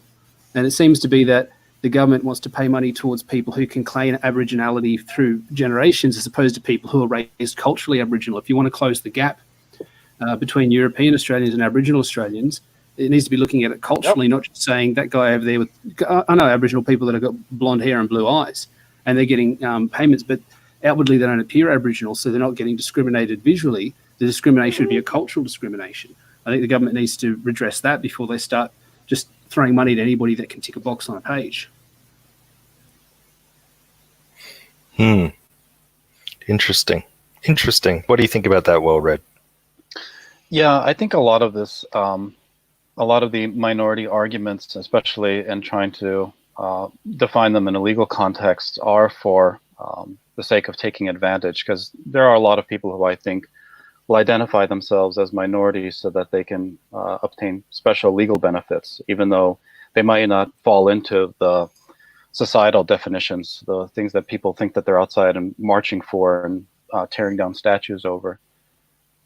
And it seems to be that the government wants to pay money towards people who can claim Aboriginality through generations as opposed to people who are raised culturally Aboriginal. If you want to close the gap between European Australians and Aboriginal Australians, it needs to be looking at it culturally, not just saying that guy over there with... I know Aboriginal people that have got blonde hair and blue eyes, and they're getting payments, but outwardly they don't appear Aboriginal, so they're not getting discriminated visually. The discrimination would be a cultural discrimination. I think the government needs to redress that before they start just throwing money to anybody that can tick a box on a page. Interesting. What do you think about that, Well Read? Yeah, I think a lot of this, a lot of the minority arguments, especially in trying to define them in a legal context, are for the sake of taking advantage, because there are a lot of people who I think will identify themselves as minorities so that they can obtain special legal benefits, even though they might not fall into the societal definitions, the things that people think that they're outside and marching for and tearing down statues over.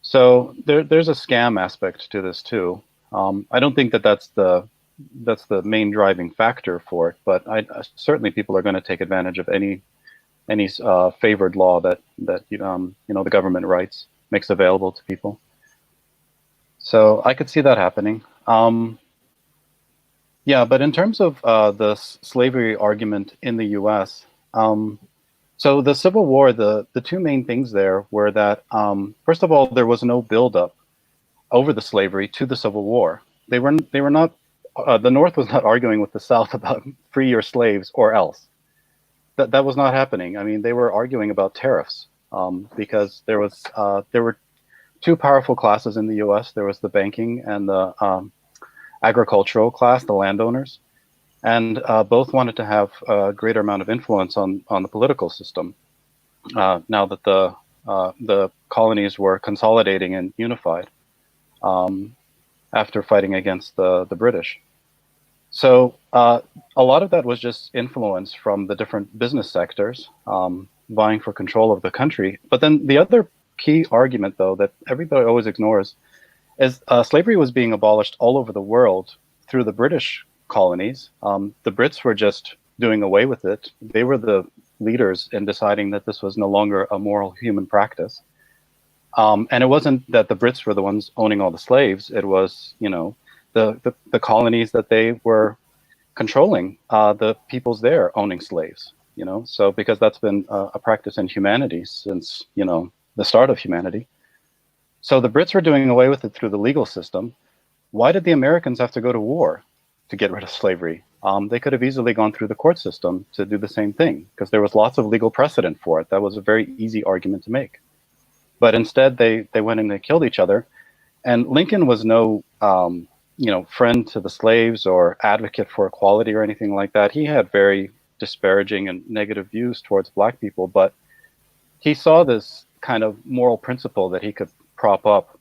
So there's a scam aspect to this too. I don't think that that's the main driving factor for it, but certainly people are going to take advantage of any favored law that the government writes, makes available to people. So I could see that happening. Yeah, but in terms of the slavery argument in the U.S., so the Civil War, the two main things there were that, first of all, there was no buildup over the slavery to the Civil War. They were not the North was not arguing with the South about free your slaves or else. That was not happening. I mean, they were arguing about tariffs because there were two powerful classes in the U.S. There was the banking and the agricultural class, the landowners, and both wanted to have a greater amount of influence on the political system. Now that the colonies were consolidating and unified after fighting against the British. So a lot of that was just influence from the different business sectors vying for control of the country. But then the other key argument, though, that everybody always ignores is slavery was being abolished all over the world through the British colonies. The Brits were just doing away with it. They were the leaders in deciding that this was no longer a moral human practice. And it wasn't that the Brits were the ones owning all the slaves. It was, the colonies that they were controlling, the peoples there owning slaves, So because that's been a practice in humanity since, the start of humanity. So the Brits were doing away with it through the legal system. Why did the Americans have to go to war to get rid of slavery? They could have easily gone through the court system to do the same thing because there was lots of legal precedent for it. That was a very easy argument to make. But instead, they went and they killed each other. And Lincoln was no, friend to the slaves or advocate for equality or anything like that. He had very disparaging and negative views towards black people, but he saw this kind of moral principle that he could prop up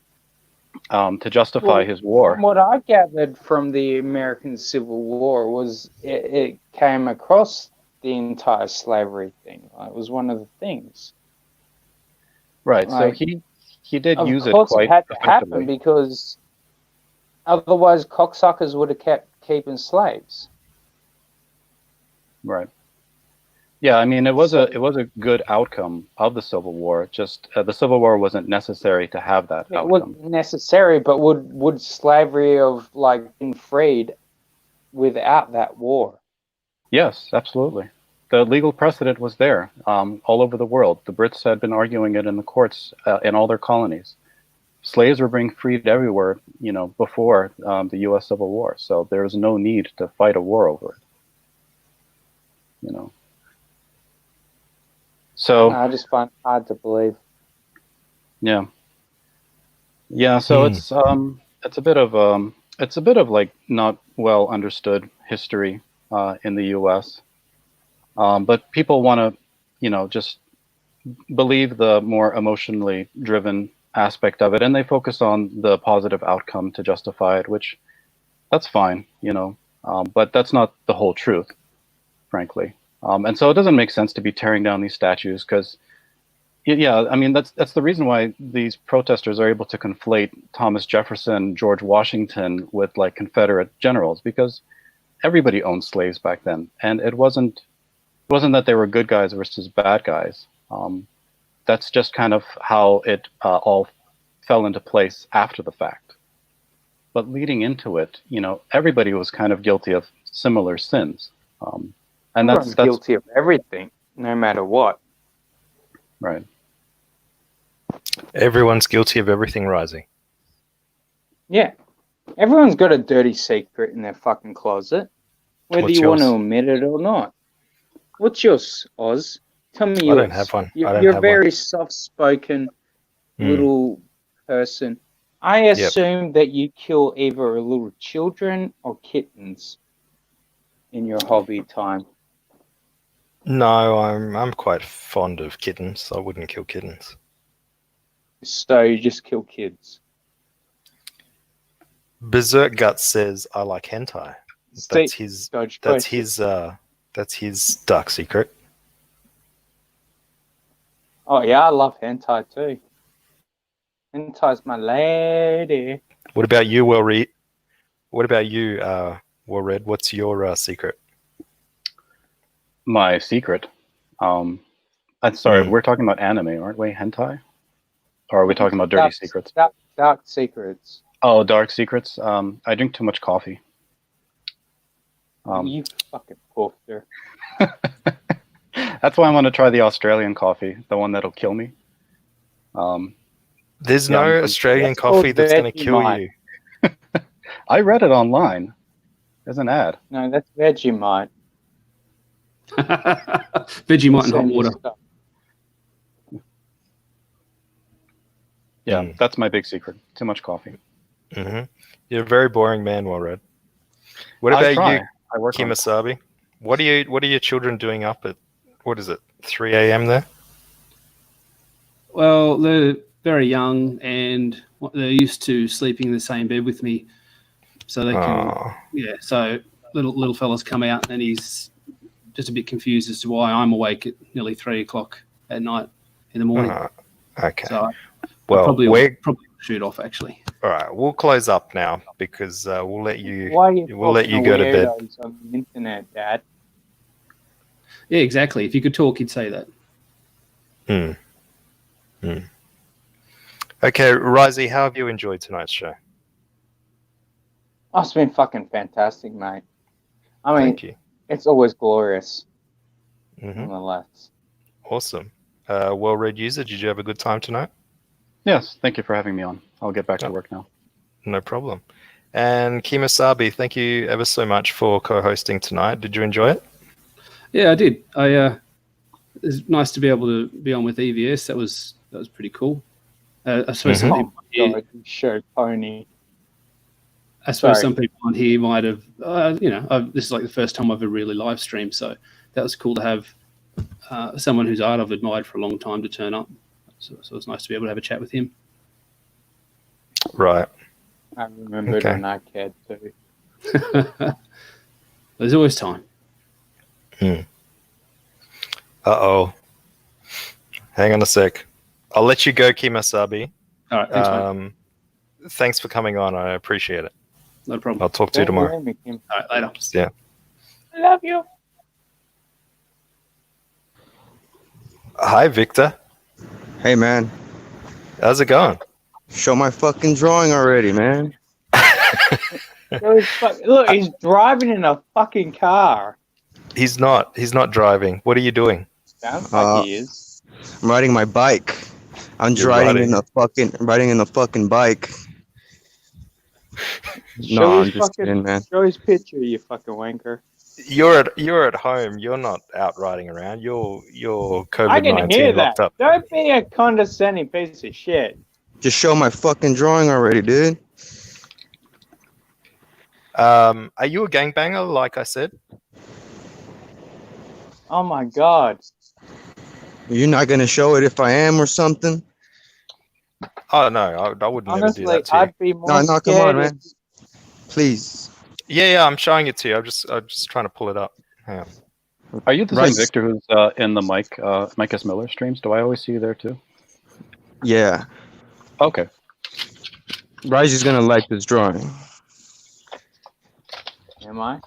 to justify his war. What I gathered from the American Civil War was it came across the entire slavery thing. It was one of the things. Right. So he did use it quite Of course, it had to happen effectively. because otherwise cocksuckers would have kept keeping slaves. Right. Yeah, I mean, it was a good outcome of the Civil War. Just the Civil War wasn't necessary to have that It outcome. wasn't necessary, but would slavery have been freed without that war? Yes, absolutely. The legal precedent was there all over the world. The Brits had been arguing it in the courts in all their colonies. Slaves were being freed everywhere, before the U.S. Civil War. So there was no need to fight a war over it. So I just find it hard to believe. Yeah. So it's a bit of like not well understood history in the U.S. But people want to, just believe the more emotionally driven aspect of it, and they focus on the positive outcome to justify it, which that's fine, but that's not the whole truth, frankly. And so it doesn't make sense to be tearing down these statues because, I mean, that's the reason why these protesters are able to conflate Thomas Jefferson, George Washington with like Confederate generals, because everybody owned slaves back then, and it wasn't that they were good guys versus bad guys. That's just kind of how it all fell into place after the fact. But leading into it, everybody was kind of guilty of similar sins. And Everyone's guilty of everything, no matter what. Right. Everyone's guilty of everything, Rising. Yeah. Everyone's got a dirty secret in their fucking closet, whether What's you want to yours? admit it or not. What's yours, Oz? Tell me I yours. don't have one. You're a very soft-spoken little person. I assume that you kill either little children or kittens in your hobby time. No, I'm quite fond of kittens. I wouldn't kill kittens. So you just kill kids. Berserk Guts says I like hentai. That's his dark secret. Oh yeah, I love hentai too. Hentai's my lady. What about you, Well-Read? What about you, Well-Read? What's your secret? My secret. I'm sorry, we're talking about anime, aren't we? Hentai? Or are we talking about dirty secrets? Dark secrets. Oh, dark secrets. I drink too much coffee. You fucking poofter. That's why I want to try the Australian coffee, the one that'll kill me. There's no Australian coffee that's going to kill you. I read it online. There's an ad. No, that's Vegemite. Vegemite and hot water. Yeah, that's my big secret. Too much coffee. Mm-hmm. You're a very boring man, Walred. What I about try. you, I work on it. Kimasabi? What are your children doing up at, what is it, 3 a.m. there? Well, they're very young and they're used to sleeping in the same bed with me, so they can. Yeah, so little fella's come out and he's just a bit confused as to why I'm awake at nearly 3 o'clock at night in the morning. Okay. So Well, probably shoot off actually. All right, we'll close up now because we'll let you. Why are you We'll let you go to bed. weirdos on the internet, Dad? Yeah, exactly. If you could talk, you'd say that. Okay, Risey, how have you enjoyed tonight's show? Oh, it's been fucking fantastic, mate. I mean, Thank you. it's always glorious. Mm-hmm. Nonetheless. Awesome. Well-read user, did you have a good time tonight? Yes, thank you for having me on. I'll get back to work now. No problem. And Kimasabi, thank you ever so much for co-hosting tonight. Did you enjoy it? Yeah, I did. It's nice to be able to be on with EVS. That was pretty cool. I suppose some people God, you show pony. I suppose some people on here might have, this is like the first time I've ever really live streamed, so that was cool to have someone whose art I've admired for a long time to turn up. So it's nice to be able to have a Chat with him. Right. I remembered when I cared too. There's always time. Uh-oh. Hang on a sec. I'll let you go, Kimasabi. All right, thanks, mate. Thanks for coming on. I appreciate it. No problem. I'll talk to you tomorrow. All right, later. Yeah. Love you. Hi, Victor. Hey, man. How's it going? Show my fucking drawing already, man. Look, he's driving in a fucking car. He's not driving. What are you doing? Sounds like he is. I'm riding my bike. I'm riding in a fucking bike. No, I'm just kidding, man. Show his picture, you fucking wanker. You're at home. You're not out riding around. You're I can hear COVID-19 that. locked up. Don't be a condescending piece of shit. Just show my fucking drawing already, dude. Are you a gangbanger, like I said? Oh my god. You're not gonna show it if I am or something? Oh no, I would never do that to you. I'd be more No, come on, man. Please. Yeah, I'm showing it to you. I'm just trying to pull it up. Hang on. Are you the same Victor who's in the Mike S. Miller streams? Do I always see you there too? Yeah. Okay. Rai's gonna like this drawing. Am I?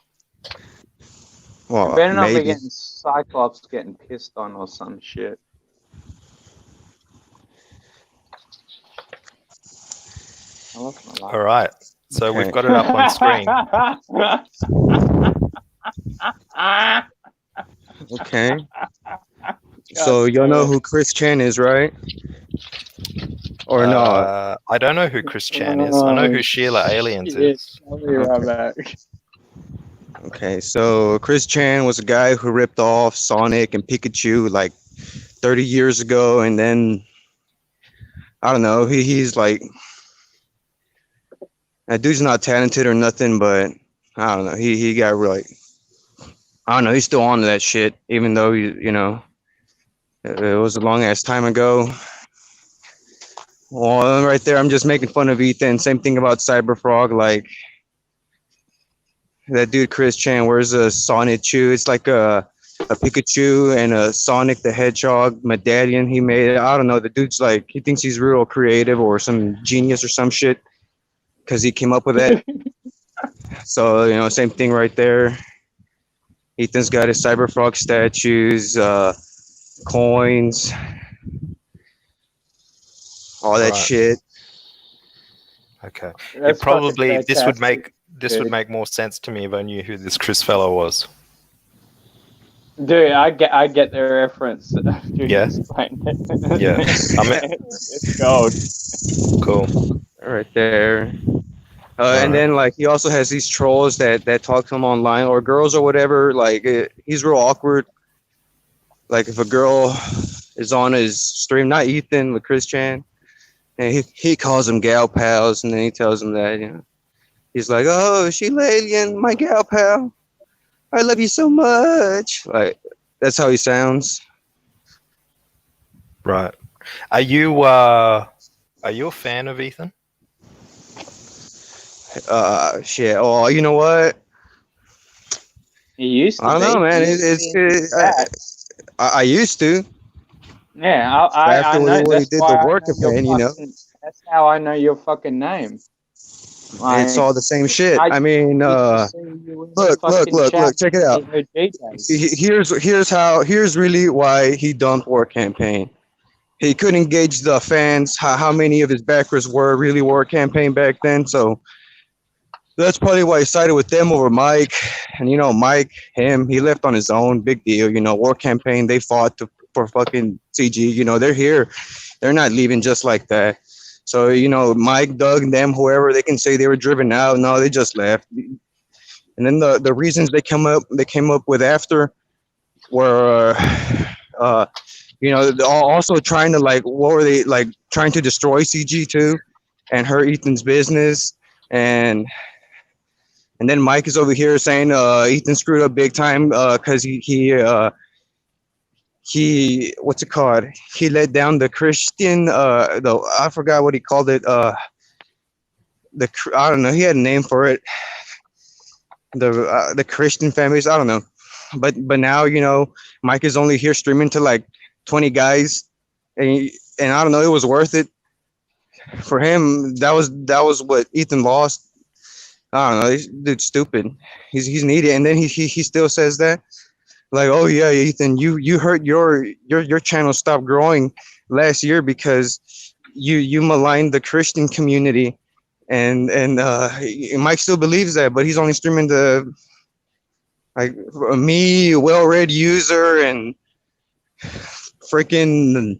Well, You better not be maybe. getting Cyclops getting pissed on or some shit. I lost my life. All right. So we've got it up on screen. Okay. So y'all know who Chris Chan is, right? Or not? I don't know who Chris Chan is. I know who Sheila Aliens is. I'll be right back. Okay, so Chris Chan was a guy who ripped off Sonic and Pikachu like 30 years ago, and then I don't know, he's like, that dude's not talented or nothing, but I don't know, he got really, I don't know, he's still on to that shit, even though you know it was a long ass time ago. Well, right there, I'm just making fun of Ethan. Same thing about Cyberfrog, like. That dude Chris Chan wears a Sonic Chew. It's like a Pikachu and a Sonic the Hedgehog medallion he made. I don't know. The dude's like, he thinks he's real creative or some genius or some shit because he came up with that. So, you know, same thing right there. Ethan's got his Cyberfrog statues, coins, all that shit. Okay. That's It probably fucking this would fantastic, make more sense to me if I knew who this Chris fellow was. Dude, I get the reference. Dude, Yeah. explain it. Yeah. It's gold. Cool. Right there. And then like he also has these trolls that talk to him online, or girls or whatever. Like he's real awkward. Like if a girl is on his stream, not Ethan, but Chris Chan, and he calls them gal pals, and then he tells them that, you know, he's like, oh, she Lalian, my gal pal, I love you so much. Like that's how he sounds. Right. Are you a fan of Ethan? Shit. Oh, you know what? He used to. I don't know, man. I used to. Yeah, After I know. what he That's did why the I work know your campaign, you know, fucking. That's how I know your fucking name. it's all the same shit. I mean, look, check it out. Here's really why he dumped War Campaign. He couldn't gauge the fans, how many of his backers were really War Campaign back then. So that's probably why he sided with them over Mike. And you know, Mike, he left on his own. Big deal. You know, War Campaign, they fought for fucking CG. You know, they're here. They're not leaving just like that. So, you know, Mike, Doug, them, whoever, they can say they were driven out. No, they just left. And then the reasons they came up with after were, you know, also trying to, like, what were they, like, trying to destroy CG too and hurt Ethan's business. And then Mike is over here saying Ethan screwed up big time because he what's it called? He let down the Christian I forgot what he called it. I don't know. He had a name for it. The Christian families. I don't know. But now, you know, Mike is only here streaming to like 20 guys, and I don't know. It was worth it for him. That was what Ethan lost. I don't know. This dude's stupid. He's needy, and then he still says that. Like, oh yeah, Ethan, you hurt your channel stopped growing last year because you maligned the Christian community, and Mike still believes that, but he's only streaming the like me, well-read user, and freaking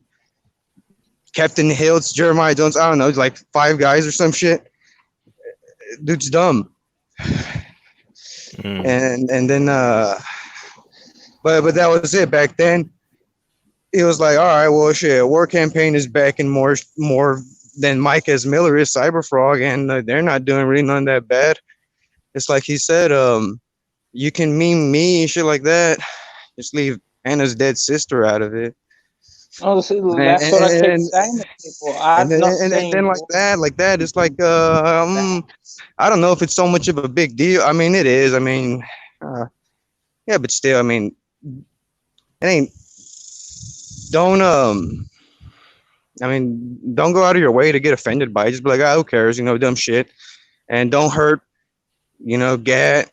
Captain Hiltz, Jeremiah Jones. I don't know, like 5 guys or some shit. Dude's dumb. And then but that was it back then. It was like, all right, well, shit, War Campaign is back in more than Mike as Miller is Cyberfrog, and they're not doing really none that bad. It's like he said, you can meme me, shit like that. Just leave Anna's dead sister out of it. Oh, that's what I keep saying to people. I've not seen. Then like that, it's like, I don't know if it's so much of a big deal. I mean, it is. I mean, yeah, but still, I mean, it ain't. Don't I mean, don't go out of your way to get offended by it. Just be like, who cares? You know, dumb shit, and don't hurt, you know, Gat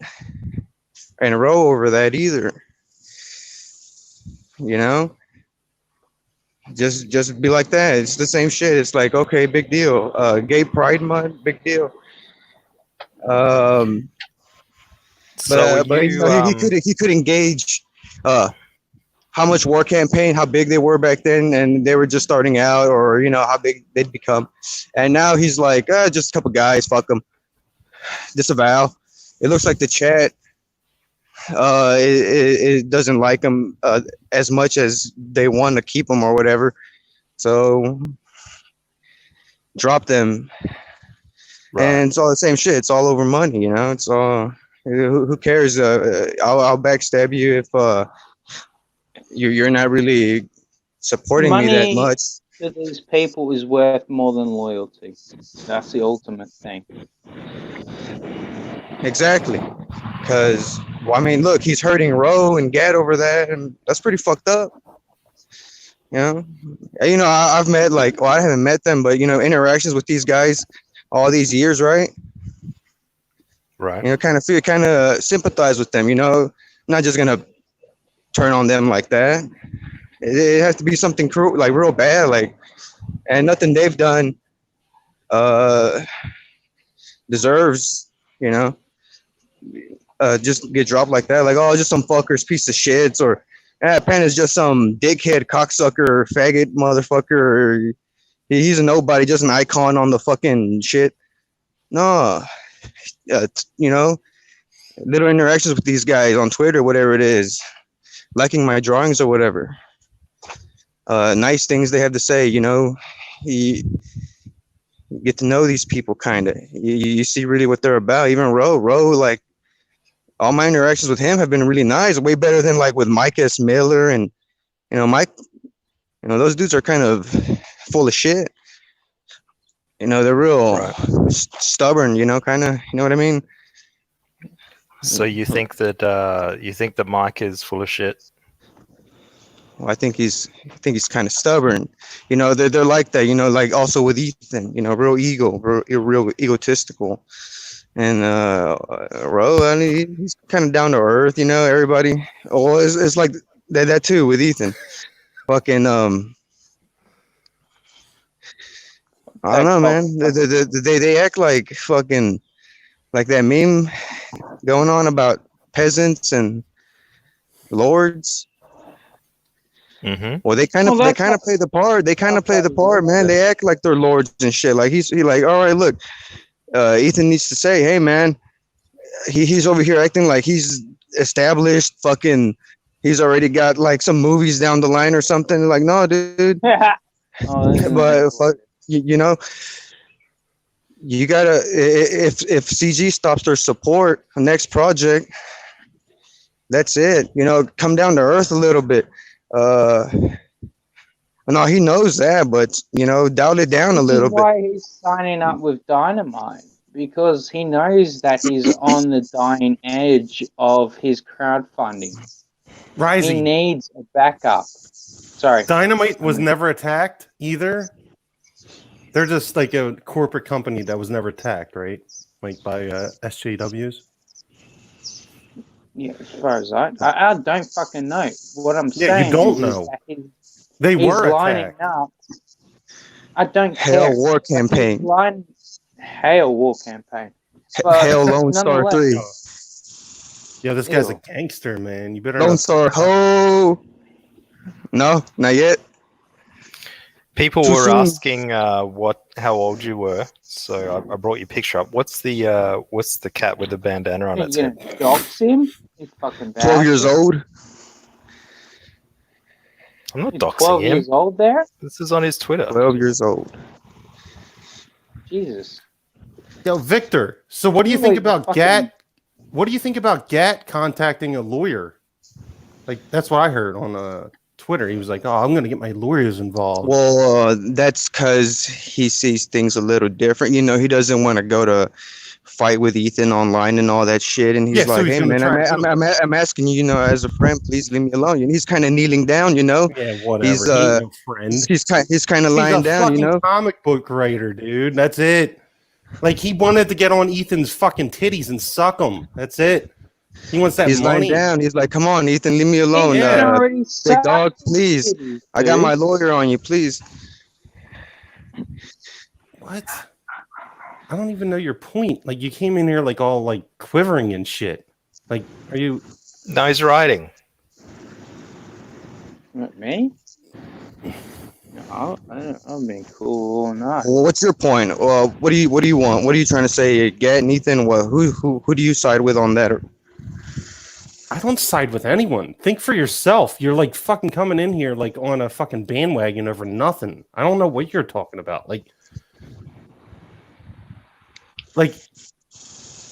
and Row over that either. You know, just be like that. It's the same shit. It's like, okay, big deal. Gay Pride Month, big deal. But he could engage how much War Campaign, how big they were back then, and they were just starting out, or you know how big they'd become. And now he's like, just a couple guys, fuck them, disavow. It looks like the chat it doesn't like them as much as they want to keep them or whatever. So drop them. Right. And it's all the same shit. It's all over money, you know. It's all who cares? I'll backstab you if you're not really supporting me that much. To these people is worth more than loyalty. That's the ultimate thing. Exactly. Because, well, I mean, look, he's hurting Roe and Gad over that, and that's pretty fucked up. You know, I've met I haven't met them, but you know, interactions with these guys all these years, right? Right. You know, kind of sympathize with them. You know, I'm not just gonna turn on them like that. It has to be something cruel, like real bad, like, and nothing they've done deserves, you know, just get dropped like that. Like, oh, just some fucker's piece of shits, or Panda's just some dickhead, cocksucker, faggot, motherfucker. Or he's a nobody, just an icon on the fucking shit. No, you know, little interactions with these guys on Twitter, whatever it is, liking my drawings or whatever. Nice things they have to say, you know. You get to know these people, kind of. You see really what they're about. Even Ro, like, all my interactions with him have been really nice, way better than like with Mike S. Miller and, you know, Mike. You know, those dudes are kind of full of shit. You know, they're real stubborn. You know, kind of. You know what I mean? So you think that Mike is full of shit? Well, I think he's kind of stubborn. You know, they're like that. You know, like also with Ethan. You know, real egotistical. And Ro, I mean, he's kind of down to earth. You know, everybody. Oh, it's like that too with Ethan. Fucking I don't know, man. They act like fucking like that meme going on about peasants and lords. Mm-hmm. Well, they kind of play the part. They kind of play the part, man. They act like they're lords and shit. Like he like, all right, look, Ethan needs to say, hey, man, he's over here acting like he's established. Fucking, he's already got like some movies down the line or something. Like, no, dude. But fuck, you know, you gotta if CG stops their support next project, that's it. You know, come down to earth a little bit. No, he knows that, but you know, dial it down a little bit. This is why he's signing up with Dynamite, because he knows that he's on the dying edge of his crowdfunding. Risey. He needs a backup. Sorry. Dynamite was never attacked either. They're just like a corporate company that was never attacked, right? Like by SJWs. Yeah, as far as I don't fucking know. What I'm saying you don't is know. that They he's were lining attacked. up. I don't Hell care. War Campaign. Hell War Campaign. But Hell Lone Star 3. Yeah, this guy's a gangster, man. You better Lone not- Star Ho. No, not yet. People Too were soon. asking how old you were, so I brought your picture up. What's the cat with the bandana on its You're head? gonna dox him? You fucking 12 years bastard. old. I'm not You're doxing 12 him. years old there? This is on his Twitter. 12 years old. Jesus. Yo, Victor. So what do you You think like about fucking- Gat? What do you think about Gat contacting a lawyer? Like that's what I heard on Twitter. He was like, "Oh, I'm going to get my lawyers involved." Well, that's because he sees things a little different. You know, he doesn't want to go to fight with Ethan online and all that shit. And he's Yeah, so like, he's hey, gonna man, try and I'm asking you, you know, as a friend, please leave me alone. And he's kind of kneeling down, you know. Yeah, whatever. He's, He ain't no friend. he's kind of lying He's a down, fucking you know. comic book writer, dude. That's it. Like he wanted to get on Ethan's fucking titties and suck them. That's it. He wants that He's money. lying down. He's like, come on, Ethan, leave me alone. Yeah. Big dog, please. I got my lawyer on you, please. What? I don't even know your point. Like you came in here like all like quivering and shit. Like, are you? No, he's writing. Not me? No, I'm being cool all night. Well, what's your point? What do you want? What are you trying to say? Gat and Ethan? Well, who do you side with on that? I don't side with anyone. Think for yourself. You're like fucking coming in here like on a fucking bandwagon over nothing. I don't know what you're talking about. Like,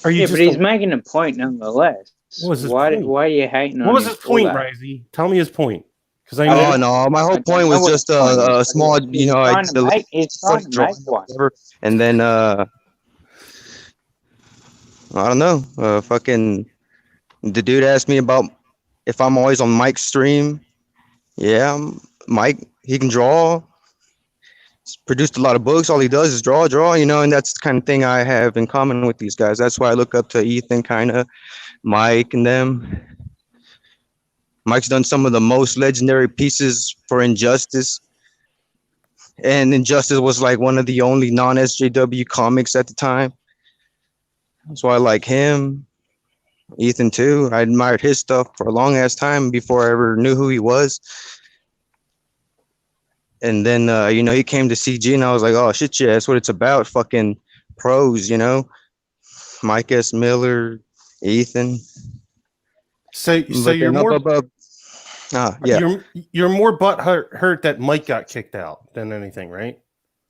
are you? Yeah, just but he's making a point nonetheless. What was his why point? are you hating on What was him his for point, that? Risey? Tell me his point. Because I Oh know. no, my whole point was just a small, you know, I did a He's trying to make one. whatever, and then I don't know, fucking the dude asked me about if I'm always on Mike's stream. Yeah, Mike, he can draw. He's produced a lot of books. All he does is draw, you know, and that's the kind of thing I have in common with these guys. That's why I look up to Ethan, kind of, Mike, and them. Mike's done some of the most legendary pieces for Injustice. And Injustice was like one of the only non-SJW comics at the time. That's why I like him. Ethan too. I admired his stuff for a long ass time before I ever knew who he was. And then, you know, he came to CG and I was like, oh shit, yeah, that's what it's about. Fucking pros, you know? Mike S. Miller, Ethan. So But you're then more yeah. you're more hurt that Mike got kicked out than anything, right?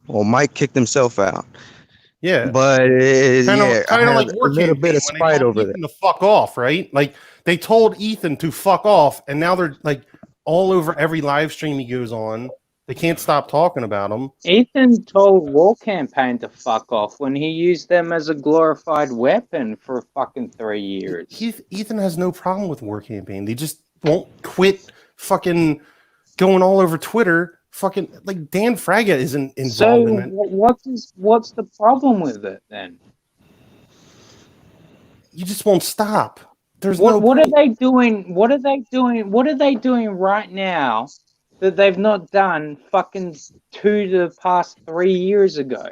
Well, Mike kicked himself out. Yeah, But kind yeah, of I have like a War little Campaign bit of when they spite told over that. Ethan to fuck off, right? Like they told Ethan to fuck off, and now they're like all over every live stream he goes on. They can't stop talking about him. Ethan told War Campaign to fuck off when he used them as a glorified weapon for fucking 3 years. Ethan has no problem with War Campaign. They just won't quit fucking going all over Twitter. Fucking like Dan Fraga isn't involved So in it. what's the problem with it then? You just won't stop. There's What are they doing? What are they doing? What are they doing right now that they've not done fucking the past 3 years ago?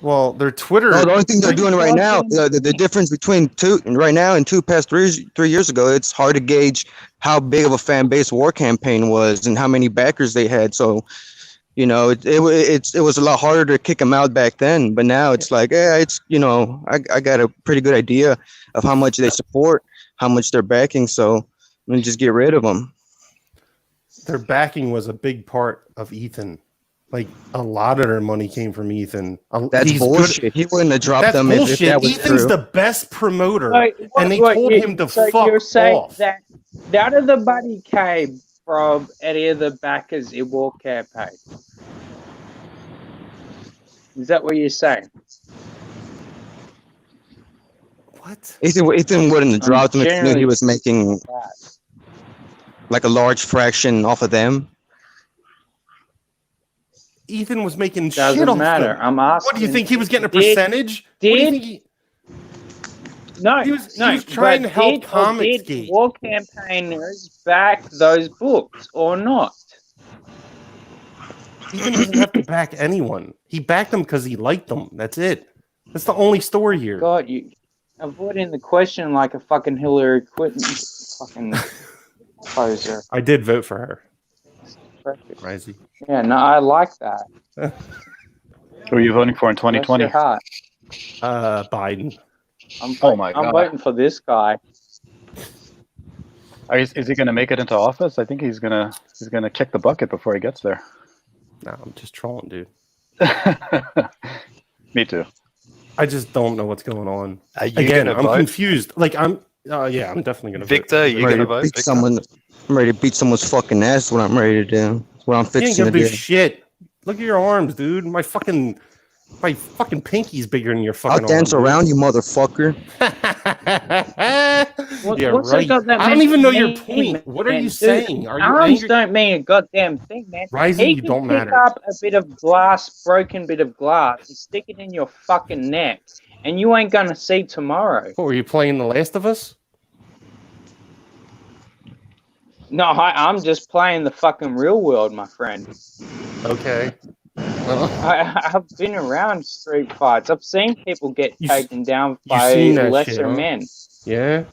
Well, their Twitter. No, the only thing they're doing right now, the difference between right now and past 3 years ago, it's hard to gauge how big of a fan base War Campaign was and how many backers they had. So, you know, it was a lot harder to kick them out back then. But now it's like, yeah, it's, you know, I got a pretty good idea of how much they support, how much they're backing. So let me just get rid of them. Their backing was a big part of Ethan. Like a lot of their money came from Ethan. That's bullshit. He wouldn't have dropped them if that was Ethan's true. the best promoter, and they What, told him to so fuck you're saying off. that none of the money came from any of the backers in War Campaign? Is that what you're saying? What? Ethan wouldn't have dropped them if he knew he was making like a large fraction off of them. Ethan was making Doesn't shit off matter. them. I'm asking. What do you think he was getting a percentage? What do you think he was trying to help Comicsgate. Did War Campaigners back those books or not? Ethan doesn't have to back anyone. He backed them because he liked them. That's it. That's the only story here. God, you avoiding the question like a fucking Hillary Clinton fucking poser. I did vote for her. Risey. Yeah, no, I like that. Who are you voting for in 2020? Bless your heart. Biden. I'm God. voting for this guy. Is he going to make it into office? I think he's gonna kick the bucket before he gets there. No, I'm just trolling, dude. Me too. I just don't know what's going on. Are you Again, gonna I'm vote? confused. Like I'm definitely gonna Victor, vote. you gonna vote? Victor? I'm ready to beat someone's fucking ass. What I'm ready to do. What I'm You ain't fixing gonna to do do. shit. Look at your arms, dude. My fucking pinky's bigger than your fucking I'll dance arm, around you, motherfucker. Yeah, What's right. got that I don't meant even to know your me, point. What are man? you Dude, saying? Are you arms angry? don't mean a goddamn thing, man. Rising, He you can don't pick matter. up a bit of glass, broken bit of glass, and stick it in your fucking neck, and you ain't gonna see tomorrow. What, were you playing The Last of Us? No, I'm just playing the fucking real world, my friend. Okay. I've been around street fights. I've seen people get taken down by seen that lesser shit, huh? men. Yeah.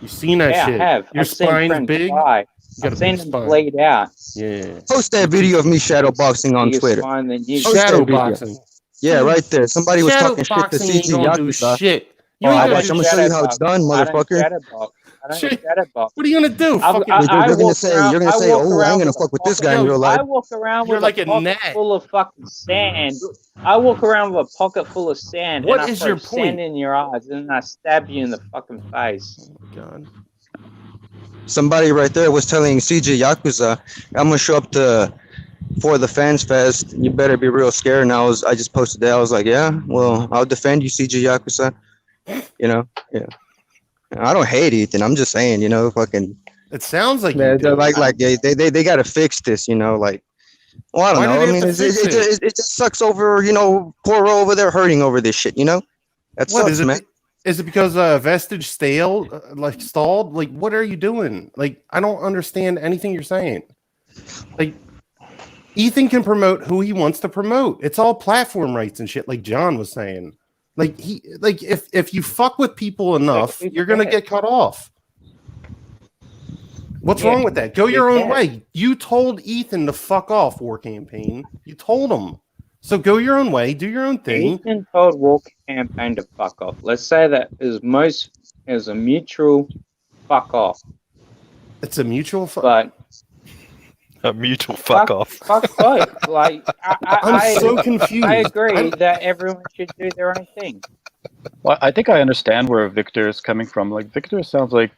You seen that Yeah, shit? I have. Your I've seen spine's friends big. fly. You got I've a seen big them spine. bleed out. Yeah. Post that video of me shadowboxing on Biggest Twitter. spine than you. Post that video. Shadowboxing. Yeah, right there. Somebody was talking shit to Shadowboxing ain't CG gonna do Yakuza. shit. Oh, ain't I gonna watch. do I'm gonna show you how it's done, I don't motherfucker. shadowbox. I don't shadowbox. What are you gonna do? Fucking You're gonna say, oh, I ain't gonna fuck with this guy in real life. I walk around You're with like a a pocket gnat. full of fucking sand. I walk around with a pocket full of sand, What and I is throw your point? sand in your eyes, and then I stab you in the fucking face. Oh my god. Somebody right there was telling CJ Yakuza, I'm gonna show up for the Fans Fest. You better be real scared. And I just posted that. I was like, yeah, well, I'll defend you, CJ Yakuza. You know, yeah. I don't hate Ethan. I'm just saying, you know, fucking. It sounds like they're you do. they got to fix this, you know, like. Well, I don't Why know. do I they mean, have to fix it? it just sucks over, you know, poor over there hurting over this shit, you know. That What sucks, is it? man. Is it because Vestige stalled? Like, what are you doing? Like, I don't understand anything you're saying. Like, Ethan can promote who he wants to promote. It's all platform rights and shit, like John was saying. Like if you fuck with people enough, you're gonna get cut off. What's wrong with that? Go your own way. You told Ethan to fuck off, War Campaign. You told him. So go your own way, do your own thing. Ethan told Walker Campaign to fuck off. Let's say that is a mutual fuck off. It's a mutual fuck. But a mutual fuck off. Fuck both. Like I'm so confused. I agree that everyone should do their own thing. Well, I think I understand where Victor is coming from. Like Victor sounds like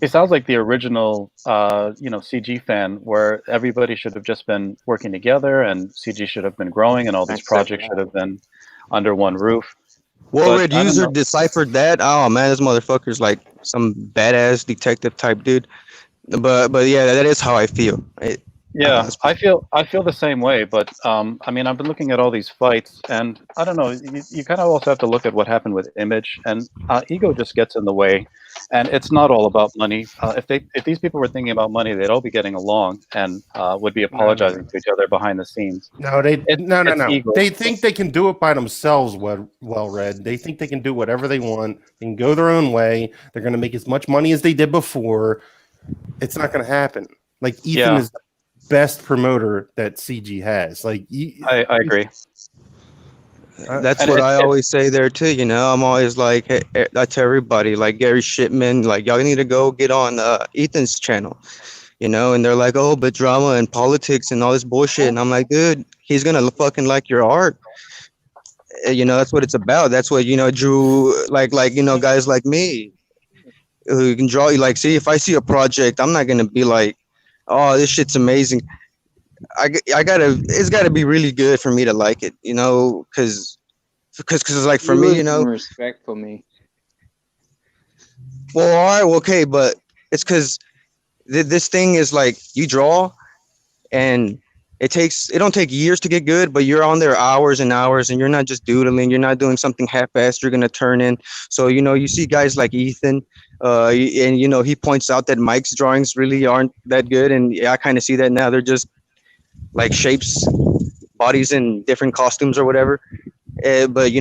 he sounds like the original CG fan, where everybody should have just been working together and CG should have been growing and all these projects should have been under one roof. Well, Red User deciphered that. Oh man, this motherfucker's like some badass detective type dude. But yeah, that is how I feel. Yeah, I feel the same way, but I mean, I've been looking at all these fights, and I don't know. You kind of also have to look at what happened with Image, and ego just gets in the way, and it's not all about money. If these people were thinking about money, they'd all be getting along and would be apologizing to each other behind the scenes. No, no. Ego. They think they can do it by themselves. Well, Red. They think they can do whatever they want. They can go their own way. They're going to make as much money as they did before. It's not going to happen. Like Ethan is the best promoter that CG has. Like I agree. That's what I always say there too. You know, I'm always like, hey, to everybody, like Gary Shipman, like y'all need to go get on Ethan's channel. You know, and they're like, oh, but drama and politics and all this bullshit. And I'm like, dude, he's gonna fucking like your art. You know, that's what it's about. That's what Drew, like guys like me who can draw. You like, see, if I see a project, I'm not gonna be like, oh, this shit's amazing. It's gotta be really good for me to like it, because like for me, respect for me. Well, all right, well, okay, but it's because this thing is like you draw, and it don't take years to get good, but you're on there hours and hours, and you're not just doodling, you're not doing something half-assed. You're gonna turn in. So you see guys like Ethan. And he points out that Mike's drawings really aren't that good, and I kind of see that now. They're just like shapes, bodies in different costumes or whatever. But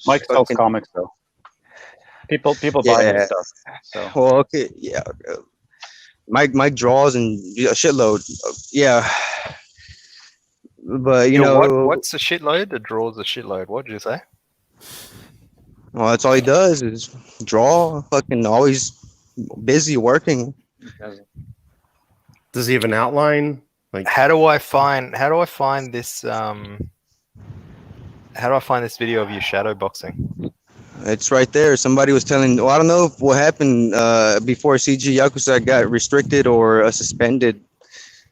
Mike sells comics though. People buy his stuff. So. Well, okay, yeah. Mike draws and a shitload. Yeah. But what's a shitload? It draws a shitload. What did you say? Well, that's all he does is draw. Fucking always busy working. Does he have an outline? Like, how do I find this? How do I find this video of you shadow boxing? It's right there. Somebody was telling. Well, I don't know what happened before CG Yakuza got restricted or suspended,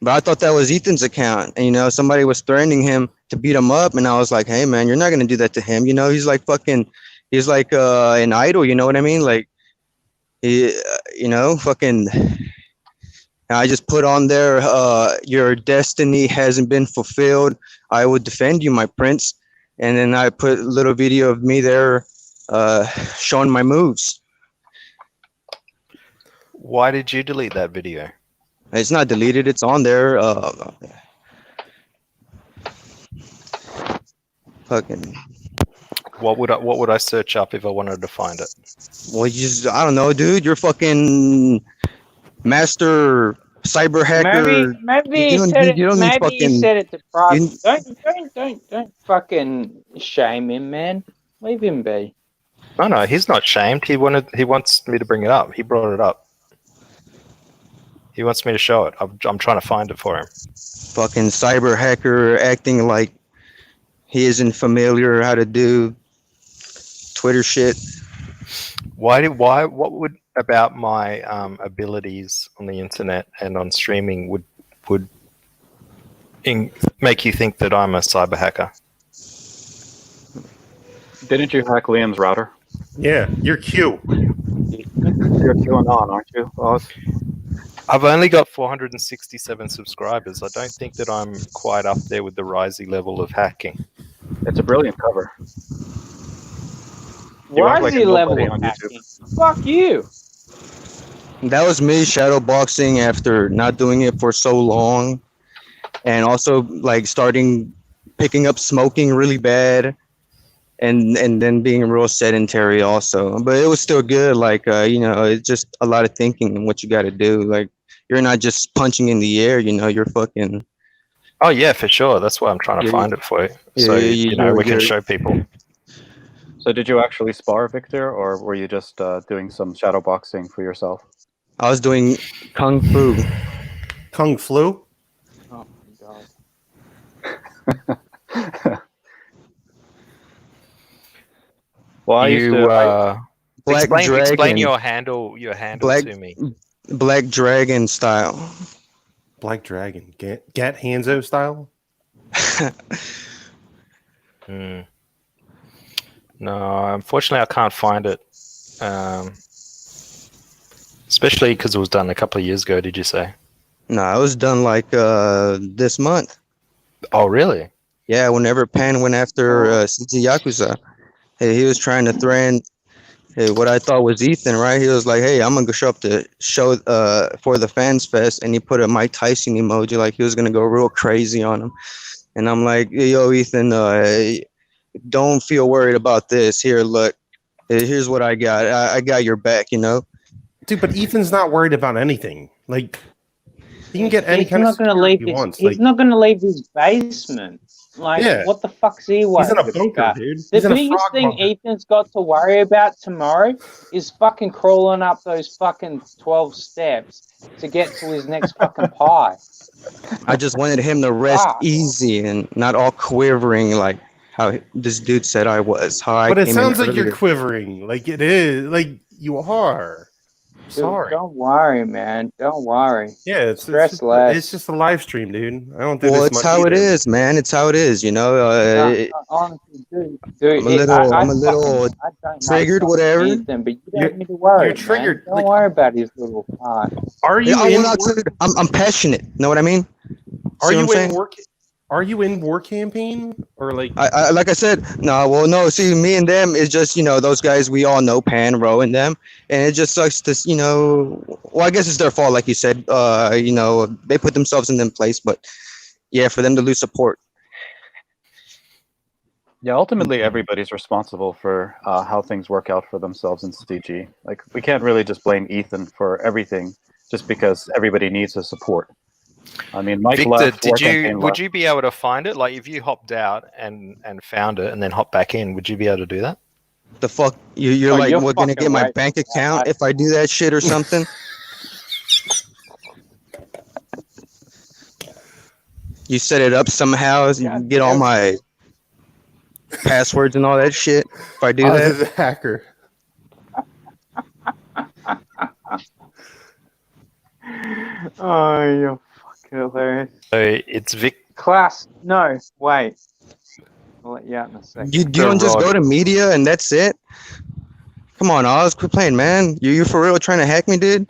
but I thought that was Ethan's account. And somebody was threatening him to beat him up, and I was like, "Hey, man, you're not gonna do that to him." He's like fucking. He's like an idol, you know what I mean? Like, fucking. I just put on there, your destiny hasn't been fulfilled. I would defend you, my prince. And then I put a little video of me there showing my moves. Why did you delete that video? It's not deleted. It's on there. Fucking. What would I search up if I wanted to find it? Well, I don't know, dude. You're fucking master cyber hacker. Maybe he said it to private. Don't fucking shame him, man. Leave him be. No, he's not shamed. He wants me to bring it up. He brought it up. He wants me to show it. I'm trying to find it for him. Fucking cyber hacker acting like he isn't familiar how to do Twitter shit. What would about my abilities on the internet and on streaming would make you think that I'm a cyber hacker? Didn't you hack Liam's router? Yeah, you're Q. You're QAnon, aren't you, Oz? I've only got 467 subscribers. I don't think that I'm quite up there with the rising level of hacking. It's a brilliant cover. Rising level of hacking? Fuck you. That was me shadow boxing after not doing it for so long, and also like picking up smoking really bad, and then being real sedentary also. But it was still good. Like it's just a lot of thinking and what you got to do. Like you're not just punching in the air. You're fucking Oh yeah, for sure. That's why I'm trying to Yeah, find it for you, yeah, so you're, we can you're show people. So did you actually spar, Victor, or were you just doing some shadow boxing for yourself? I was doing kung fu. Kung flu? Oh my god. Well, I used to. Black explain Dragon. your handle Black to me. Black Dragon style. Black Dragon. Get Hanzo style? No, unfortunately, I can't find it. Especially because it was done a couple of years ago. Did you say? No, it was done like this month. Oh, really? Yeah, whenever Pan went after CG Yakuza, hey, he was trying to threaten what I thought was Ethan, right? He was like, "Hey, I'm gonna go show up to show for the fans fest," and he put a Mike Tyson emoji, like he was gonna go real crazy on him. And I'm like, "Yo, Ethan, don't feel worried about this. Here, look, here's what I got. I got your back, you know." Dude, but Ethan's not worried about anything. Like, he can get any He's kind not of gonna security leave he his. wants. He's not gonna leave his basement. Like, Yeah. what the fuck's he worried He's in a bunker, about? dude. The He's in a biggest frog thing bunker. Ethan's got to worry about tomorrow is fucking crawling up those fucking 12 steps to get to his next fucking pie. I just wanted him to rest easy and not all quivering like how this dude said I was. How I But it came sounds in like you're earlier. quivering. Like it is. Like you are. Dude, Sorry. don't worry, man. Don't worry. Yeah, it's Stress just, less. it's just a live stream, dude. I don't do Well, this it's much how either. it is, man. It's how it is, you know. Honestly, dude, I'm a little, I'm a little I don't triggered, know whatever. Ethan, but you don't need to worry, you're triggered, man. Don't worry about his little part. Are you Yeah, in? I'm passionate. Know what I mean? Are See what you I'm in saying? work? Are you in war campaign or like? I like I said, no. See, me and them is just those guys. We all know Pan, Ro, and them, and it just sucks to Well, I guess it's their fault, like you said. They put themselves in them place, but yeah, for them to lose support. Yeah, ultimately everybody's responsible for how things work out for themselves in CG. Like, we can't really just blame Ethan for everything just because everybody needs his support. I mean, Mike Victor, left. would you be able to find it? Like, if you hopped out and found it and then hopped back in, would you be able to do that? The fuck, you're like, we're gonna get my bank account if I do that shit or something. You set it up somehow, you get all my passwords and all that shit. If I do I that, was a hacker. Oh, you're fucking hilarious. So it's Class, no, wait. I'll let you out in a second. you don't just go to media and that's it. Come on, Oz, quit playing, man. You for real trying to hack me, dude?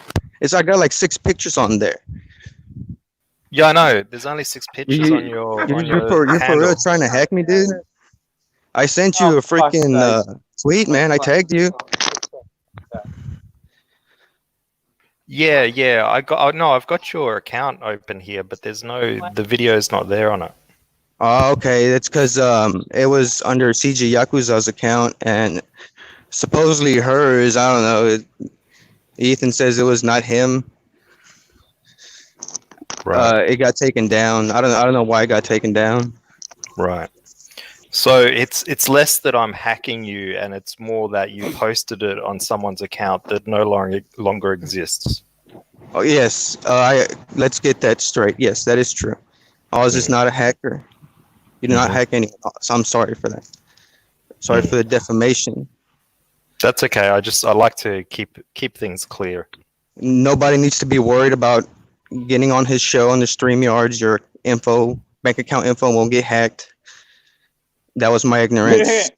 I got like 6 pictures on there. Yeah, I know. There's only 6 pictures on your. You're for real trying to hack me, dude? I sent you a freaking tweet, man. I tagged you. Yeah. I've got your account open here, but there's the video's not there on it. Oh, okay. That's because it was under CG Yakuza's account, and supposedly hers. I don't know. Ethan says it was not him. Right. It got taken down. I don't know why it got taken down. Right. So it's less that I'm hacking you, and it's more that you posted it on someone's account that no longer exists. Oh yes. Let's get that straight. Yes, that is true. Oz is not a hacker. You do not hack anyone. So I'm sorry for that. Sorry for the defamation. That's okay. I like to keep things clear. Nobody needs to be worried about getting on his show on the StreamYards. Your bank account info won't get hacked. That was my ignorance.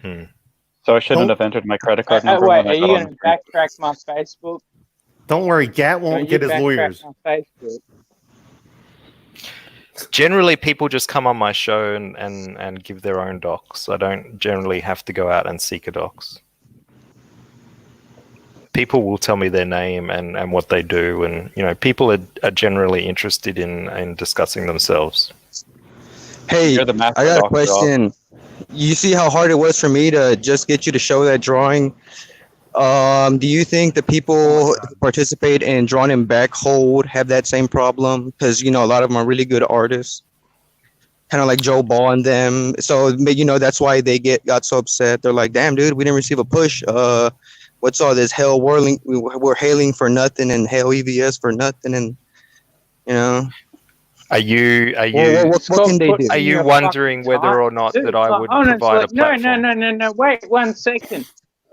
So I shouldn't have entered my credit card number. Wait, when I are you got on going to backtrack my Facebook? Don't worry, Gat won't get his lawyers. My Facebook? Generally, people just come on my show and give their own docs. I don't generally have to go out and seek a docs. People will tell me their name and what they do, and people are generally interested in discussing themselves. Hey, I got a question. You see how hard it was for me to just get you to show that drawing Do you think the people who participate in Drawn and Back Hold have that same problem? Because you know a lot of them are really good artists, kind of like Joe Ball and them. So you know that's why they got so upset. They're like, "Damn, dude, we didn't receive a push. What's all this hell whirling? We're hailing for nothing and hell EVS for nothing, and you know." Are you What can they do? Are you wondering whether or not that I would provide a platform? No. Wait 1 second.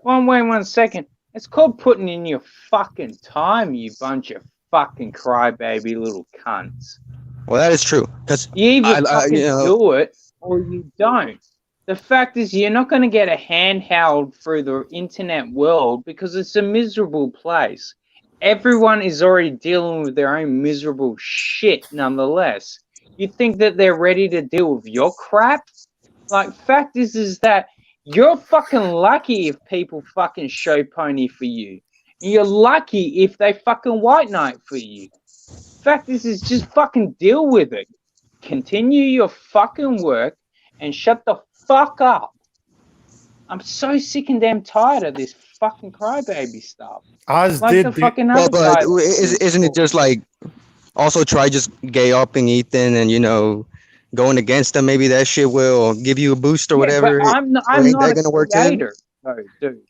Wait 1 second. It's called putting in your fucking time, you bunch of fucking crybaby little cunts. Well, that is true. Because you either fucking do it or you don't. The fact is, you're not going to get a handheld through the internet world because it's a miserable place. Everyone is already dealing with their own miserable shit nonetheless. You think that they're ready to deal with your crap? Like, fact is that you're fucking lucky if people fucking show pony for you. You're lucky if they fucking white knight for you. Fact is just fucking deal with it. Continue your fucking work and shut the fuck up. I'm so sick and damn tired of this fucking crybaby stuff. Oz like did the do- fucking Well, other but guy. isn't it just like also try just gay upping Ethan and you know going against him? Maybe that shit will give you a boost or whatever. But I'm not Ain't that a gonna work too? creator. No, dude.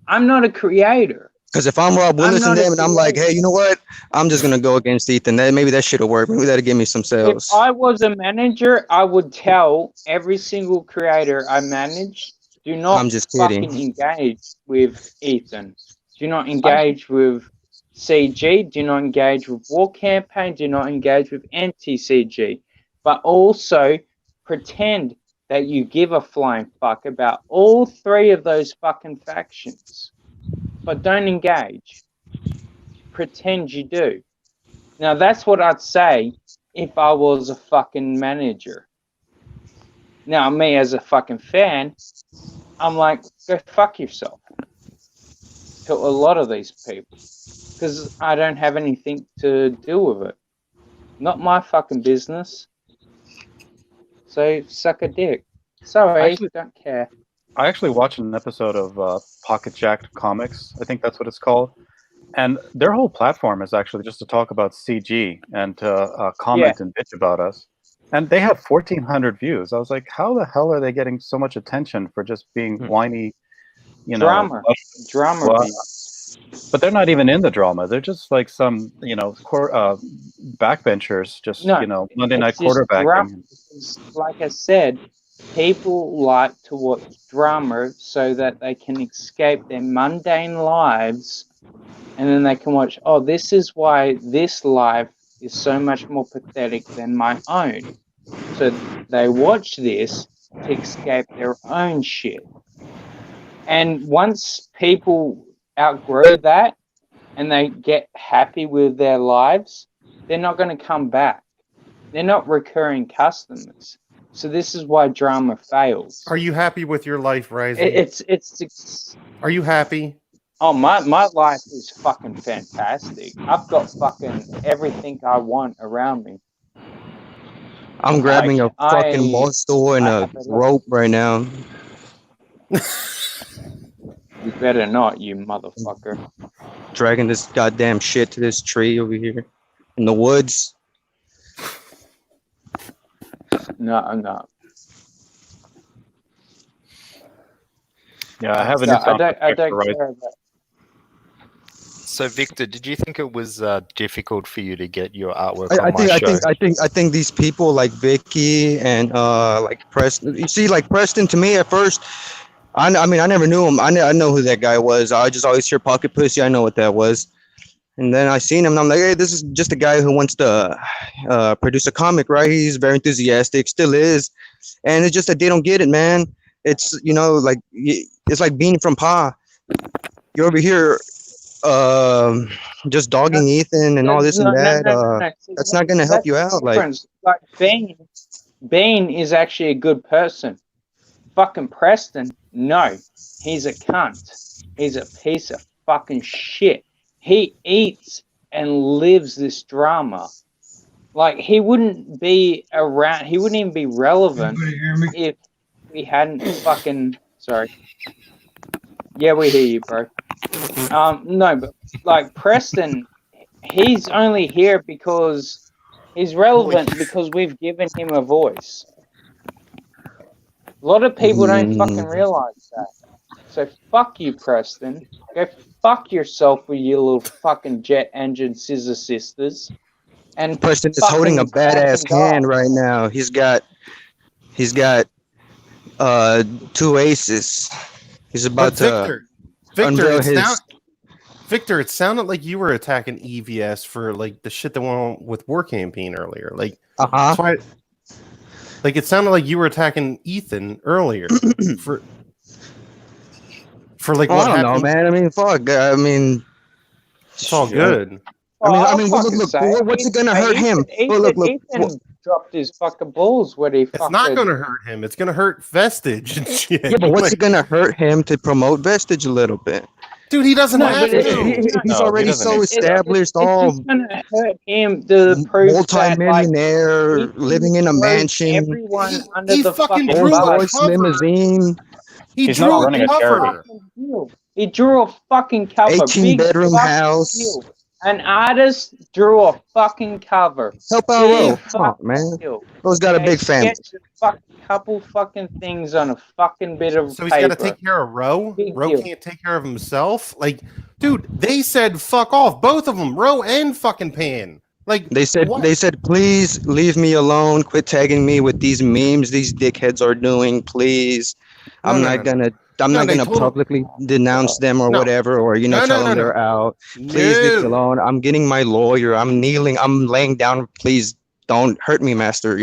I'm not a creator. Because if I'm Rob Willis and them and I'm like, hey, you know what? I'm just gonna go against Ethan. Maybe that shit'll work. Maybe that'll give me some sales. If I was a manager, I would tell every single creator I manage, do not I'm just kidding. fucking engage with Ethan. Do not engage with CG. Do not engage with War Campaign. Do not engage with anti-CG. But also pretend that you give a flying fuck about all three of those fucking factions. But don't engage. Pretend you do. Now that's what I'd say if I was a fucking manager. Now me as a fucking fan, I'm like, go fuck yourself to a lot of these people. Because I don't have anything to do with it. Not my fucking business. So suck a dick. Sorry, don't care. I actually watched an episode of Pocket Jacked Comics. I think that's what it's called. And their whole platform is actually just to talk about CG and to comment and bitch about us. And they have 1,400 views. I was like, how the hell are they getting so much attention for just being whiny, you know? Drama Well, views. but they're not even in the drama. They're just like some, you know, backbenchers, just, you know, Monday night it's just quarterbacking. drama. Like I said, people like to watch drama so that they can escape their mundane lives, and then they can watch, oh, this is why this life is so much more pathetic than my own. So they watch this to escape their own shit. And once people outgrow that and they get happy with their lives, they're not going to come back. They're not recurring customers. So this is why drama fails. Are you happy with your life, Rising? It's Are you happy? Oh, my life is fucking fantastic. I've got fucking everything I want around me. I'm grabbing a fucking ball stool and a rope right now. You better not, you motherfucker. Dragging this goddamn shit to this tree over here in the woods. No, I'm not. Yeah, I haven't. No, I don't care about. So, Victor, did you think it was difficult for you to get your artwork I on my show? I think these people like Vicky and like Preston. You see, like Preston, to me at first, I mean, I never knew him. I know who that guy was. I just always hear Pocket Pussy. I know what that was. And then I seen him, and I'm like, hey, this is just a guy who wants to produce a comic, right? He's very enthusiastic, still is. And it's just that they don't get it, man. It's, you know, like, it's like Bean from Pa. You're over here just dogging Ethan and all this and that. That's not going to help you out. Like Bean is actually a good person. Fucking Preston, no. He's a cunt. He's a piece of fucking shit. He eats and lives this drama. Like, he wouldn't be around, he wouldn't even be relevant if we hadn't fucking, sorry. Yeah, we hear you, bro. No, but like Preston, he's only here because he's relevant because we've given him a voice. A lot of people don't fucking realize that. So fuck you, Preston. Go fuck yourself with your little fucking jet engine scissor sisters. And Preston is holding a badass hand right now. He's got 2 aces. He's about to unveil his. Victor, it sounded like you were attacking EVS for like the shit that went on with War Campaign earlier. Like, that's why, like it sounded like you were attacking Ethan earlier for like what I don't happened. know, man. I mean, fuck. I mean, it's all good. I mean, look, what's it gonna hurt him? Ethan dropped his fucking balls when he It's not going to hurt him. It's going to hurt Vestige and shit. Yeah, but what's it gonna hurt him to promote Vestige a little bit? Dude, he doesn't have to. He's already so established. It's just gonna hurt him to prove multi-millionaire, living in a mansion. Everyone under the fucking fucking drew a Rolls-Royce limousine. He's not running a charity. He drew a fucking cover. 18-bedroom fucking house. deal. An artist drew a fucking cover. Help out, Ro. Come on, man. Ro's got a big family. Couple fucking things on a fucking bit of So he's got to take care of Ro? Ro can't take care of himself? Like, dude, they said fuck off. Both of them. Ro and fucking Pan. Like, they said, please leave me alone. Quit tagging me with these memes these dickheads are doing, please. I'm not gonna publicly denounce them or whatever, or tell them they're out. Please leave me alone. I'm getting my lawyer. I'm kneeling. I'm laying down. Please don't hurt me, master.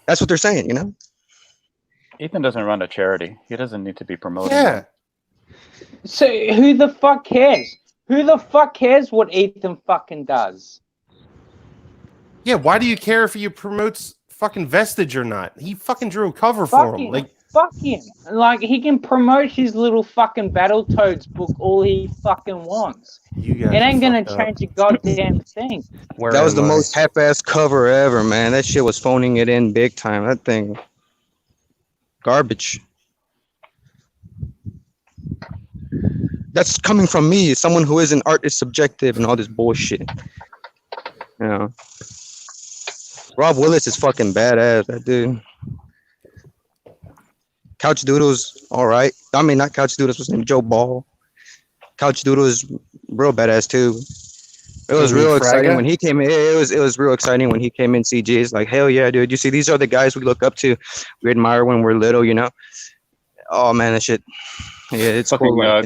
That's what they're saying. Ethan doesn't run a charity. He doesn't need to be promoting. Yeah. So who the fuck cares? Who the fuck cares what Ethan fucking does? Yeah, why do you care if he promotes fucking Vestige or not? He fucking drew a cover for him. Like, fuck him. Like, he can promote his little fucking Battletoads book all he fucking wants. It ain't gonna change a goddamn thing. That was the most half-ass cover ever, man. That shit was phoning it in big time. That thing, garbage. That's coming from me, someone who isn't art is subjective and all this bullshit. Rob Willis is fucking badass, that dude. Couch Doodle's all right. I mean, not Couch Doodle's, what's his name? Joe Ball. Couch Doodle is real badass too. It was real exciting when he came in. It was real exciting when he came in. CG is like, hell yeah, dude. You see, these are the guys we look up to, we admire when we're little, Oh man, that shit. Yeah, it's fucking cool.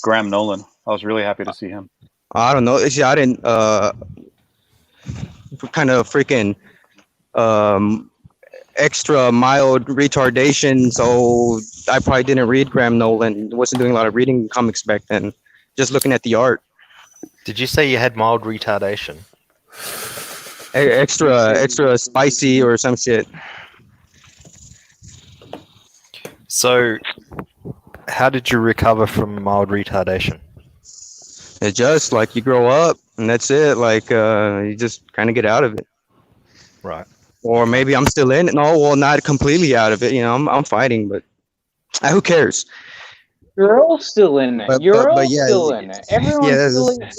Graham Nolan. I was really happy to see him. I don't know. See, I didn't. Kind of freaking extra mild retardation, so I probably didn't read Graham Nolan. Wasn't doing a lot of reading comics back then. Just looking at the art. Did you say you had mild retardation? Extra spicy or some shit. So, how did you recover from mild retardation? It's just like you grow up and that's it. Like you just kind of get out of it. Right. Or maybe I'm still in it. No, well, not completely out of it. I'm fighting, but who cares? You're all still in it. You're all still in it. Everyone's still in it.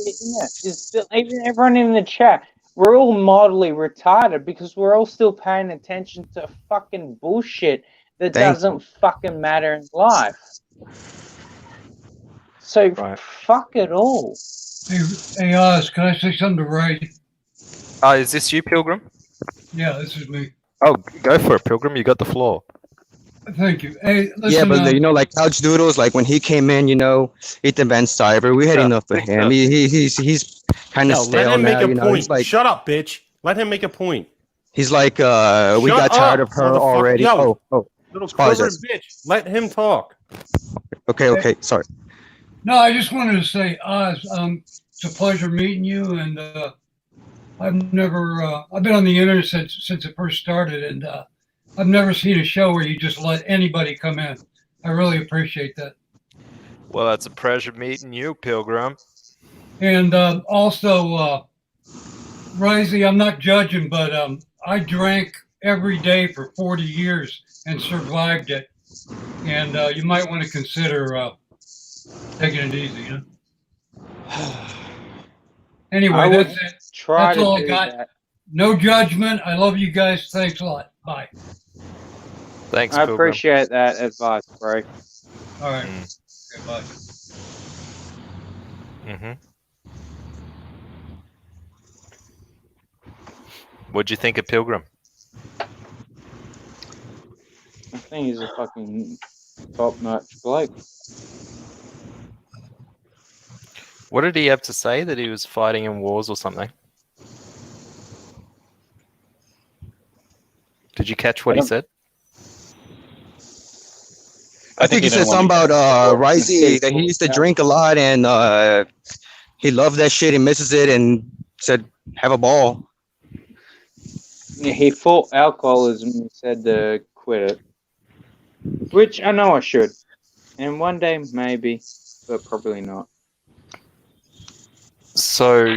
Even everyone in the chat, we're all mildly retarded because we're all still paying attention to fucking bullshit that doesn't fucking matter in life. So fuck it all. Hey, Oz, can I say something to Ray? Is this you, Pilgrim? Yeah, this is me. Oh, go for it, Pilgrim. You got the floor. Thank you. Hey, listen, yeah, but like Couch Doodles, like when he came in, Ethan Van Sciver, we had enough of him. He's kind of stale let him now. make a point. He's like, shut up, bitch. Let him make a point. He's like, we got tired of her already. Yo, oh, little pervert bitch. Let him talk. Okay, sorry. No, I just wanted to say, Oz, it's a pleasure meeting you, and I've been on the internet since it first started, and I've never seen a show where you just let anybody come in. I really appreciate that. Well, it's a pleasure meeting you, Pilgrim. And also, Risey, I'm not judging, but I drank every day for 40 years and survived it. And you might want to consider taking it easy, you know. I Anyway, would that's it. try That's to all I do got. that. No judgment. I love you guys. Thanks a lot. Bye. Thanks, I Pilgrim. appreciate that advice, bro. All right. Mm. Okay, bye. Mm-hmm. What'd you think of Pilgrim? I think he's a fucking top-notch bloke. What did he have to say? That he was fighting in wars or something? Did you catch what he said? I think he said something about Risey that he used to drink a lot and he loved that shit. He misses it and said, "Have a ball." Yeah, he fought alcoholism and said to quit it. Which I know I should. And one day, maybe, but probably not. So,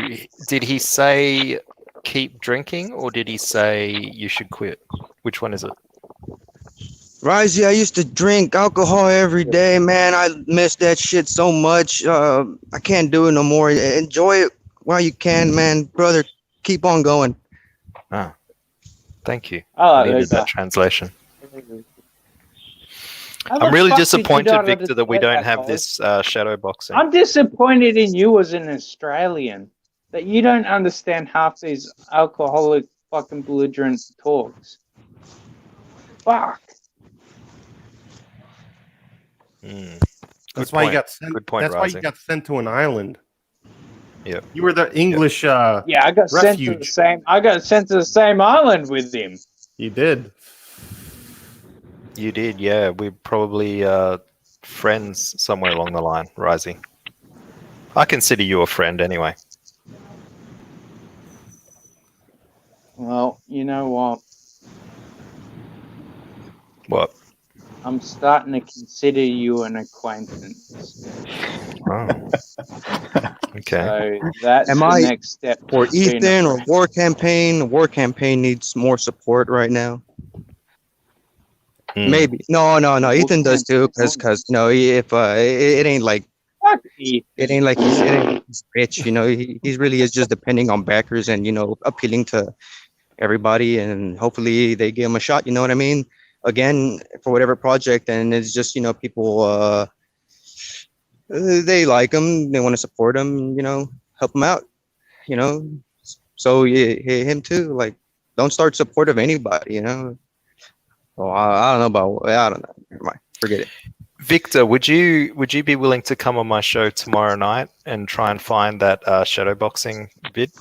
did he say keep drinking, or did he say you should quit? Which one is it? Risey, I used to drink alcohol every day, man. I miss that shit so much. I can't do it no more. Enjoy it while you can, man. Brother, keep on going. Ah, thank you. I like I needed that that translation. How I'm the really fuck did you disappointed, not Victor, that we understand don't that, have Oz? this shadow boxing. I'm disappointed in you as an Australian that you don't understand half these alcoholic fucking belligerent talks. Fuck. That's why you got sent. Good point, That's why you Rising. got sent to an island. Yeah. You were the English Yeah, I got sent to the refuge. same. I got sent to the same island with him. You did. You did, yeah. We're probably friends somewhere along the line, Rising. I consider you a friend anyway. Well, you know what? What? I'm starting to consider you an acquaintance. Oh. Okay. So that's Am the I next step. for to being a Ethan or friend. War Campaign? The War Campaign needs more support right now. Maybe. No. Ethan does too, because if it ain't like Fuck Ethan. it ain't like he's rich, he really is just depending on backers and appealing to everybody, and hopefully they give him a shot. You know what I mean? Again, for whatever project, and it's just people they like him, they want to support him, help him out, So him too. Like, don't start support of anybody, Oh, I don't know I don't know. Never mind. Forget it. Victor, would you be willing to come on my show tomorrow night and try and find that shadow boxing vid?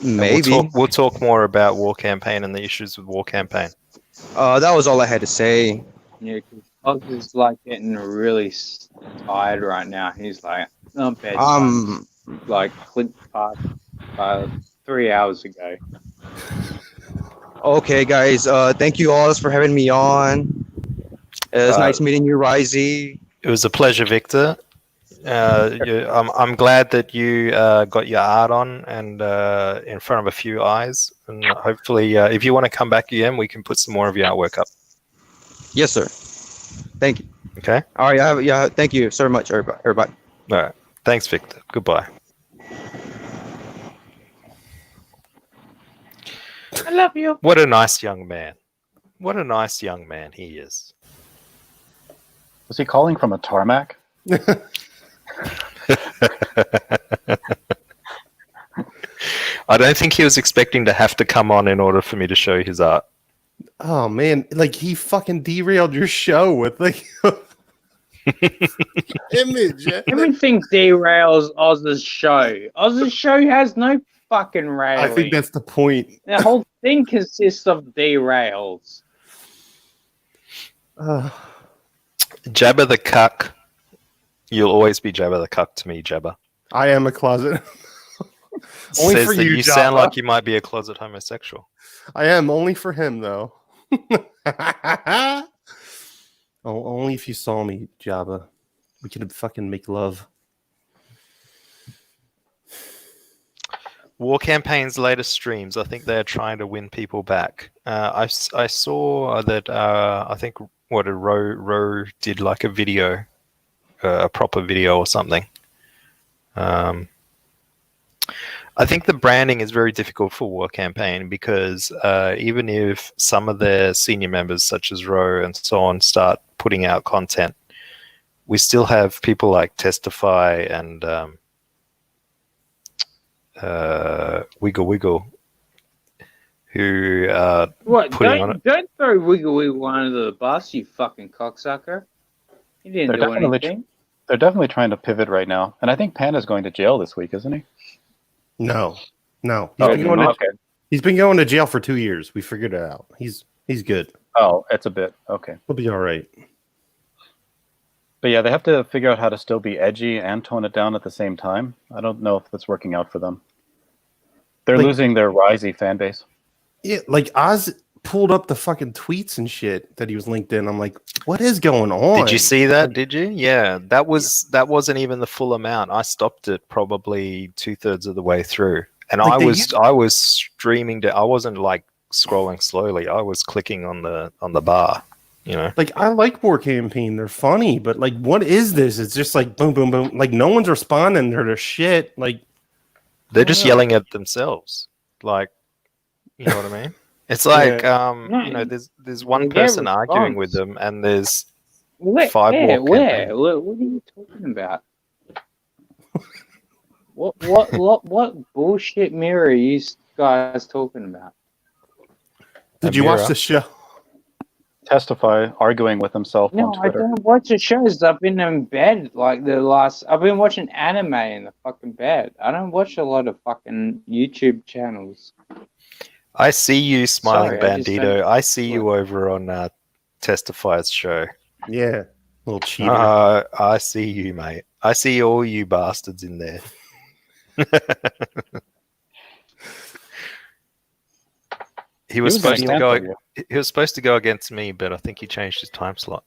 And Maybe. we'll talk more about War Campaign and the issues with War Campaign. That was all I had to say. Yeah, because Oz is like getting really tired right now. He's like, oh, bedtime. Like clicked past 3 hours ago. Okay, guys. Thank you all for having me on. It was nice meeting you, Risey. It was a pleasure, Victor. I'm glad that you got your art on and in front of a few eyes. And hopefully, if you want to come back again, we can put some more of your artwork up. Yes, sir. Thank you. Okay. All right. Thank you so much, everybody. All right. Thanks, Victor. Goodbye. I love you. What a nice young man. What a nice young man he is. Was he calling from a tarmac? I don't think he was expecting to have to come on in order for me to show his art. Oh man, like he fucking derailed your show with like image. Everything derails Oz's show. Oz's show has no fucking railing. I think that's the point. The whole thing consists of derails. Jabba the Cuck. You'll always be Jabba the Cuck to me, Jabba. I am a closet. Only Says for that you, you sound Jabba. like you might be a closet homosexual. I am only for him though. Only if you saw me, Jabba. We could fucking make love. War Campaign's latest streams, I think they're trying to win people back. I saw that I think Ro did like a video a proper video or something. I think the branding is very difficult for War Campaign because even if some of their senior members, such as Roe and so on, start putting out content, we still have people like Testify and Wiggle Wiggle who are What? putting on it. Don't throw Wiggle Wiggle under the bus, you fucking cocksucker. He didn't They're do definitely anything. they're definitely trying to pivot right now, and I think Panda's going to jail this week, isn't he? No. Oh, He's been going to jail for 2 years. We figured it out. He's good. Oh, it's a bit okay. He'll be all right. But yeah, they have to figure out how to still be edgy and tone it down at the same time. I don't know if that's working out for them. They're losing their Risey fan base. Yeah, like Oz pulled up the fucking tweets and shit that he was linked in. I'm like, what is going on? Did you see that? Did you? Yeah, that wasn't even the full amount. I stopped it probably 2/3 of the way through, and Like I was streaming. I wasn't like scrolling slowly. I was clicking on the bar. You know, Like, I like War Campaign. They're funny, but like, what is this? It's just like boom, boom, boom. Like, no one's responding to their shit. Like, they're just yelling at themselves. Like, you know what I mean? It's like you know, there's one person arguing with them, and there's five War Campaign. What are you talking about? What bullshit mirror are you guys talking about? did you watch the show? Testify arguing with himself No, on I Twitter. don't watch the shows. I've been in bed like I've been watching anime in the fucking bed. I don't watch a lot of fucking YouTube channels. I see you, Smiling Sorry, I just Bandito. don't- I see you over on Testify's show. Yeah, little cheater. I see you, mate. I see all you bastards in there. He was supposed to go. He was supposed to go against me, but I think he changed his time slot.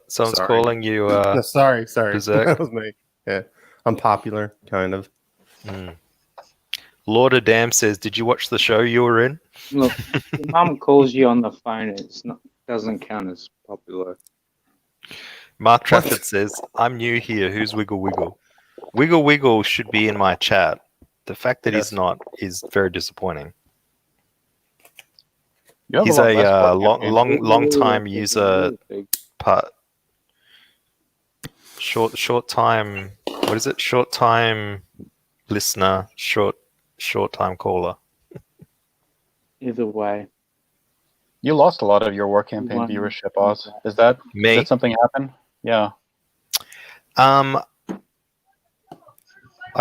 Someone's Sorry. calling you. No, sorry. Berserk. That was me. Yeah, I'm popular, kind of. Lord of Damn says, "Did you watch the show you were in?" Look, your mum calls you on the phone. It's not doesn't count as popular. Mark Trafford says, "I'm new here. Who's Wiggle Wiggle?" Wiggle Wiggle should be in my chat. The fact that he's not is very disappointing. He's a long time user, short time. What is it? Short time listener, short time caller. Either way, You lost a lot of your War Campaign One- viewership, Oz. Is that Me? Did something happen? Yeah. I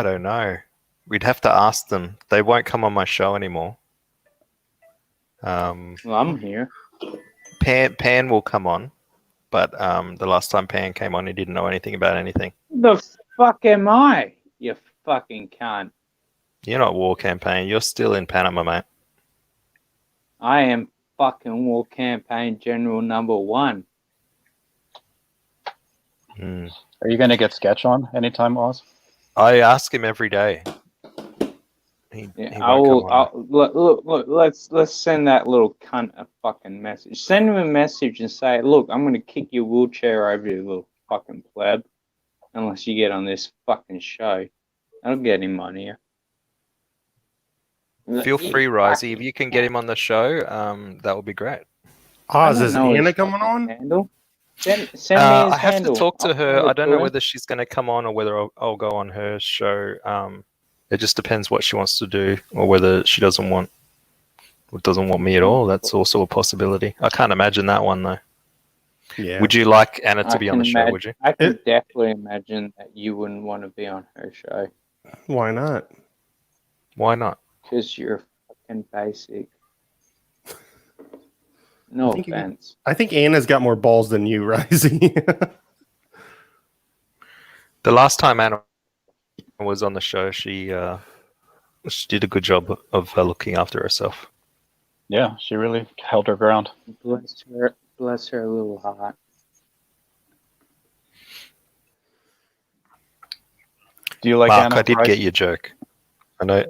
don't know. We'd have to ask them. They won't come on my show anymore. well, I'm here. Pan will come on, but the last time Pan came on, he didn't know anything about anything. The fuck am I? You fucking cunt. You're not War Campaign. You're still in Panama, mate. I am fucking War Campaign General number 1. Are you going to get Sketch on anytime, Oz? I ask him every day. He I won't will. come on. Look. Let's send that little cunt a fucking message. Send him a message and say, "Look, I'm gonna kick your wheelchair over, you little fucking pleb, unless you get on this fucking show." I'll get him on here. Feel free, Risey. If you can get him on the show, that would be great. Oz, is Anna coming on? Handle. Send me his I have handle. to talk to I'll her. send it I don't to know her. whether she's going to come on or whether I'll go on her show. It just depends what she wants to do, or whether she doesn't want me at all. That's also a possibility. I can't imagine that one though. Yeah. Would you like Anna to I be on can the show? imagine- Would you? I can definitely imagine that you wouldn't want to be on her show Why not? Why not? because you're fucking basic. No I think you- offense. I think Anna's got more balls than you, Risey. The last time Anna was on the show, she did a good job of looking after herself. Yeah, she really held her ground. Bless her little heart. Do you like Mark, Anna? I did Rice? get your joke. I know.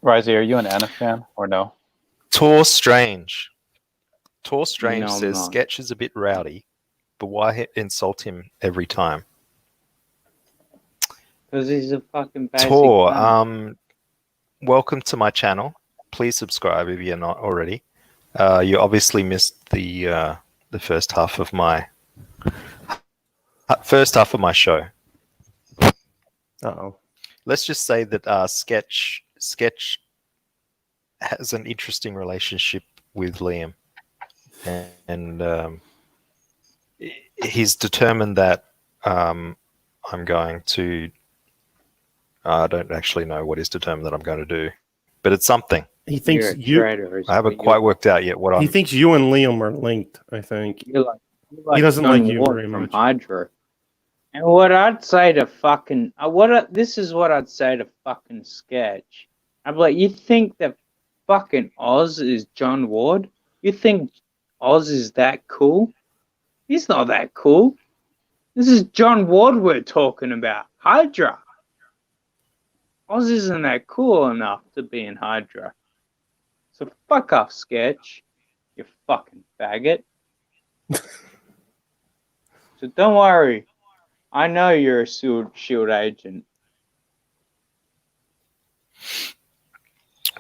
Risey, are you an Anna fan or no? Tor Strange. Tor Strange No, I'm says not. Sketch is a bit rowdy, but why insult him every time? Because he's a fucking basic Tor, cunt. welcome to my channel. Please subscribe if you're not already. You obviously missed the first half of my show. Uh-oh. Let's just say that Sketch has an interesting relationship with Liam, and he's determined that I'm going to. I don't actually know what he's determined that I'm going to do, but it's something. He thinks You're a traitor. is I haven't what quite you're worked out yet what He I'm. thinks you and Liam are linked. I think You're like he doesn't John like you Ward very from much. Hydra. And what I'd say to fucking this is what I'd say to fucking Sketch. I'd be like, you think that fucking Oz is John Ward? You think Oz is that cool? He's not that cool. This is John Ward we're talking about. Hydra. Oz isn't that cool enough to be in Hydra. So fuck off, Sketch. You fucking faggot. So don't worry. I know you're a shield agent.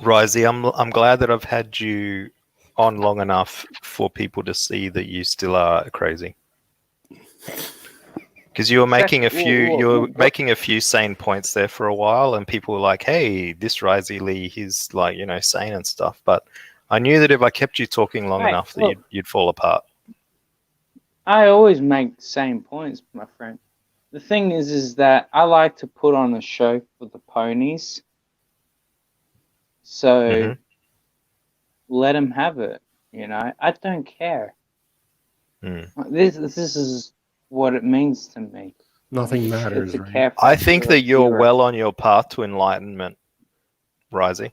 Risey, I'm glad that I've had you on long enough for people to see that you still are crazy. Because you were making making a few sane points there for a while, and people were like, "Hey, this Risey Lee, he's like, sane and stuff." But I knew that if I kept you talking long enough, that you'd fall apart. I always make the same points, my friend. The thing is that I like to put on a show for the ponies. So let them have it. I don't care. This is what it means to me. Nothing matters, right? I think that you're well on your path to enlightenment, Risey.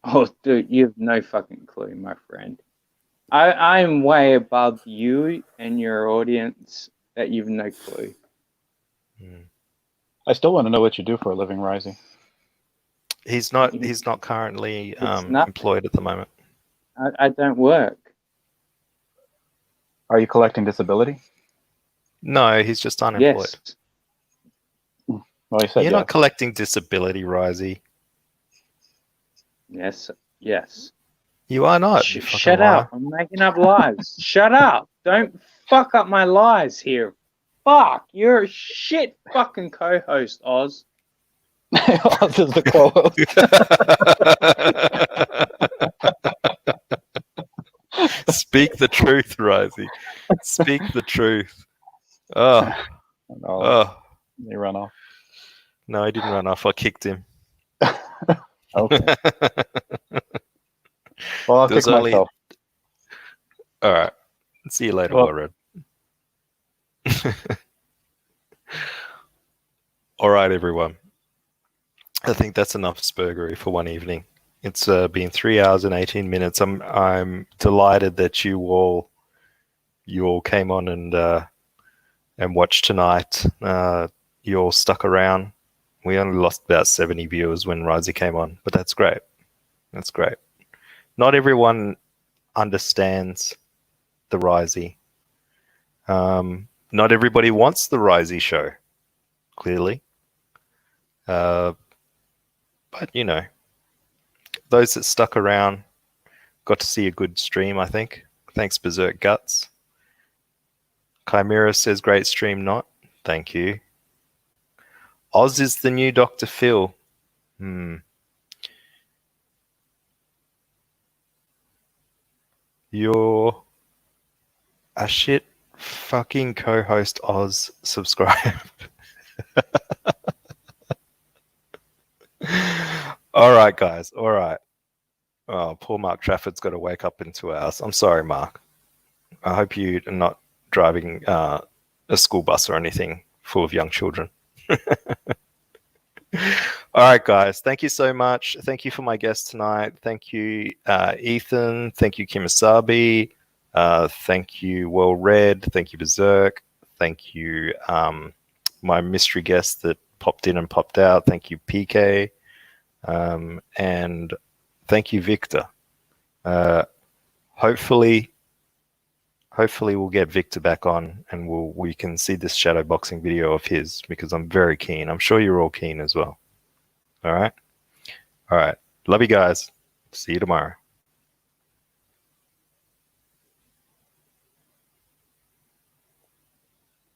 Oh, dude, you have no fucking clue, my friend. I'm way above you and your audience that you've no clue. I still want to know what you do for a living, Risey. He's not currently employed at the moment. I don't work. Are you collecting disability? No, he's just unemployed. Yes. Well, you said You're yes. not collecting disability, Risey. Yes. Yes. You are not. you Shut fucking liar. up. I'm making up lies. Shut up. Don't fuck up my lies here. Fuck. You're a shit fucking co-host, Oz. Oz is the co-host. Speak the truth, Risey. Speak the truth. Oh. He ran off. No, he didn't run off. I kicked him. Okay. Well, I'll kick myself. All right. See you later, Warred. All right, everyone. I think that's enough spurgery for one evening. It's been 3 hours and 18 minutes. I'm delighted that you all came on and watched tonight. You all stuck around. We only lost about 70 viewers when Risey came on, but that's great. That's great. Not everyone understands the Risey. Not everybody wants the Risey show, clearly. But, those that stuck around got to see a good stream, I think. Thanks, Berserk Guts. Chimera says, great stream, not. Thank you. Oz is the new Dr. Phil. You're a shit fucking co-host, Oz. Subscribe. All right, guys. All right. Oh, poor Mark Trafford's got to wake up in 2 hours. I'm sorry, Mark. I hope you're not driving a school bus or anything full of young children. All right, guys. Thank you so much. Thank you for my guest tonight. Thank you, Ethan. Thank you, Kimasabi. Thank you, Well Read. Thank you, Berserk. Thank you, my mystery guest that popped in and popped out. Thank you, PK. And thank you, Victor. Hopefully hopefully we'll get Victor back on and we can see this shadow boxing video of his, because I'm very keen. I'm sure you're all keen as well. All right. Love you guys. See you tomorrow.